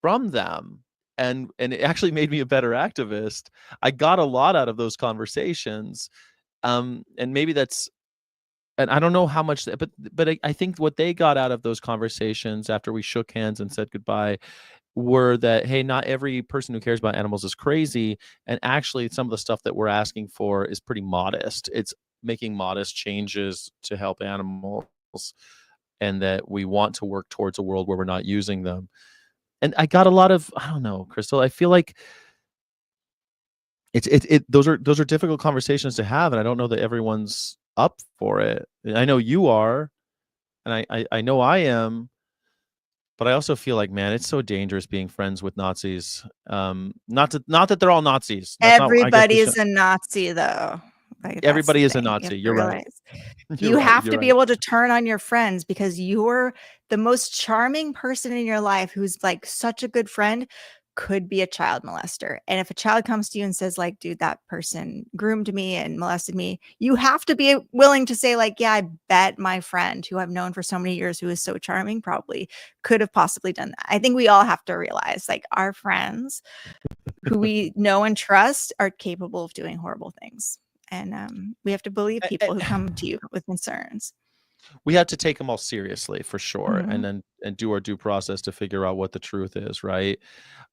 from them, and it actually made me a better activist. I got a lot out of those conversations. And maybe that's, and I don't know how much, but I think what they got out of those conversations after we shook hands and said goodbye were that, hey, not every person who cares about animals is crazy, and actually some of the stuff that we're asking for is pretty modest. It's making modest changes to help animals, and that we want to work towards a world where we're not using them. And I got a lot of, I don't know, Crystal, I feel like those are difficult conversations to have, and I don't know that everyone's up for it. I know you are, and I know I am, but I also feel like, man, it's so dangerous being friends with Nazis. Not that they're all Nazis. That's not, I guess we Everybody should. is a Nazi, though. Like, that's Everybody the is a thing. You have Nazi. to You're right. realize. You're You right. have You're to be right. able to turn on your friends, because you're the most charming person in your life who's like such a good friend could be a child molester. And if a child comes to you and says, like, dude, that person groomed me and molested me, you have to be willing to say, like, yeah, I bet my friend who I've known for so many years, who is so charming, probably could have possibly done that. I think we all have to realize, like, our friends who we know and trust are capable of doing horrible things. And we have to believe people who come to you with concerns. We have to take them all seriously, for sure, Mhm. and do our due process to figure out what the truth is, right?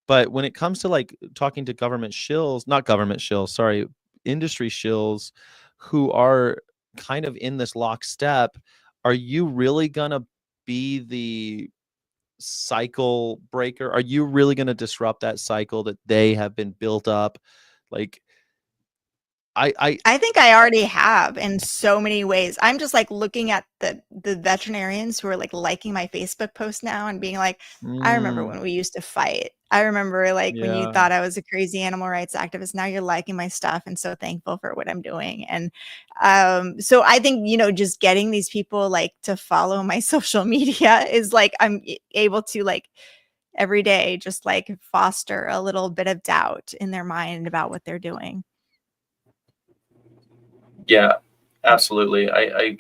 But when it comes to like talking to government shills, not government shills, sorry, industry shills who are kind of in this lockstep, are you really gonna be the cycle breaker? Are you really gonna disrupt that cycle that they have been built up? Like, I think I already have in so many ways. I'm just like looking at the veterinarians who are like liking my Facebook post now and being like, I remember when we used to fight. I remember like when you Yeah. thought I was a crazy animal rights activist. Now you're liking my stuff and so thankful for what I'm doing. And so I think, just getting these people like to follow my social media is like I'm able to like every day just like foster a little bit of doubt in their mind about what they're doing. Yeah, absolutely. I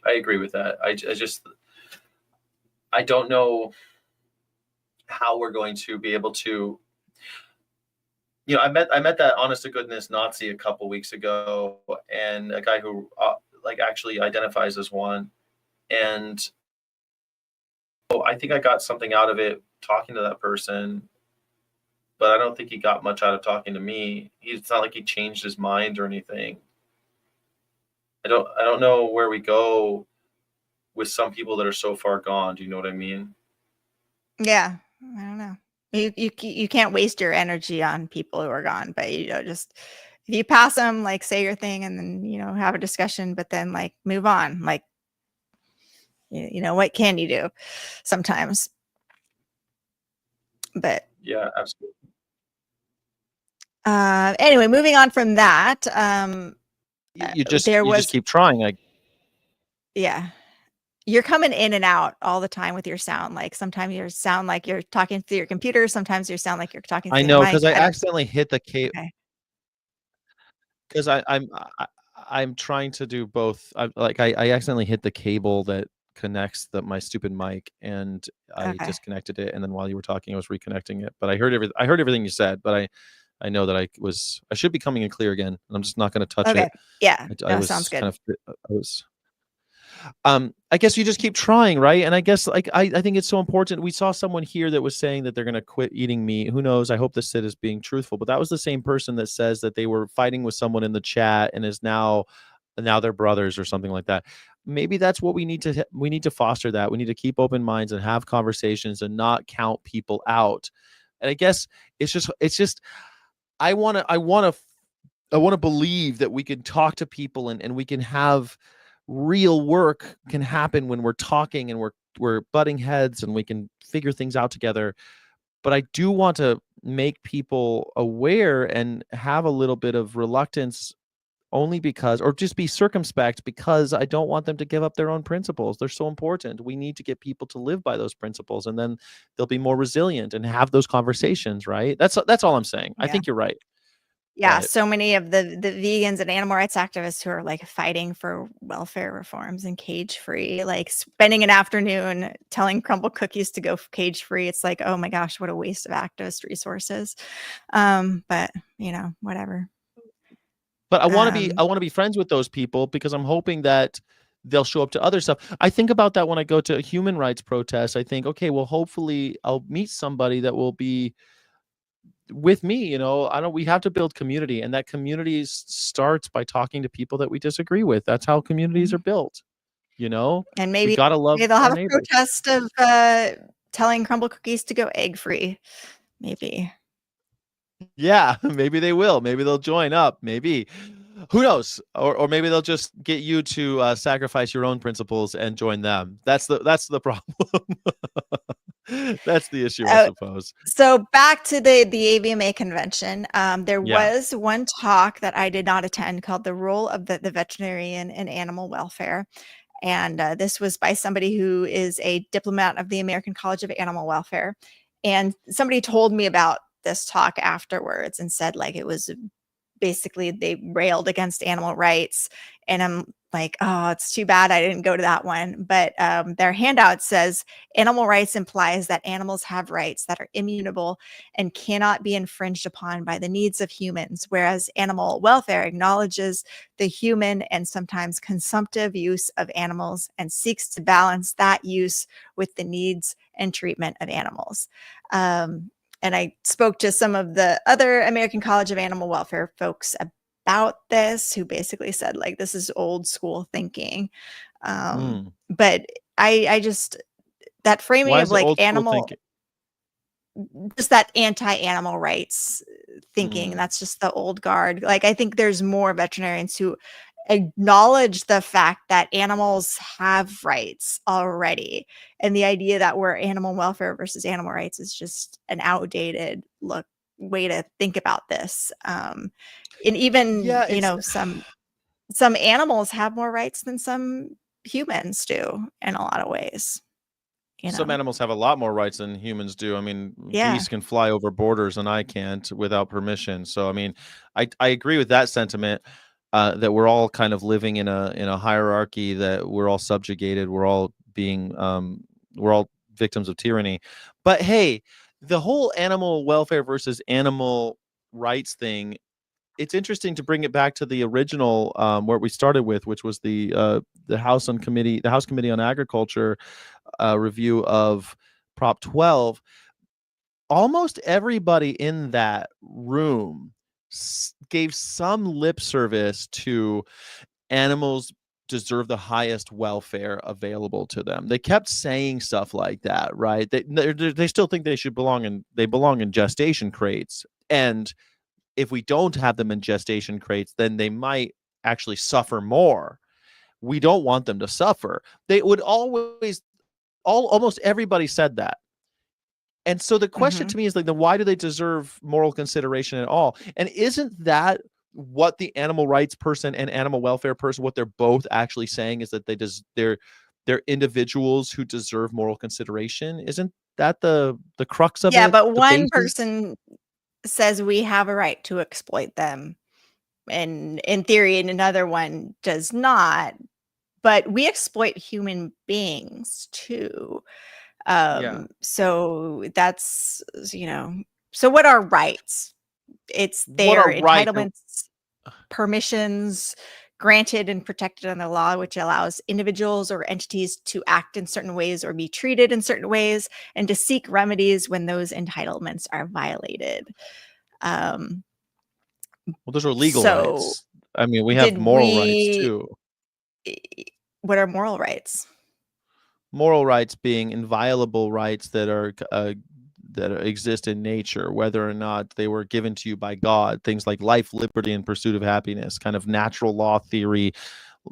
agree with that. I don't know how we're going to be able to. I met that honest to goodness Nazi a couple weeks ago, and a guy who like actually identifies as one, and I think I got something out of it talking to that person, but I don't think he got much out of talking to me. It's not like he changed his mind or anything. I don't know where we go with some people that are so far gone. Do you know what I mean? Yeah, I don't know. You can't waste your energy on people who are gone, but just if you pass them, like say your thing and then have a discussion, but then like move on. Like what can you do sometimes? But Yeah, absolutely. anyway, moving on from that, You there just was keep trying. yeah. You're coming in and out all the time with your sound. Like sometimes you sound like you're talking through your computer. Sometimes you sound like you're talking I through the know, mic. because I I don't. accidentally hit the cable. Okay. Because I'm trying to do both. I accidentally hit the cable that connects my stupid mic, and I Okay. disconnected it. And then while you were talking, I was reconnecting it. But I heard everything you said. But I know that I should be coming in clear again, and I'm just not going to touch Okay. it. Yeah. I No, was sounds good. I was. I guess you just keep trying, right? And I guess I think it's so important. We saw someone here that was saying that they're going to quit eating meat. Who knows? I hope the Sid is being truthful, but that was the same person that says that they were fighting with someone in the chat and is now they're brothers or something like that. Maybe that's what we need to foster that. We need to keep open minds and have conversations and not count people out. And I guess it's just I want to believe that we can talk to people and we can have real work can happen when we're talking and we're butting heads and we can figure things out together. But I do want to make people aware and have a little bit of reluctance only because, or just be circumspect because I don't want them to give up their own principles. They're so important. We need to get people to live by those principles, and then they'll be more resilient and have those conversations, right? That's all I'm saying. I Yeah. think you're right. Yeah, But so many of the vegans and animal rights activists who are like fighting for welfare reforms and cage free, like spending an afternoon telling crumble cookies to go cage free. It's like, oh my gosh, what a waste of activist resources. But whatever. But I want to be friends with those people because I'm hoping that they'll show up to other stuff. I think about that when I go to human rights protests. I think, okay, well, hopefully I'll meet somebody that will be with me. We have to build community, and that community starts by talking to people that we disagree with. That's how communities are built. And We maybe gotta love they'll our have a neighbors. protest of telling crumble cookies to go egg free. Maybe. Yeah, maybe they will. Maybe they'll join up. Maybe. Who knows? Or maybe they'll just get you to sacrifice your own principles and join them. That's the problem. That's the issue, I suppose. So back to the AVMA convention, there Yeah. was one talk that I did not attend called "The Role of the Veterinarian in Animal Welfare," and this was by somebody who is a diplomat of the American College of Animal Welfare. And somebody told me about this talk afterwards and said like it was basically they railed against animal rights. And I'm like, oh, it's too bad I didn't go to that one. But their handout says animal rights implies that animals have rights that are immutable and cannot be infringed upon by the needs of humans, whereas animal welfare acknowledges the human and sometimes consumptive use of animals and seeks to balance that use with the needs and treatment of animals. And I spoke to some of the other American College of Animal Welfare folks about this, who basically said like this is old school thinking. But I just that framing Why of is it like old school animal, thinking? just that anti-animal rights thinking. That's just the old guard. Like I think there's more veterinarians who acknowledge the fact that animals have rights already, and the idea that we're animal welfare versus animal rights is just an outdated way to think about this. And even some animals have more rights than some humans do in a lot of ways. Some animals have a lot more rights than humans do. I mean, Yeah. geese can fly over borders and I can't without permission. So, I mean, I agree with that sentiment, that we're all kind of living in a hierarchy, that we're all subjugated. We're all victims of tyranny. But hey, the whole animal welfare versus animal rights thing, it's interesting to bring it back to the original where we started with, which was the House Committee on Agriculture review of Prop 12. Almost everybody in that room gave some lip service to animals deserve the highest welfare available to them. They kept saying stuff like that, right? They still think they belong in gestation crates, and if we don't have them in gestation crates, then they might actually suffer more. We don't want them to suffer. They would almost everybody said that. And so the question to me is like, then why do they deserve moral consideration at all? And isn't that what the animal rights person and animal welfare person, what they're both actually saying is that they're individuals who deserve moral consideration? Isn't that the crux of Yeah, it? but The one basis? person says we have a right to exploit them, and in theory, and another one does not. But we exploit human beings too. Yeah. So that's, so what are rights? It's What their are right? entitlements, permissions granted and protected under law, which allows individuals or entities to act in certain ways or be treated in certain ways, and to seek remedies when those entitlements are violated. Well, those are legal So rights. I mean, we have did moral rights we? too. What are moral rights? Moral rights being inviolable rights that exist in nature, whether or not they were given to you by God. Things like life, liberty, and pursuit of happiness. Kind of natural law theory,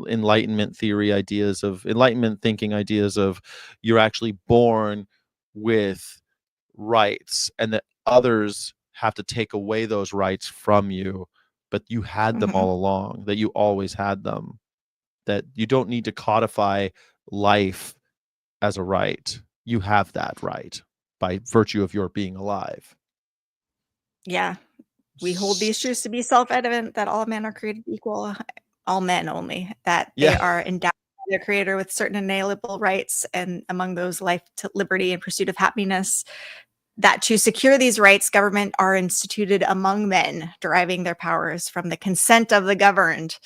Enlightenment theory ideas of Enlightenment thinking ideas of you're actually born with rights, and that others have to take away those rights from you, but you had them all along. That you always had them. That you don't need to codify life as a right. You have that right by virtue of your being alive. Yeah. We hold these truths to be self-evident, that all men are created equal, all men only, that they Yeah. are endowed by their creator with certain inalienable rights, and among those life, to liberty, and pursuit of happiness, that to secure these rights, government are instituted among men, deriving their powers from the consent of the governed,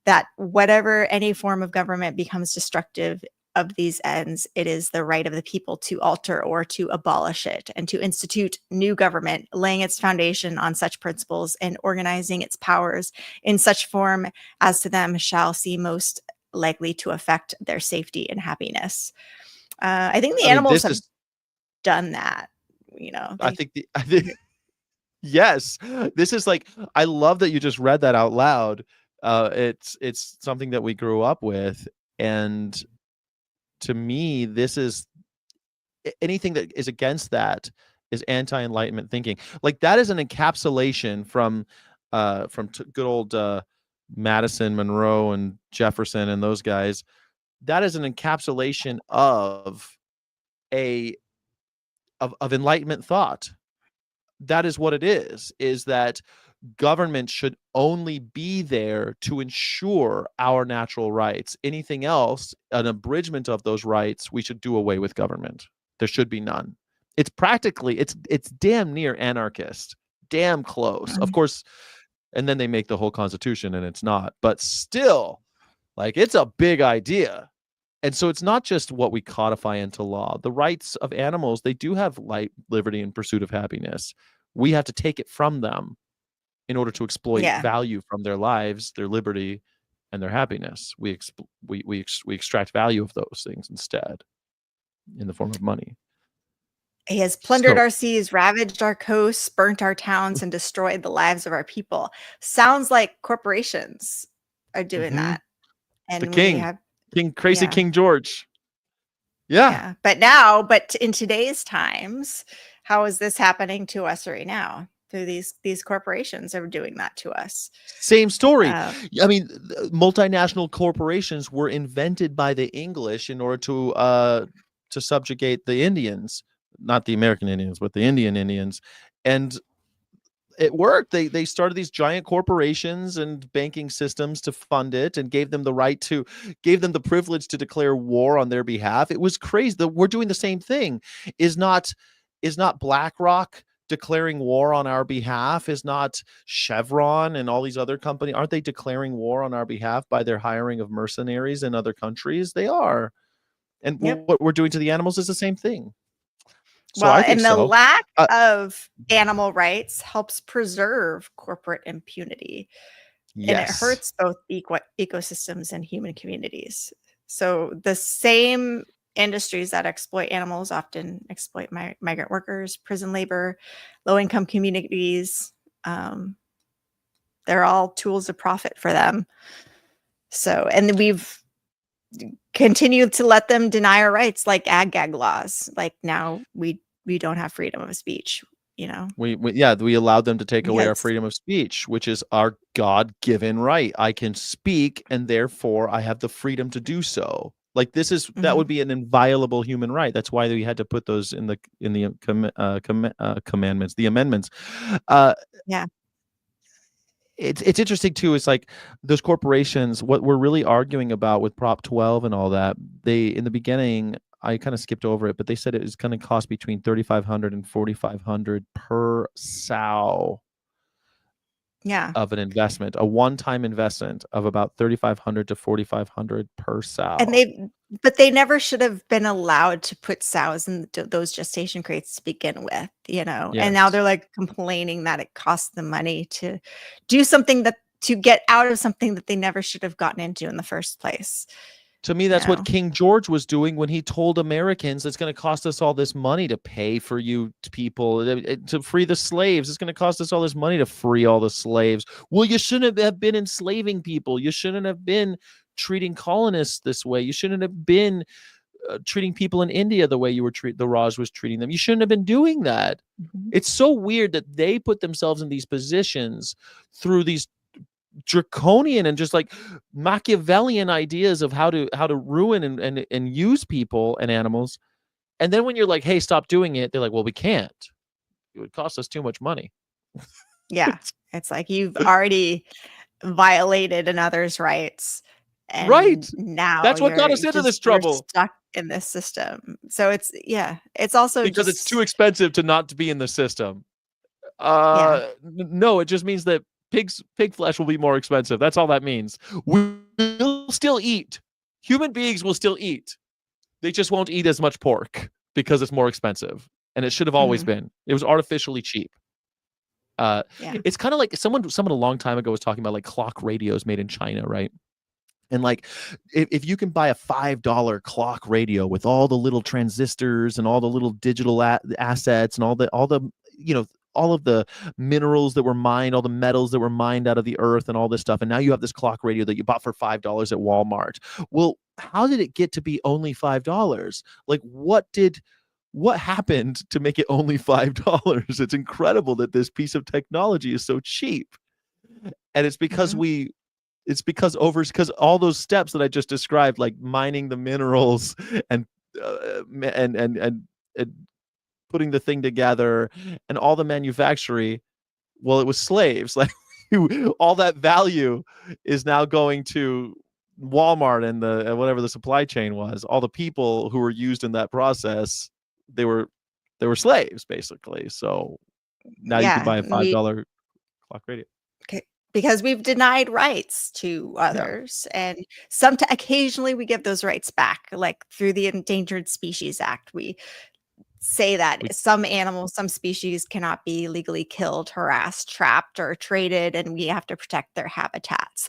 that whatever any form of government becomes destructive of these ends, it is the right of the people to alter or to abolish it, and to institute new government, laying its foundation on such principles and organizing its powers in such form as to them shall seem most likely to affect their safety and happiness. I think the animals have done that. I think yes, this is like, I love that you just read that out loud. It's something that we grew up with, and to me, this is anything that is against that is anti-Enlightenment thinking. Like that is an encapsulation from good old Madison, Monroe, and Jefferson, and those guys. That is an encapsulation of Enlightenment thought. That is what it is that government should only be there to ensure our natural rights. Anything else, an abridgment of those rights, we should do away with government. There should be none. It's practically, it's damn near anarchist, damn close. Of course, and then they make the whole Constitution and it's not, but still, like, it's a big idea. And so it's not just what we codify into law. The rights of animals, they do have life, liberty, and pursuit of happiness. We have to take it from them in order to exploit value from their lives, their liberty, and their happiness. We extract value of those things instead in the form of money. He has plundered our seas, ravaged our coasts, burnt our towns, and destroyed the lives of our people. Sounds like corporations are doing that. And the king, King George. Yeah. But in today's times, how is this happening to us right now? Through these corporations are doing that to us. Same story. I mean, multinational corporations were invented by the English in order to subjugate the Indians, not the American Indians, but the Indian Indians, and it worked. They started these giant corporations and banking systems to fund it, and gave them the privilege to declare war on their behalf. It was crazy. We're doing the same thing. Is not BlackRock declaring war on our behalf? Is not Chevron and all these other companies, aren't they declaring war on our behalf by their hiring of mercenaries in other countries? They are. And what we're doing to the animals is the same thing. So I think the lack of animal rights helps preserve corporate impunity. Yes. And it hurts both ecosystems and human communities. So the same industries that exploit animals often exploit migrant workers, prison labor, low-income communities. They're all tools of profit for them. So, and we've continued to let them deny our rights, like ag-gag laws. Like now we we don't have freedom of speech, you know? We allowed them to take away our Because freedom of speech, which is our God-given right. I can speak, and therefore I have the freedom to do so. Like that would be an inviolable human right. That's why we had to put those in the commandments, the amendments. Yeah. It's interesting too. It's like those corporations. What we're really arguing about with Prop 12 and all that. They in the beginning, I kind of skipped over it, but they said it was going to cost between $3,500 and $4,500 per sow Yeah. of an investment, a one-time investment of about $3,500 to $4,500 per sow. And they never should have been allowed to put sows in those gestation crates to begin with, you know? And now Yes. they're like complaining that it costs them money to do something to get out of something that they never should have gotten into in the first place. To me, that's know? what King George was doing when he told Americans it's going to cost us all this money to pay for you people to free the slaves. It's going to cost us all this money to free all the slaves. Well, you shouldn't have been enslaving people. You shouldn't have been treating colonists this way. You shouldn't have been treating people in India the way the Raj was treating them. You shouldn't have been doing that. It's so weird that they put themselves in these positions through these draconian and just like Machiavellian ideas of how to ruin and use people and animals. And then when you're like, hey, stop doing it, they're like, well, we can't. It would cost us too much money. Yeah. It's like you've already violated another's rights. And right. Now that's what got us into this trouble. You're stuck in this system. So it's also because it's too expensive to not be in the system. No, it just means that pig flesh will be more expensive. That's all that means. We'll still eat. Human beings will still eat. They just won't eat as much pork because it's more expensive. And it should have always been. It was artificially cheap. It's kind of like someone a long time ago was talking about like clock radios made in China, right? And like, if you can buy a $5 clock radio with all the little transistors and all the little digital assets and all of the minerals that were mined, all the metals that were mined out of the earth and all this stuff. And now you have this clock radio that you bought for $5 at Walmart. Well, how did it get to be only $5? Like what happened to make it only $5? It's incredible that this piece of technology is so cheap. And it's because because all those steps that I just described, like mining the minerals and putting the thing together and all the manufacturing, well, it was slaves. Like all that value is now going to Walmart and whatever the supply chain was. All the people who were used in that process, they were slaves basically. So now you can buy a $5 clock radio. Okay. Because we've denied rights to others, and occasionally we give those rights back, like through the Endangered Species Act. We say that some animals, some species cannot be legally killed, harassed, trapped, or traded, and we have to protect their habitats.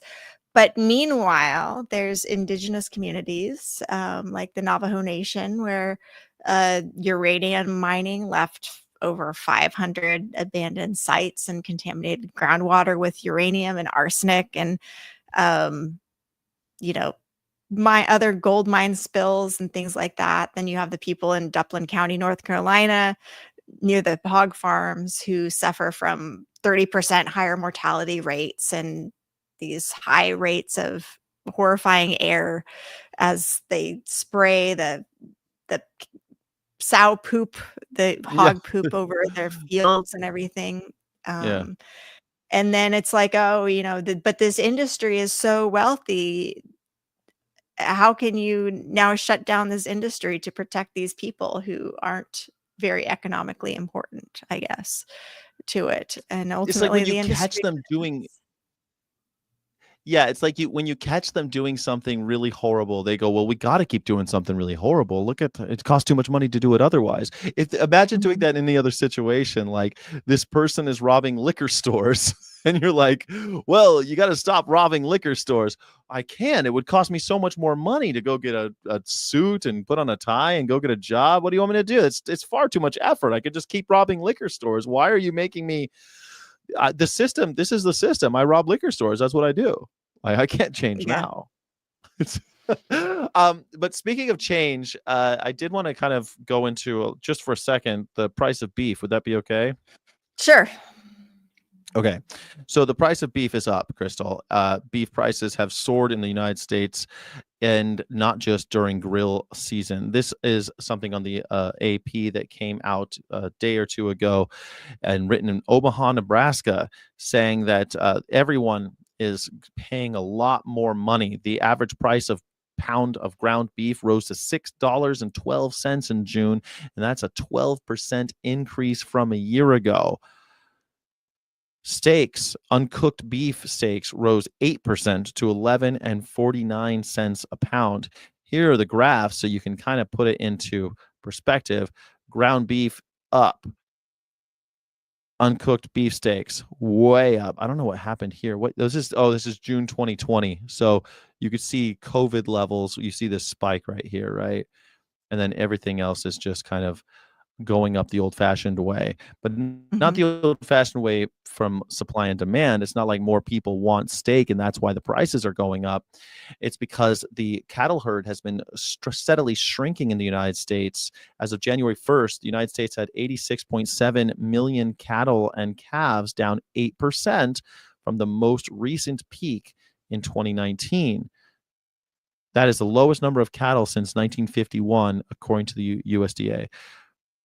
But meanwhile, there's indigenous communities like the Navajo Nation, where uranium mining left over 500 abandoned sites and contaminated groundwater with uranium and arsenic and, my other gold mine spills and things like that. Then you have the people in Duplin County, North Carolina, near the hog farms who suffer from 30% higher mortality rates and these high rates of horrifying air as they spray the sow poop, the hog poop over their fields and everything. And then it's like, but this industry is so wealthy. How can you now shut down this industry to protect these people who aren't very economically important, I guess, to it? And ultimately, it's like when the you catch them doing. Yeah, it's like when you catch them doing something really horrible, they go, well, we got to keep doing something really horrible. Look at it costs too much money to do it otherwise. Imagine doing that in any other situation, like this person is robbing liquor stores and you're like, well, you got to stop robbing liquor stores. I can. It would cost me so much more money to go get a suit and put on a tie and go get a job. What do you want me to do? It's far too much effort. I could just keep robbing liquor stores. Why are you making me the system? This is the system. I rob liquor stores. That's what I do. I can't change now. But speaking of change, I did want to kind of go into just for a second the price of beef. Would that be okay? Sure. Okay. So the price of beef is up, Crystal. Beef prices have soared in the United States, and not just during grill season. This is something on the AP that came out a day or two ago and written in Omaha, Nebraska, saying that everyone is paying a lot more money. The average price of pound of ground beef rose to $6.12 in June, and that's a 12% increase from a year ago. Steaks, uncooked beef steaks, rose 8% to 11 and 49 cents a pound. Here are the graphs so you can kind of put it into perspective. Ground beef up. Uncooked beef steaks way up. I don't know what happened here. This is June 2020. So you could see COVID levels. You see this spike right here, right? And then everything else is just kind of going up the old-fashioned way, but not the old-fashioned way from supply and demand. It's not like more people want steak and that's why the prices are going up. It's because the cattle herd has been steadily shrinking in the United States. As of January 1st, the United States had 86.7 million cattle and calves, down 8% from the most recent peak in 2019. That is the lowest number of cattle since 1951, according to the USDA.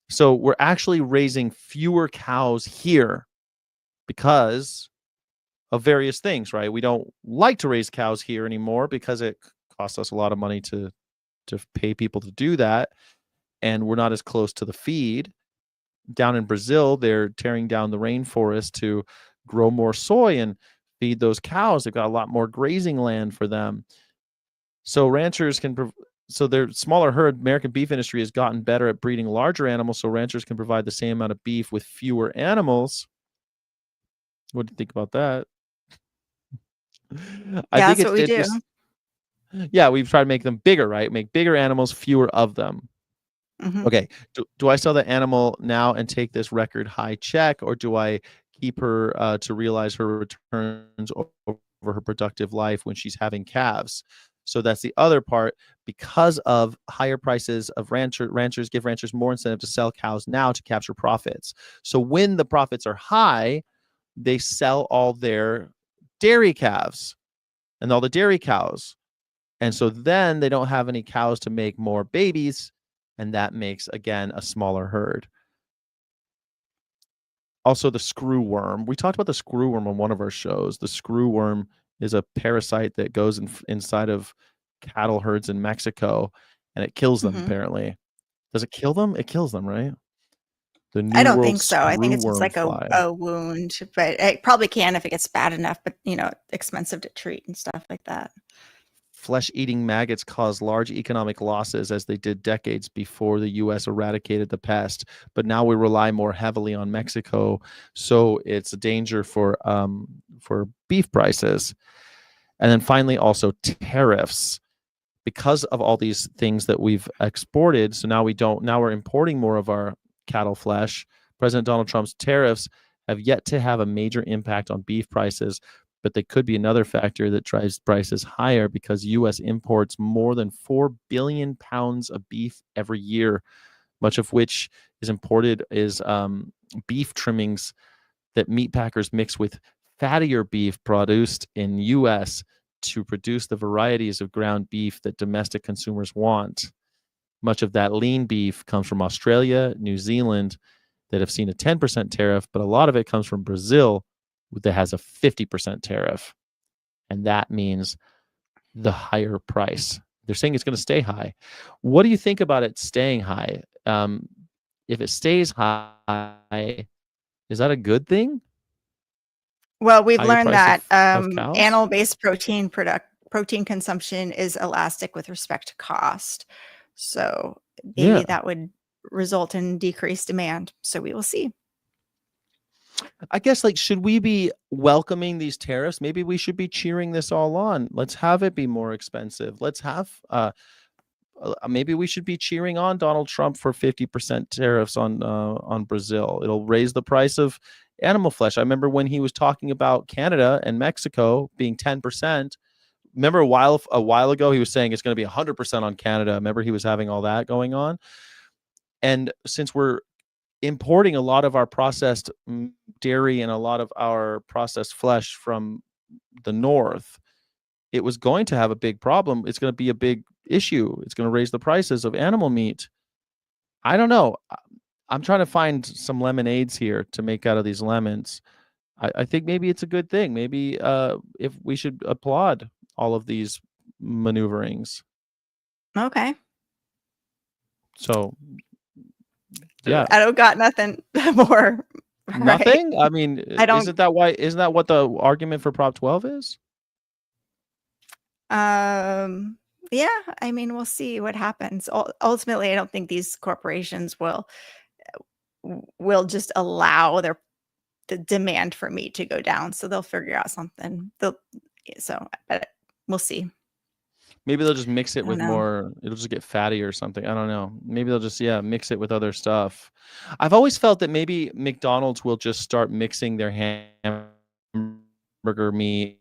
So we're actually raising fewer cows here because of various things, right? We don't like to raise cows here anymore because it costs us a lot of money to pay people to do that. And we're not as close to the feed. Down in Brazil, they're tearing down the rainforest to grow more soy and feed those cows. They've got a lot more grazing land for them. So ranchers can so their smaller herd, American beef industry has gotten better at breeding larger animals so ranchers can provide the same amount of beef with fewer animals. What do you think about that? I think That's what we do. Yeah, we've tried to make them bigger, right? Make bigger animals, fewer of them. Okay. Do I sell the animal now and take this record high check, or do I keep her to realize her returns over her productive life when she's having calves? So that's the other part. Because of higher prices of ranchers give ranchers more incentive to sell cows now to capture profits. So when the profits are high, they sell all their dairy calves and all the dairy cows. And so then they don't have any cows to make more babies. And that makes, again, a smaller herd. Also, the screwworm. We talked about the screwworm on one of our shows. The screwworm is a parasite that goes inside of cattle herds in Mexico, and it kills them, apparently. Does it kill them? It kills them, right? The New I don't World think so. I think it's just screwworm like fly. a wound, but it probably can if it gets bad enough, but expensive to treat and stuff like that. Flesh-eating maggots cause large economic losses as they did decades before the U.S. eradicated the pest. But now we rely more heavily on Mexico, so it's a danger for beef prices. And then finally, also tariffs. Because of all these things that we've exported, so now we're importing more of our cattle flesh. President Donald Trump's tariffs have yet to have a major impact on beef prices, but they could be another factor that drives prices higher because U.S. imports more than 4 billion pounds of beef every year, much of which is imported is beef trimmings that meat packers mix with fattier beef produced in U.S. to produce the varieties of ground beef that domestic consumers want. Much of that lean beef comes from Australia, New Zealand, that have seen a 10% tariff, but a lot of it comes from Brazil, that has a 50% tariff. And that means the higher price. They're saying it's going to stay high. What do you think about it staying high? If it stays high, is that a good thing? Well, we've Higher learned price that of cows? animal-based protein consumption is elastic with respect to cost. So maybe that would result in decreased demand. So we will see. I guess, should we be welcoming these tariffs? Maybe we should be cheering this all on. Let's have it be more expensive. Let's have, maybe we should be cheering on Donald Trump for 50% tariffs on Brazil. It'll raise the price of animal flesh. I remember when he was talking about Canada and Mexico being 10%, remember a while ago he was saying it's going to be 100% on Canada. Remember he was having all that going on. And since we're importing a lot of our processed dairy and a lot of our processed flesh from the north, it was going to have a big problem. It's going to be a big issue. It's going to raise the prices of animal meat. I don't know. I'm trying to find some lemonades here to make out of these lemons. I think maybe it's a good thing. Maybe if we should applaud all of these maneuverings. Okay. So yeah, I don't got nothing more. nothing. I mean, I don't. Isn't that what the argument for Prop 12 is? Yeah, I mean, we'll see what happens. Ultimately, I don't think these corporations will just allow the demand for meat to go down. So they'll figure out something. But we'll see. Maybe they'll just mix it with know. more. It'll just get fatty or something. I don't know. Maybe they'll just mix it with other stuff. I've always felt that maybe McDonald's will just start mixing their hamburger meat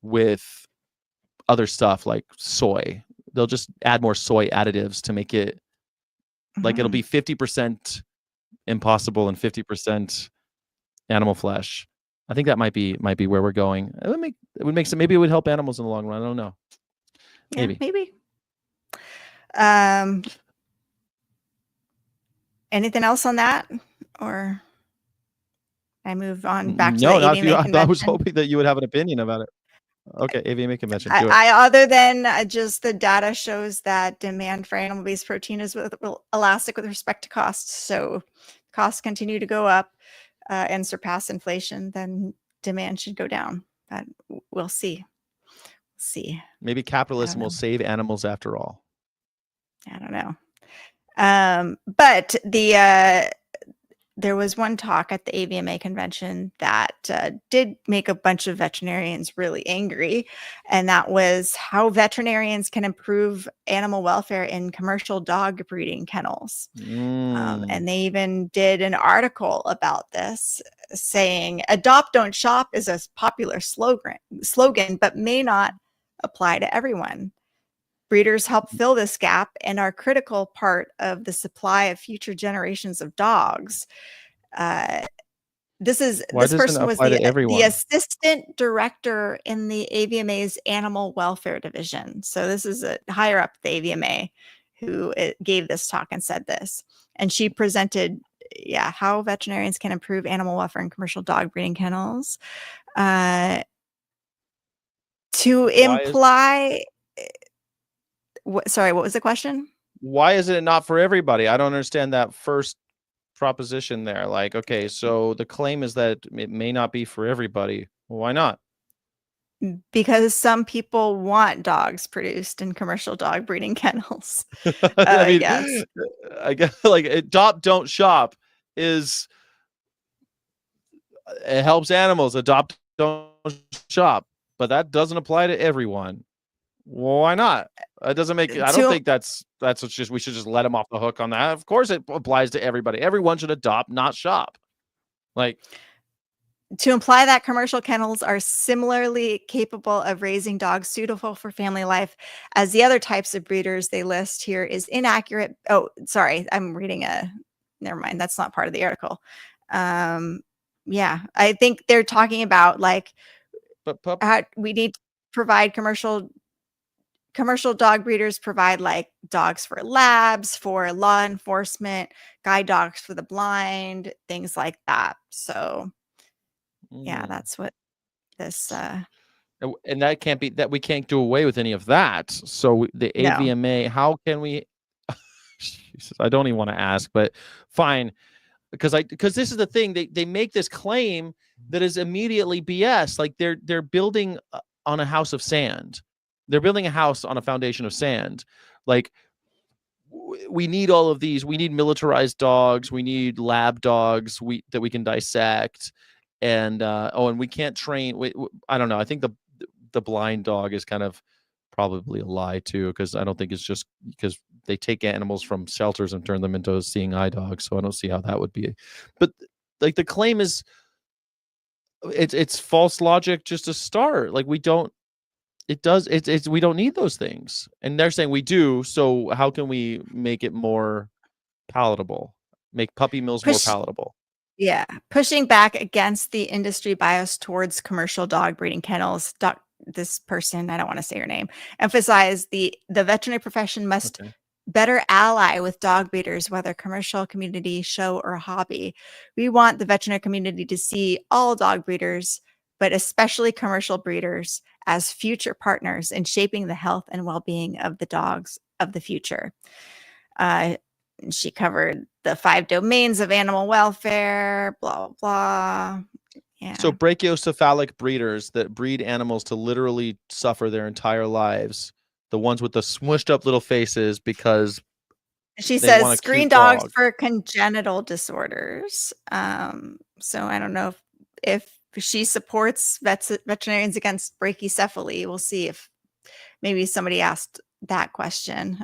with other stuff like soy. They'll just add more soy additives to make it like it'll be 50% impossible and 50% animal flesh. I think that might be where we're going. It would make sense. Maybe it would help animals in the long run. I don't know. Yeah, maybe. Anything else on that, or I move on back to the not AVMA convention? I was hoping that you would have an opinion about it. Okay, AVMA convention. Do it. Other than just the data shows that demand for animal-based protein is elastic with respect to costs. So costs continue to go up and surpass inflation, then demand should go down. But we'll see. Maybe capitalism will save animals after all. I don't know. But there was one talk at the AVMA convention that did make a bunch of veterinarians really angry, and that was how veterinarians can improve animal welfare in commercial dog breeding kennels. And they even did an article about this, saying adopt, don't shop is a popular slogan, but may not apply to everyone. Breeders help fill this gap and are a critical part of the supply of future generations of dogs. This person was the assistant director in the AVMA's animal welfare division. So this is a higher up the AVMA who gave this talk and said this. And she presented, how veterinarians can improve animal welfare in commercial dog breeding kennels. To imply... Sorry, what was the question? Why is it not for everybody? I don't understand that first proposition there. Like, okay, so the claim is that it may not be for everybody. Well, why not? Because some people want dogs produced in commercial dog breeding kennels. I guess like adopt, don't shop it helps animals. Adopt, don't shop, but that doesn't apply to everyone. Well, why not? It doesn't make. I don't think that's what's just. We should just let them off the hook on that. Of course, it applies to everybody. Everyone should adopt, not shop. Like, to imply that commercial kennels are similarly capable of raising dogs suitable for family life as the other types of breeders they list here is inaccurate. Oh, sorry, I'm reading never mind. That's not part of the article. I think they're talking about like, how we need to provide commercial dog breeders provide like dogs for labs, for law enforcement, guide dogs for the blind, things like that. So that's what this and that can't be that we can't do away with any of that. So the AVMA, how can we Jesus, I don't even want to ask, but fine. Because this is the thing, they make this claim that is immediately BS. Like they're building on a house of sand. They're building a house on a foundation of sand. Like, we need all of these. We need militarized dogs. We need lab dogs that we can dissect. And and we can't train. I don't know. I think the blind dog is kind of probably a lie too, because I don't think it's just because they take animals from shelters and turn them into seeing eye dogs. So I don't see how that would be. But like the claim is, it's false logic just to start. Like we don't. it does. It's we don't need those things, and they're saying we do. So how can we make it more palatable? Make puppy mills more palatable. Yeah, pushing back against the industry bias towards commercial dog breeding kennels. This person, I don't want to say her name, emphasized the veterinary profession must better ally with dog breeders, whether commercial, community, show, or hobby. We want the veterinary community to see all dog breeders, but especially commercial breeders, as future partners in shaping the health and well-being of the dogs of the future. She covered the 5 domains of animal welfare, blah, blah, blah. Yeah. So brachiocephalic breeders that breed animals to literally suffer their entire lives, the ones with the smushed up little faces because she they says want a screen cute dogs dog. for congenital disorders. So I don't know if she supports veterinarians against brachycephaly. We'll see if maybe somebody asked that question.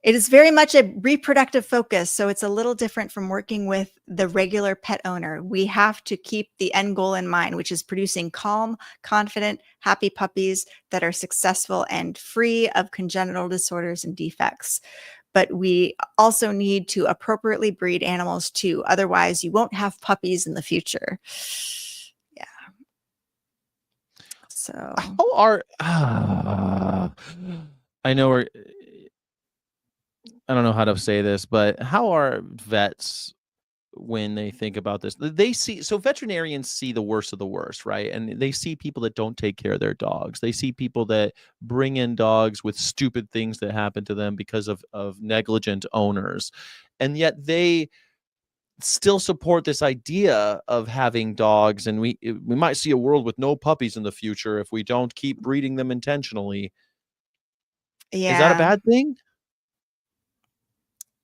It is very much a reproductive focus, so it's a little different from working with the regular pet owner. We have to keep the end goal in mind, which is producing calm, confident, happy puppies that are successful and free of congenital disorders and defects. But we also need to appropriately breed animals too. Otherwise, you won't have puppies in the future. Yeah. So how are I know we're I don't know how to say this, but how are vets when they think about this? They see, so veterinarians see the worst of the worst, right? And they see people that don't take care of their dogs. They see people that bring in dogs with stupid things that happen to them because of negligent owners. And yet they still support this idea of having dogs, and we might see a world with no puppies in the future if we don't keep breeding them intentionally. yeah. Is that a bad thing?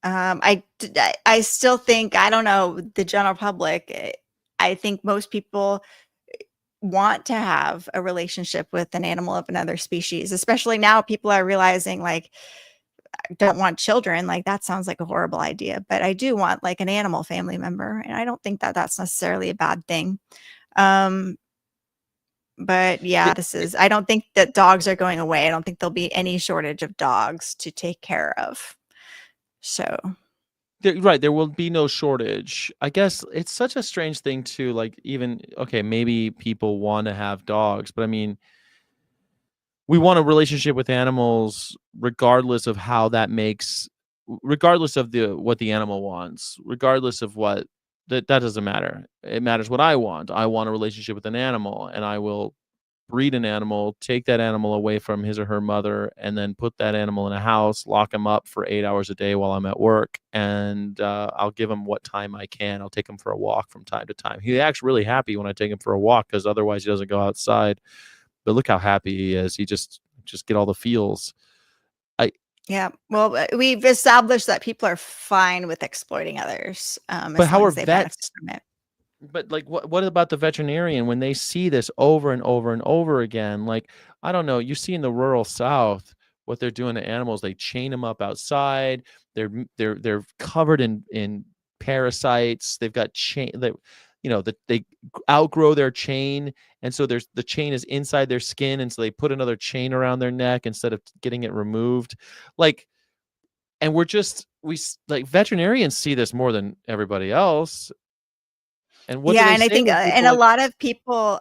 I still think, I don't know, the general public, I think most people want to have a relationship with an animal of another species, especially now people are realizing, like, I don't want children. Like, that sounds like a horrible idea, but I do want like an animal family member. And I don't think that that's necessarily a bad thing. But yeah, I don't think that dogs are going away. I don't think there'll be any shortage of dogs to take care of. So Right, there will be no shortage. I guess it's such a strange thing to, like, even okay, maybe people want to have dogs, but I mean, we want a relationship with animals regardless of how that makes, regardless of what the animal wants, regardless of what that doesn't matter. It matters what I want. I want a relationship with an animal, and I will breed an animal, take that animal away from his or her mother, and then put that animal in a house, lock him up for 8 hours a day while I'm at work, and I'll give him what time I can. I'll take him for a walk from time to time. He acts really happy when I take him for a walk because otherwise he doesn't go outside. But look how happy he is. He just get all the feels. yeah, well, we've established that people are fine with exploiting others, But as how long are as they benefit vets? from it. But like, what about the veterinarian when they see this over and over and over again? Like, I don't know. You see in the rural South what they're doing to animals. They chain them up outside. They're covered in parasites. They've got chain that, that they outgrow their chain, and so the chain is inside their skin, and so they put another chain around their neck instead of getting it removed. Like, and like veterinarians see this more than everybody else. And what do Yeah, they and I say think, when and people a like, lot of people,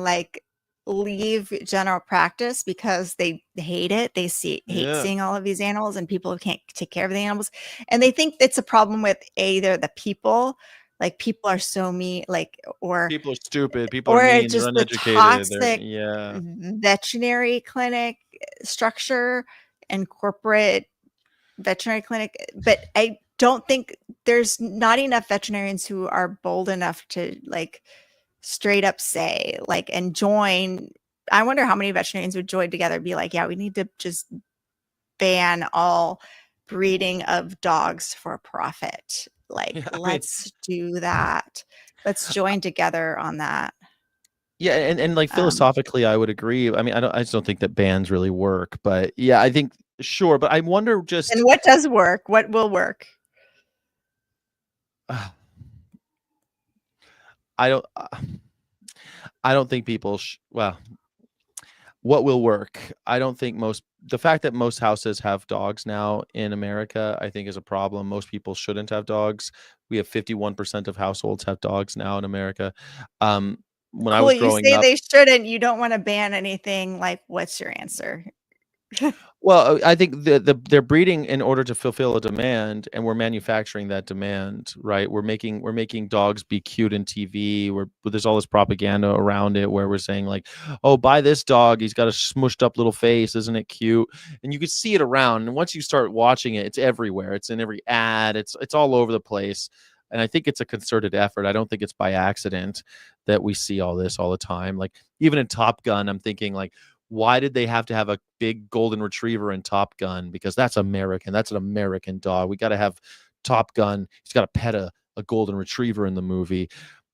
like, leave general practice because they hate it. They hate yeah, seeing all of these animals, and people can't take care of the animals, and they think it's a problem with either the people, like people are so mean, like, people are stupid, people are or mean, they're just the uneducated, toxic yeah. veterinary clinic structure and corporate veterinary clinic. But I don't think there's not enough veterinarians who are bold enough to, like, straight up say, like, and join. I wonder how many veterinarians would join together and be like, yeah, we need to just ban all breeding of dogs for profit. Like, Yeah, I mean, let's do that. Let's join together on that. yeah, and like philosophically, I would agree. I mean, I just don't think that bans really work, but yeah, I think sure, but I wonder And just, what does work? What will work? I don't, I don't think people, well, what will work? I don't think the fact that most houses have dogs now in America, I think is a problem. Most people shouldn't have dogs. We have 51% of households have dogs now in America. When I Cool. was You growing say up, they shouldn't. You don't want to ban anything. Like, what's your answer? well, I think they're breeding in order to fulfill a demand, and we're manufacturing that demand, right? We're making dogs be cute in TV. There's all this propaganda around it where we're saying like, oh, buy this dog. He's got a smushed up little face, isn't it cute? And you can see it around. And once you start watching it, it's everywhere. It's in every ad. It's all over the place. And I think it's a concerted effort. I don't think it's by accident that we see all this all the time. Like even in Top Gun, I'm thinking like, why did they have to have a big golden retriever in Top Gun? Because that's American. That's an American dog. We got to have Top Gun. He's got to pet a golden retriever in the movie.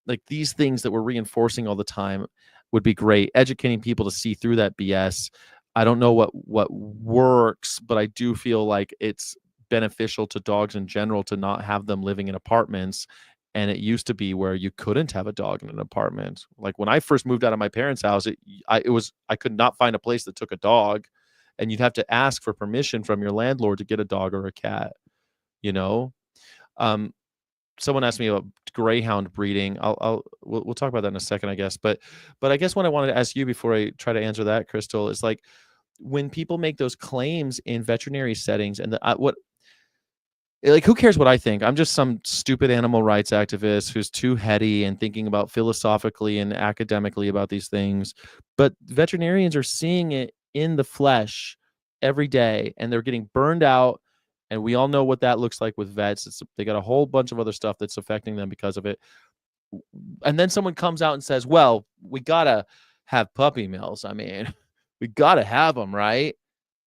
Like these things that we're reinforcing all the time would be great. Educating people to see through that BS. I don't know what works, but I do feel like it's beneficial to dogs in general to not have them living in apartments. And it used to be where you couldn't have a dog in an apartment. Like when I first moved out of my parents' house, I could not find a place that took a dog, and you'd have to ask for permission from your landlord to get a dog or a cat. You know, someone asked me about greyhound breeding. We'll talk about that in a second, I guess. But I guess what I wanted to ask you before I try to answer that, Crystal, is like when people make those claims in veterinary settings, and like, who cares what I think? I'm just some stupid animal rights activist who's too heady and thinking about philosophically and academically about these things. But veterinarians are seeing it in the flesh every day, and they're getting burned out. And we all know what that looks like with vets. They got a whole bunch of other stuff that's affecting them because of it. And then someone comes out and says, well, we got to have puppy mills. I mean, we got to have them, right?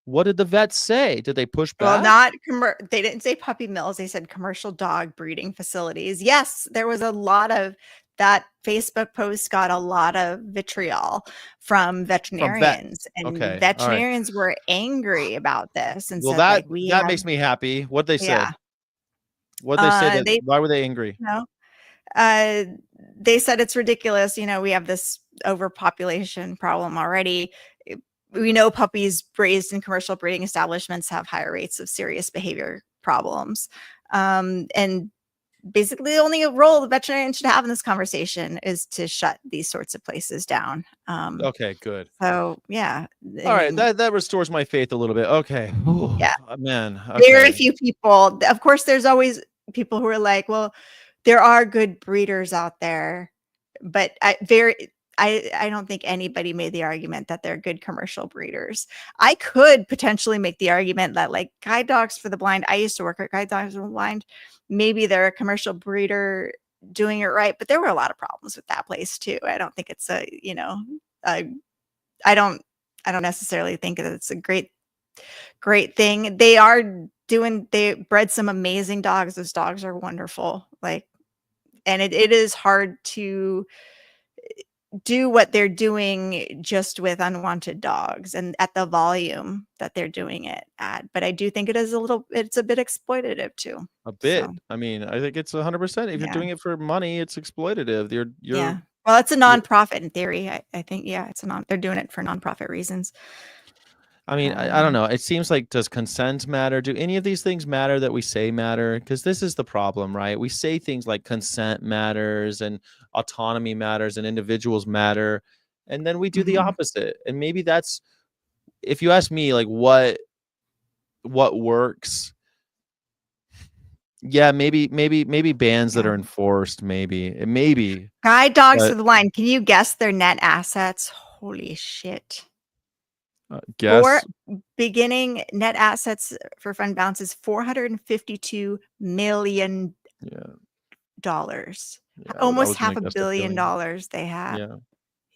What did the vets say? Did they push back? Well, they didn't say puppy mills. They said commercial dog breeding facilities. Yes, there was a lot of that. Facebook post got a lot of vitriol from veterinarians, and Okay, all right. veterinarians were angry about this and Well, said, that like, that makes me happy. What they say? Yeah. What they say? They Why were they angry? No. They said it's ridiculous. You know, we have this overpopulation problem already. We know puppies raised in commercial breeding establishments have higher rates of serious behavior problems. And basically the only role the veterinarian should have in this conversation is to shut these sorts of places down. Okay, good. So yeah. All right, that restores my faith a little bit. Okay. Yeah. Man. Very Okay. few people. Of course, there's always people who are like, well, there are good breeders out there, but I don't think anybody made the argument that they're good commercial breeders. I could potentially make the argument that like guide dogs for the blind, I used to work at guide dogs for the blind. Maybe they're a commercial breeder doing it right, but there were a lot of problems with that place too. I don't think it's I don't necessarily think that it's a great thing. They bred some amazing dogs. Those dogs are wonderful. Like, and it is hard to do what they're doing just with unwanted dogs and at the volume that they're doing it at. But I do think it's a bit exploitative too. A bit. So, I mean, I think it's 100%. If you're yeah. doing it for money, it's exploitative. Yeah. Well, it's a nonprofit in theory. I think, yeah, they're doing it for nonprofit reasons. I mean, I don't know. It seems like, does consent matter? Do any of these things matter that we say matter? Because this is the problem, right? We say things like consent matters and autonomy matters and individuals matter. And then we do the opposite. And maybe that's, if you ask me, like what works. Yeah, maybe bans that are enforced, maybe. Guide dogs to the blind. Can you guess their net assets? Holy shit. Guess. Beginning net assets for fund balance is $452 million. Almost half $1 billion they have. Yeah.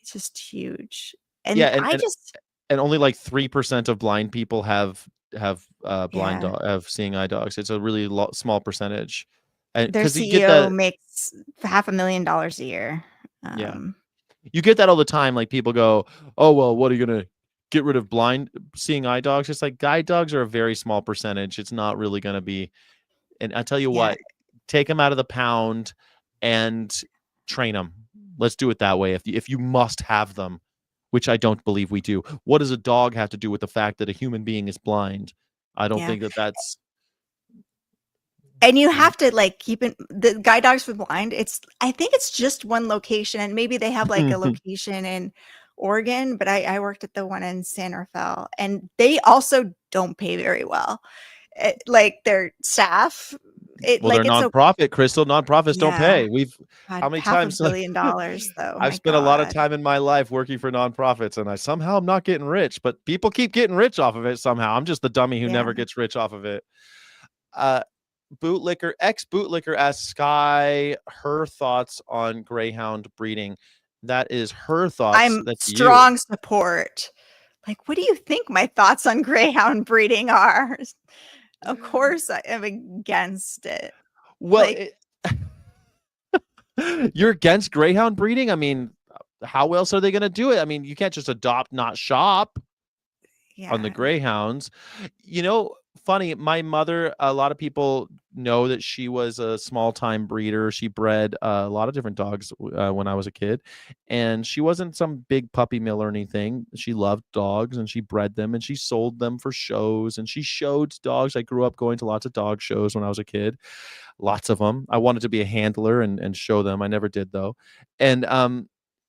It's just huge. And yeah, and only like 3% of blind people have have seeing eye dogs. It's a really small percentage. And their CEO makes $500,000 a year. Yeah. You get that all the time. Like people go, oh, well, what are you going to get rid of blind seeing eye dogs? It's like guide dogs are a very small percentage. It's not really going to be. And I tell you what, take them out of the pound and train them. Let's do it that way. If you must have them, which I don't believe we do. What does a dog have to do with the fact that a human being is blind? I don't Yeah. think that that's. And you have to like keep it the guide dogs for the blind. I think it's just one location, and maybe they have like a location in Oregon, but I worked at the one in San Rafael, and they also don't pay very well. Like their staff, Well, they're like it's a nonprofit, Crystal. Nonprofits don't yeah. pay. How God, many half a times? billion dollars though. I've My spent a lot of God. time in my life working for nonprofits, and I somehow am not getting rich, but people keep getting rich off of it somehow. I'm just the dummy who Yeah. never gets rich off of it. Bootlicker, ex-bootlicker asks Sky her thoughts on greyhound breeding. That is her thoughts. I'm That's you. strong support. Like, what do you think my thoughts on greyhound breeding are? Of course, I am against it. Well, Like, you're against greyhound breeding? I mean, how else are they going to do it? I mean, you can't just adopt, not shop on the yeah. greyhounds. You know, funny, my mother, a lot of people know that she was a small-time breeder. She bred a lot of different dogs when I was a kid, and she wasn't some big puppy mill or anything. She loved dogs, and she bred them, and she sold them for shows, and she showed dogs. I grew up going to lots of dog shows when I was a kid, lots of them. I wanted to be a handler and show them. I never did, though. And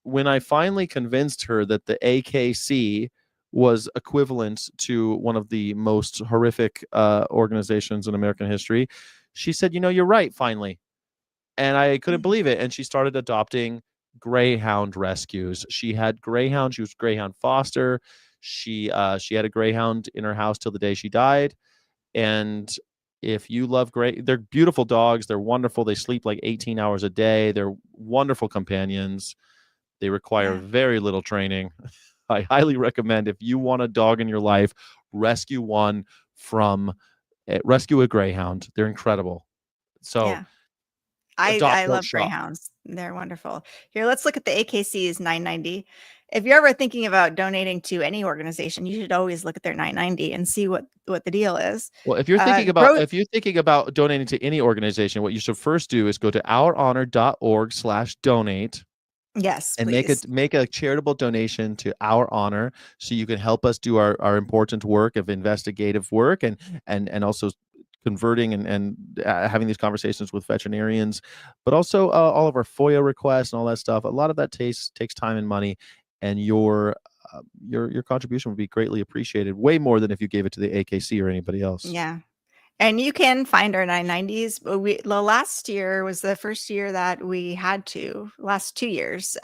when I finally convinced her that the AKC was equivalent to one of the most horrific organizations in American history, she said, you know, you're right, finally. And I couldn't believe it. And she started adopting greyhound rescues. She had greyhound. She was greyhound foster. She had a greyhound in her house till the day she died. And if you love they're beautiful dogs. They're wonderful. They sleep like 18 hours a day. They're wonderful companions. They require very little training. I highly recommend, if you want a dog in your life, rescue a greyhound. They're incredible. So Yeah. adopt, I don't love shop. greyhounds. They're wonderful. Here, let's look at the AKC's 990. If you're ever thinking about donating to any organization, you should always look at their 990 and see what the deal is. Well, if you're thinking about donating to any organization, what you should first do is go to ourhonor.org/donate. Yes, and please. make a charitable donation to Our Honor, so you can help us do our important work of investigative work and also converting and having these conversations with veterinarians, but also all of our FOIA requests and all that stuff. A lot of that takes time and money, and your contribution would be greatly appreciated, way more than if you gave it to the AKC or anybody else. Yeah. And you can find our 990s. The last year was the first year that we had to, last 2 years.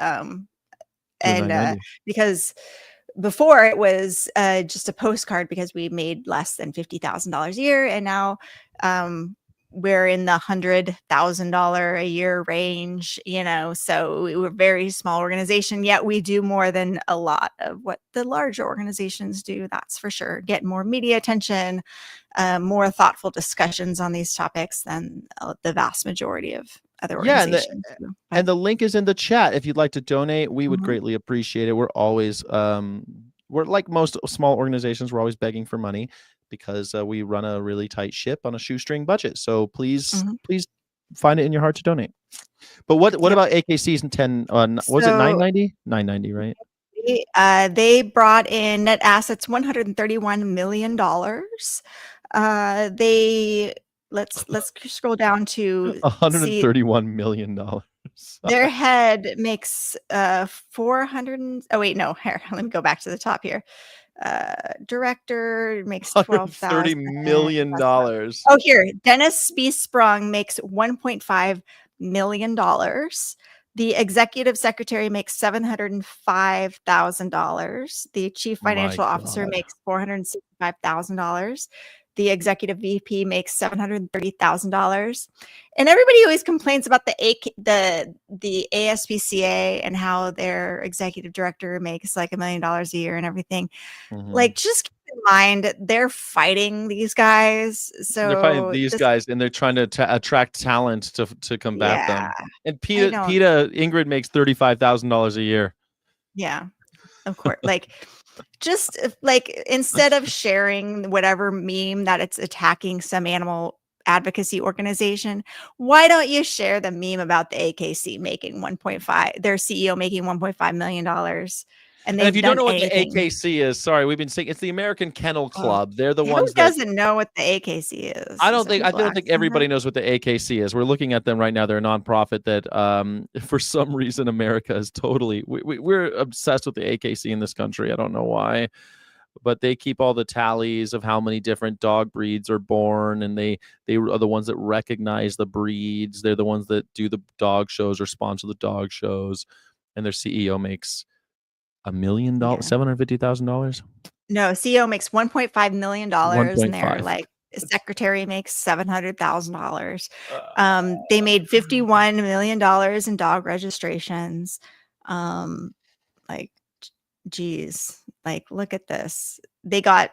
Because before it was just a postcard because we made less than $50,000 a year. And now we're in the $100,000 a year range, so we're a very small organization, yet we do more than a lot of what the larger organizations do. That's for sure. Get more media attention, more thoughtful discussions on these topics than the vast majority of other organizations. And the link is in the chat. If you'd like to donate, we would greatly appreciate it. We're always, we're like most small organizations, we're always begging for money, because we run a really tight ship on a shoestring budget. So please find it in your heart to donate. But what about AKC's 10? Was it 990? 990, right? They brought in net assets $131 million. Let's scroll down to $131 million. Their head makes 400. Oh wait, no. Here, let me go back to the top here. Director makes $12,000 $30 million. Oh, here, Dennis B. Sprung makes $1.5 million. The executive secretary makes $705,000. The chief financial officer makes $465,000. The executive VP makes $730,000. And everybody always complains about the ASPCA and how their executive director makes like $1 million a year and everything. Like, just keep in mind, they're fighting these guys. So they're fighting these guys, and they're trying to attract talent to combat them. And Ingrid makes $35,000 a year. Yeah, of course. Just instead of sharing whatever meme that it's attacking some animal advocacy organization, why don't you share the meme about the AKC making 1.5, their CEO making $1.5 million? and And if they've you don't done know what the anything. AKC is, sorry, we've been saying it's the American Kennel Oh, Club. They're the who ones that doesn't know what the AKC is? I Is don't there think I people don't think actually everybody know? knows what the AKC is. We're looking at them right now. They're a nonprofit that for some reason America is totally we're obsessed with the AKC in this country. I don't know why. But they keep all the tallies of how many different dog breeds are born, and they are the ones that recognize the breeds. They're the ones that do the dog shows or sponsor the dog shows, and their CEO makes $1 million, $750,000. No, CEO makes $1.5 million, and their 1.5. like secretary makes $700,000. They made $51 million in dog registrations. Like, geez, like look at this. They got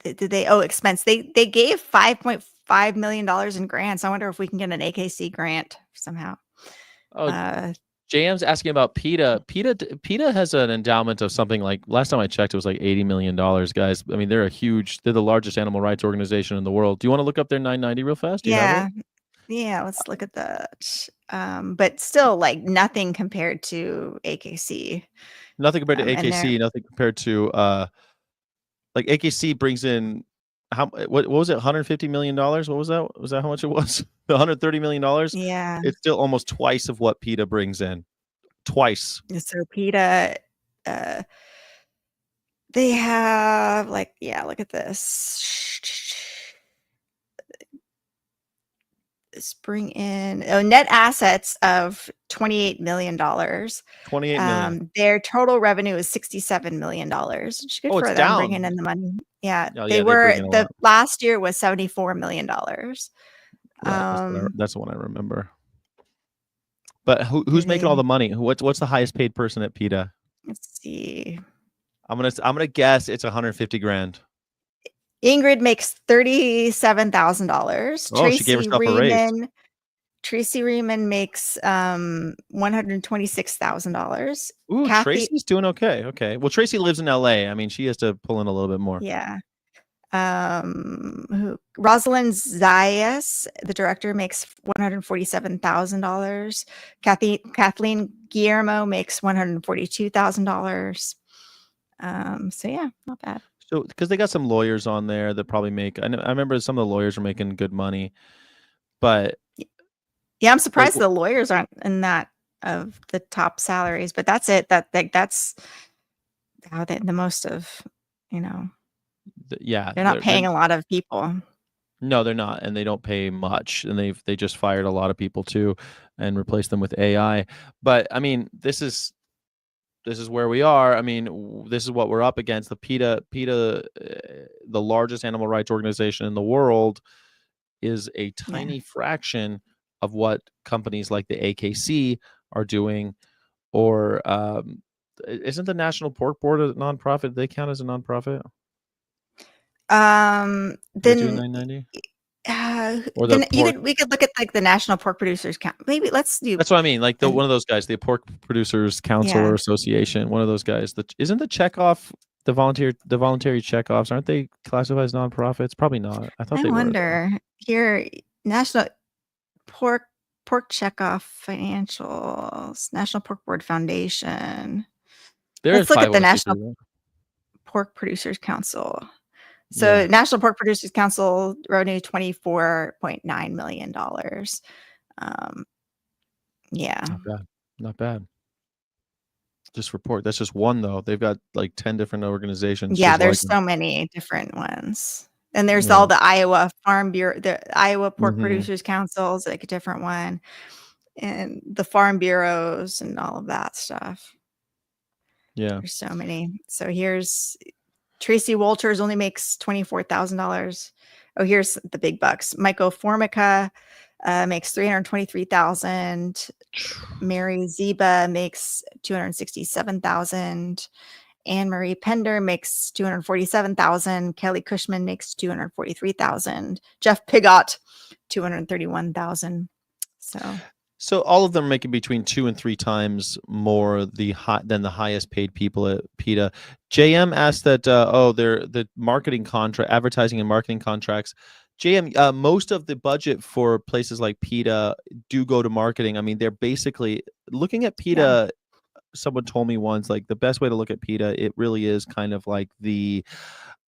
did they owe expense? They gave $5.5 million in grants. I wonder if we can get an AKC grant somehow. Oh, JM's asking about PETA. PETA has an endowment of something like, last time I checked, it was like $80 million, guys. I mean, they're the largest animal rights organization in the world. Do you want to look up their 990 real fast? Do you have it? Yeah, let's look at that. But still, like nothing compared to AKC. Nothing compared to and AKC. Nothing compared to like AKC brings in what was it? $150 million? What was that? Was that how much it was? $130 million? Yeah. It's still almost twice of what PETA brings in. Twice. So PETA, they have like, yeah, look at this. Let's bring in net assets of $28 million. $28 million. Their total revenue is $67 million, which is good Oh, for it's them down. bringing in the money. Yeah, Oh, they yeah, were bring in a the lot. last year was $74 million. Right, that's the one I remember. But who's making all the money? What's the highest paid person at PETA? Let's see. I'm gonna guess it's 150 grand. Ingrid makes $37,000. Oh, she gave herself a raise. Tracy Riemann makes $126,000. Ooh, Kathy, Tracy's doing okay. Okay. Well, Tracy lives in LA. I mean, she has to pull in a little bit more. yeah. Rosalind Zayas, the director, makes $147,000. Kathleen Guillermo makes $142,000. So yeah, not bad. So, because they got some lawyers on there that probably make. I remember some of the lawyers are making good money, but yeah, I'm surprised the lawyers aren't in that of the top salaries. But that's it. That's how the most of, yeah, they're not paying a lot of people. No, they're not, and they don't pay much, and they just fired a lot of people too, and replaced them with AI. But I mean, this is where we are. I mean, this is what we're up against. The PETA, the largest animal rights organization in the world, is a tiny fraction of what companies like the AKC are doing. Or isn't the National Pork Board a nonprofit? They count as a nonprofit? Then do 990? We could look at like the National Pork Producers Council. Maybe let's do. That's what I mean. Like one of those guys, the Pork Producers Council or Association. One of those guys. Isn't the checkoff the voluntary checkoffs? Aren't they classified as nonprofits? Probably not. I thought they were. I wonder here, National Pork Checkoff Financials, National Pork Board Foundation. Let's look at the National Pork Producers Council. So National Pork Producers Council revenue $24.9 million. Yeah. Not bad. Just report. That's just one though. They've got like 10 different organizations. Yeah, there's so many different ones. And there's all the Iowa Farm Bureau, the Iowa Pork Producers Council is like a different one. And the farm bureaus and all of that stuff. Yeah. There's so many. So here's Tracy Walters only makes $24,000. Oh, here's the big bucks. Michael Formica makes $323,000. Mary Zeba makes $267,000. Anne Marie Pender makes $247,000. Kelly Cushman makes $243,000. Jeff Piggott, $231,000. So all of them are making between 2 and 3 times more than the highest paid people at PETA. JM asked that they're the marketing contract, advertising and marketing contracts. JM, most of the budget for places like PETA do go to marketing. I mean, they're basically looking at PETA. someone told me once, like the best way to look at PETA, it really is kind of like the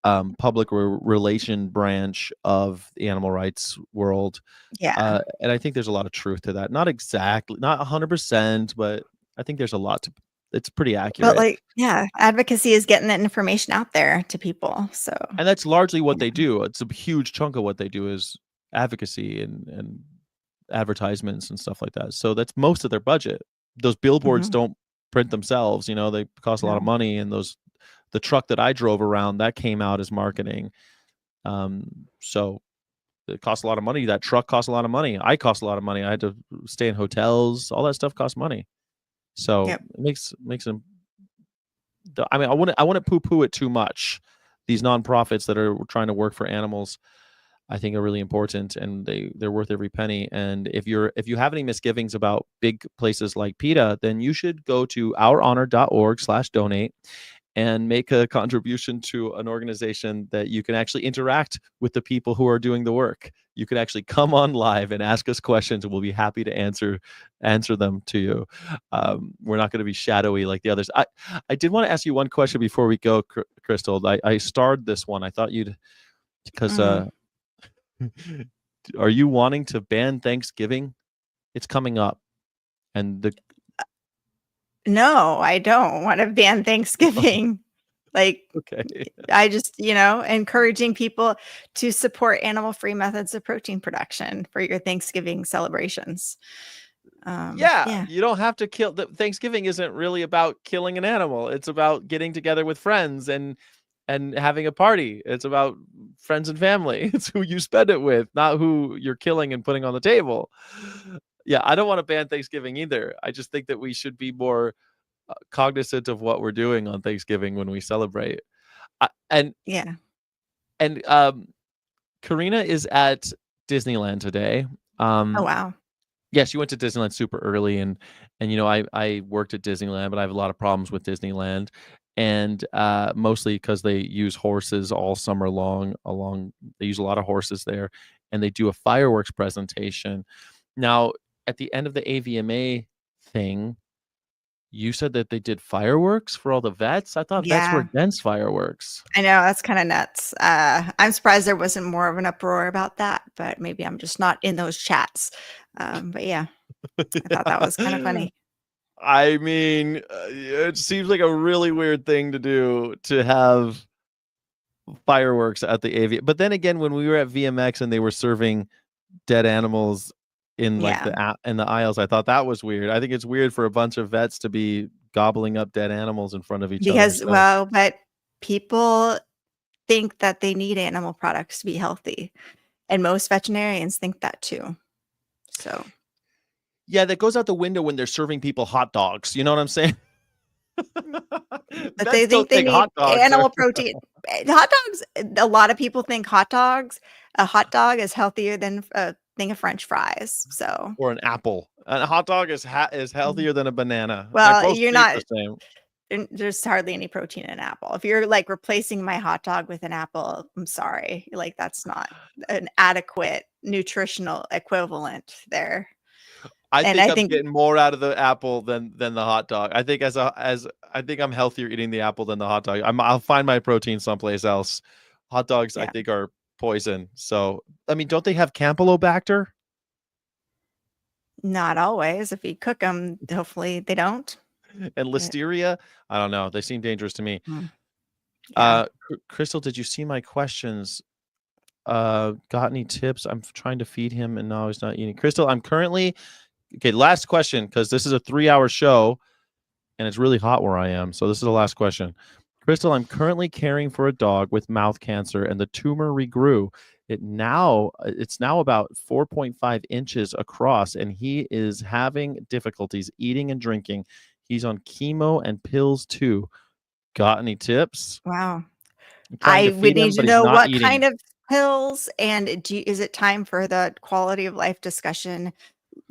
public relation branch of the animal rights world. Yeah. And I think there's a lot of truth to that. Not exactly, not 100%, but I think there's a lot to. It's pretty But accurate. like, yeah, advocacy is getting that information out there to people. So, And that's largely what they do. It's a huge chunk of what they do is advocacy and advertisements and stuff like that. So that's most of their budget. Those billboards Mhm. don't print themselves, they cost a lot of No. money. And the truck that I drove around, that came out as marketing. So it costs a lot of money. That truck costs a lot of money. I cost a lot of money. I had to stay in hotels. All that stuff costs money. So Yep. it makes them. I mean, I wouldn't poo-poo it too much. These nonprofits that are trying to work for animals, I think, are really important, and they're worth every penny. And if you have any misgivings about big places like PETA, then you should go to ourhonor.org/donate and make a contribution to an organization that you can actually interact with the people who are doing the work. You can actually come on live and ask us questions, and we'll be happy to answer them to you. We're not going to be shadowy like the others. I did want to ask you one question before we go, Crystal. I starred this one. I thought you'd, because are you wanting to ban Thanksgiving? It's coming up, and no, I don't want to ban Thanksgiving. Like, okay. I just, encouraging people to support animal-free methods of protein production for your Thanksgiving celebrations. Yeah, you don't have to kill. Thanksgiving isn't really about killing an animal. It's about getting together with friends and having a party. It's about friends and family. It's who you spend it with, not who you're killing and putting on the table. Yeah, I don't want to ban Thanksgiving either. I just think that we should be more cognizant of what we're doing on Thanksgiving when we celebrate. Yeah. And Karina is at Disneyland today. Oh, wow. Yeah, she went to Disneyland super early, and I worked at Disneyland, but I have a lot of problems with Disneyland, and mostly because they use horses all summer long. They use a lot of horses there, and they do a fireworks presentation. Now, at the end of the AVMA thing, you said that they did fireworks for all the vets. I thought vets were Yeah. against fireworks. I know, that's kind of nuts. I'm surprised there wasn't more of an uproar about that, but maybe I'm just not in those chats. But yeah, I thought that was kind of funny. I mean, it seems like a really weird thing to do, to have fireworks at the AV. But then again, when we were at VMX and they were serving dead animals in like in the aisles, I thought that was weird. I think it's weird for a bunch of vets to be gobbling up dead animals in front of each other. Because, but people think that they need animal products to be healthy, and most veterinarians think that too. So yeah, that goes out the window when they're serving people hot dogs. You know what I'm saying? But they think they need animal protein. Hot dogs, a lot of people think a hot dog is healthier than a thing of French fries. So, or an apple. A hot dog is healthier than a banana. well, you're not. The same. There's hardly any protein in an apple. If you're like replacing my hot dog with an apple, I'm sorry. Like, that's not an adequate nutritional equivalent there. I think I'm getting more out of the apple than the hot dog. I think I think I'm healthier eating the apple than the hot dog. I'll find my protein someplace else. Hot dogs, I think, are poison. So, I mean, don't they have Campylobacter? Not always. If you cook them, hopefully they don't. And listeria? I don't know. They seem dangerous to me. Crystal, did you see my questions? Got any tips? I'm trying to feed him and now he's not eating. Crystal, I'm currently... Okay, last question, because this is a 3-hour show and it's really hot where I am. So this is the last question. Crystal, I'm currently caring for a dog with mouth cancer and the tumor regrew. It's now about 4.5 inches across and he is having difficulties eating and drinking. He's on chemo and pills too. Got any tips? Wow. I would need to know what kind of pills, and is it time for the quality of life discussion?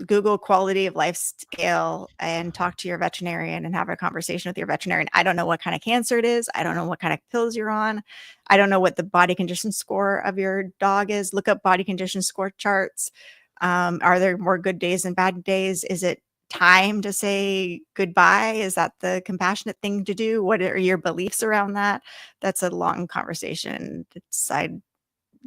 Google quality of life scale and talk to your veterinarian and have a conversation with your veterinarian. I don't know what kind of cancer it is. I don't know what kind of pills you're on. I don't know what the body condition score of your dog is. Look up body condition score charts. Are there more good days and bad days? Is it time to say goodbye? Is that the compassionate thing to do? What are your beliefs around that? That's a long conversation. I'd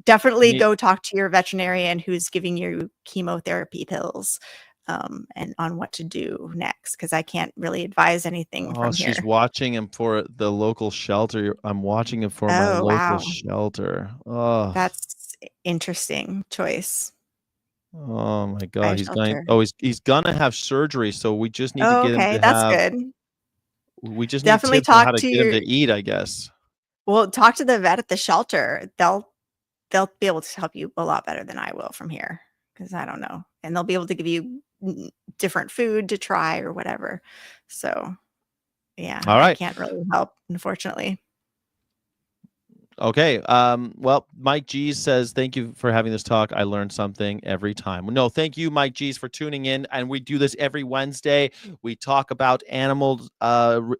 definitely go talk to your veterinarian who's giving you chemotherapy pills, and on what to do next, because I can't really advise anything Oh, from here. she's watching him for the local shelter. I'm watching him for my Oh, local wow. shelter. Oh, That's interesting choice. oh my Eye God. He's going, shelter. he's gonna have surgery. So we just need to Oh, get him okay, to that's have, good. we just need Definitely tips on how talk to to get him your to eat, I guess. well, talk to the vet at the shelter. They'll be able to help you a lot better than I will from here, because I don't know. And they'll be able to give you different food to try or whatever. So, yeah, All I right. can't really help, unfortunately. Okay. Well, Mike G's says, thank you for having this talk. I learned something every time. No, thank you, Mike G's, for tuning in. And we do this every Wednesday. We talk about animal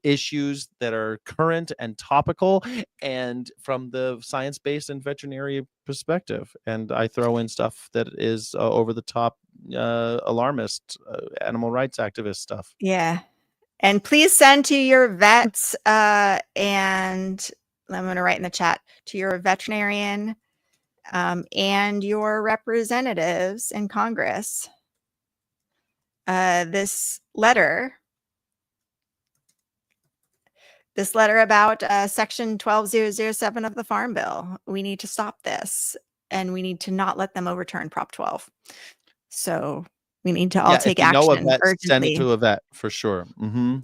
issues that are current and topical and from the science-based and veterinary perspective. And I throw in stuff that is over the top, alarmist, animal rights activist stuff. Yeah. And please send to your vets, and I'm going to write in the chat, to your veterinarian, and your representatives in Congress, this letter about section 12007 of the Farm Bill. We need to stop this, and we need to not let them overturn Prop 12. So we need to all take if you know a action vet, send it urgently. to a vet for sure.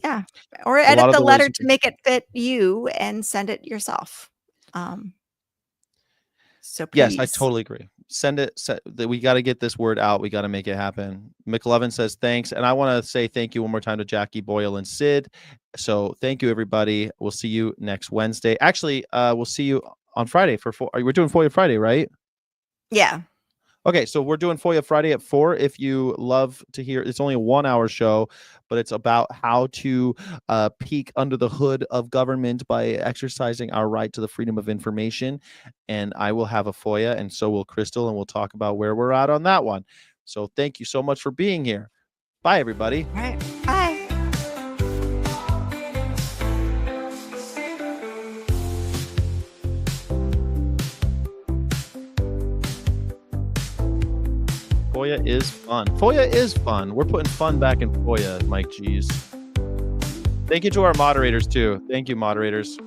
Yeah, or A lot edit of the the ways letter you to can- make it fit you and send it yourself. So Yes, I please. totally agree. Send it. We got to get this word out. We got to make it happen. McLovin says thanks. And I want to say thank you one more time to Jackie Boyle and Sid. So thank you, everybody. We'll see you next Wednesday. Actually, we'll see you on Friday for we're doing FOIA Friday, right? Yeah. Okay, so we're doing FOIA Friday at 4. If you love to hear, it's only a 1-hour show, but it's about how to peek under the hood of government by exercising our right to the freedom of information. And I will have a FOIA, and so will Crystal, and we'll talk about where we're at on that one. So thank you so much for being here. Bye, everybody. All right. Bye. FOIA is fun. FOIA is fun. We're putting fun back in FOIA, Mike G's. Thank you to our moderators, too. Thank you, moderators.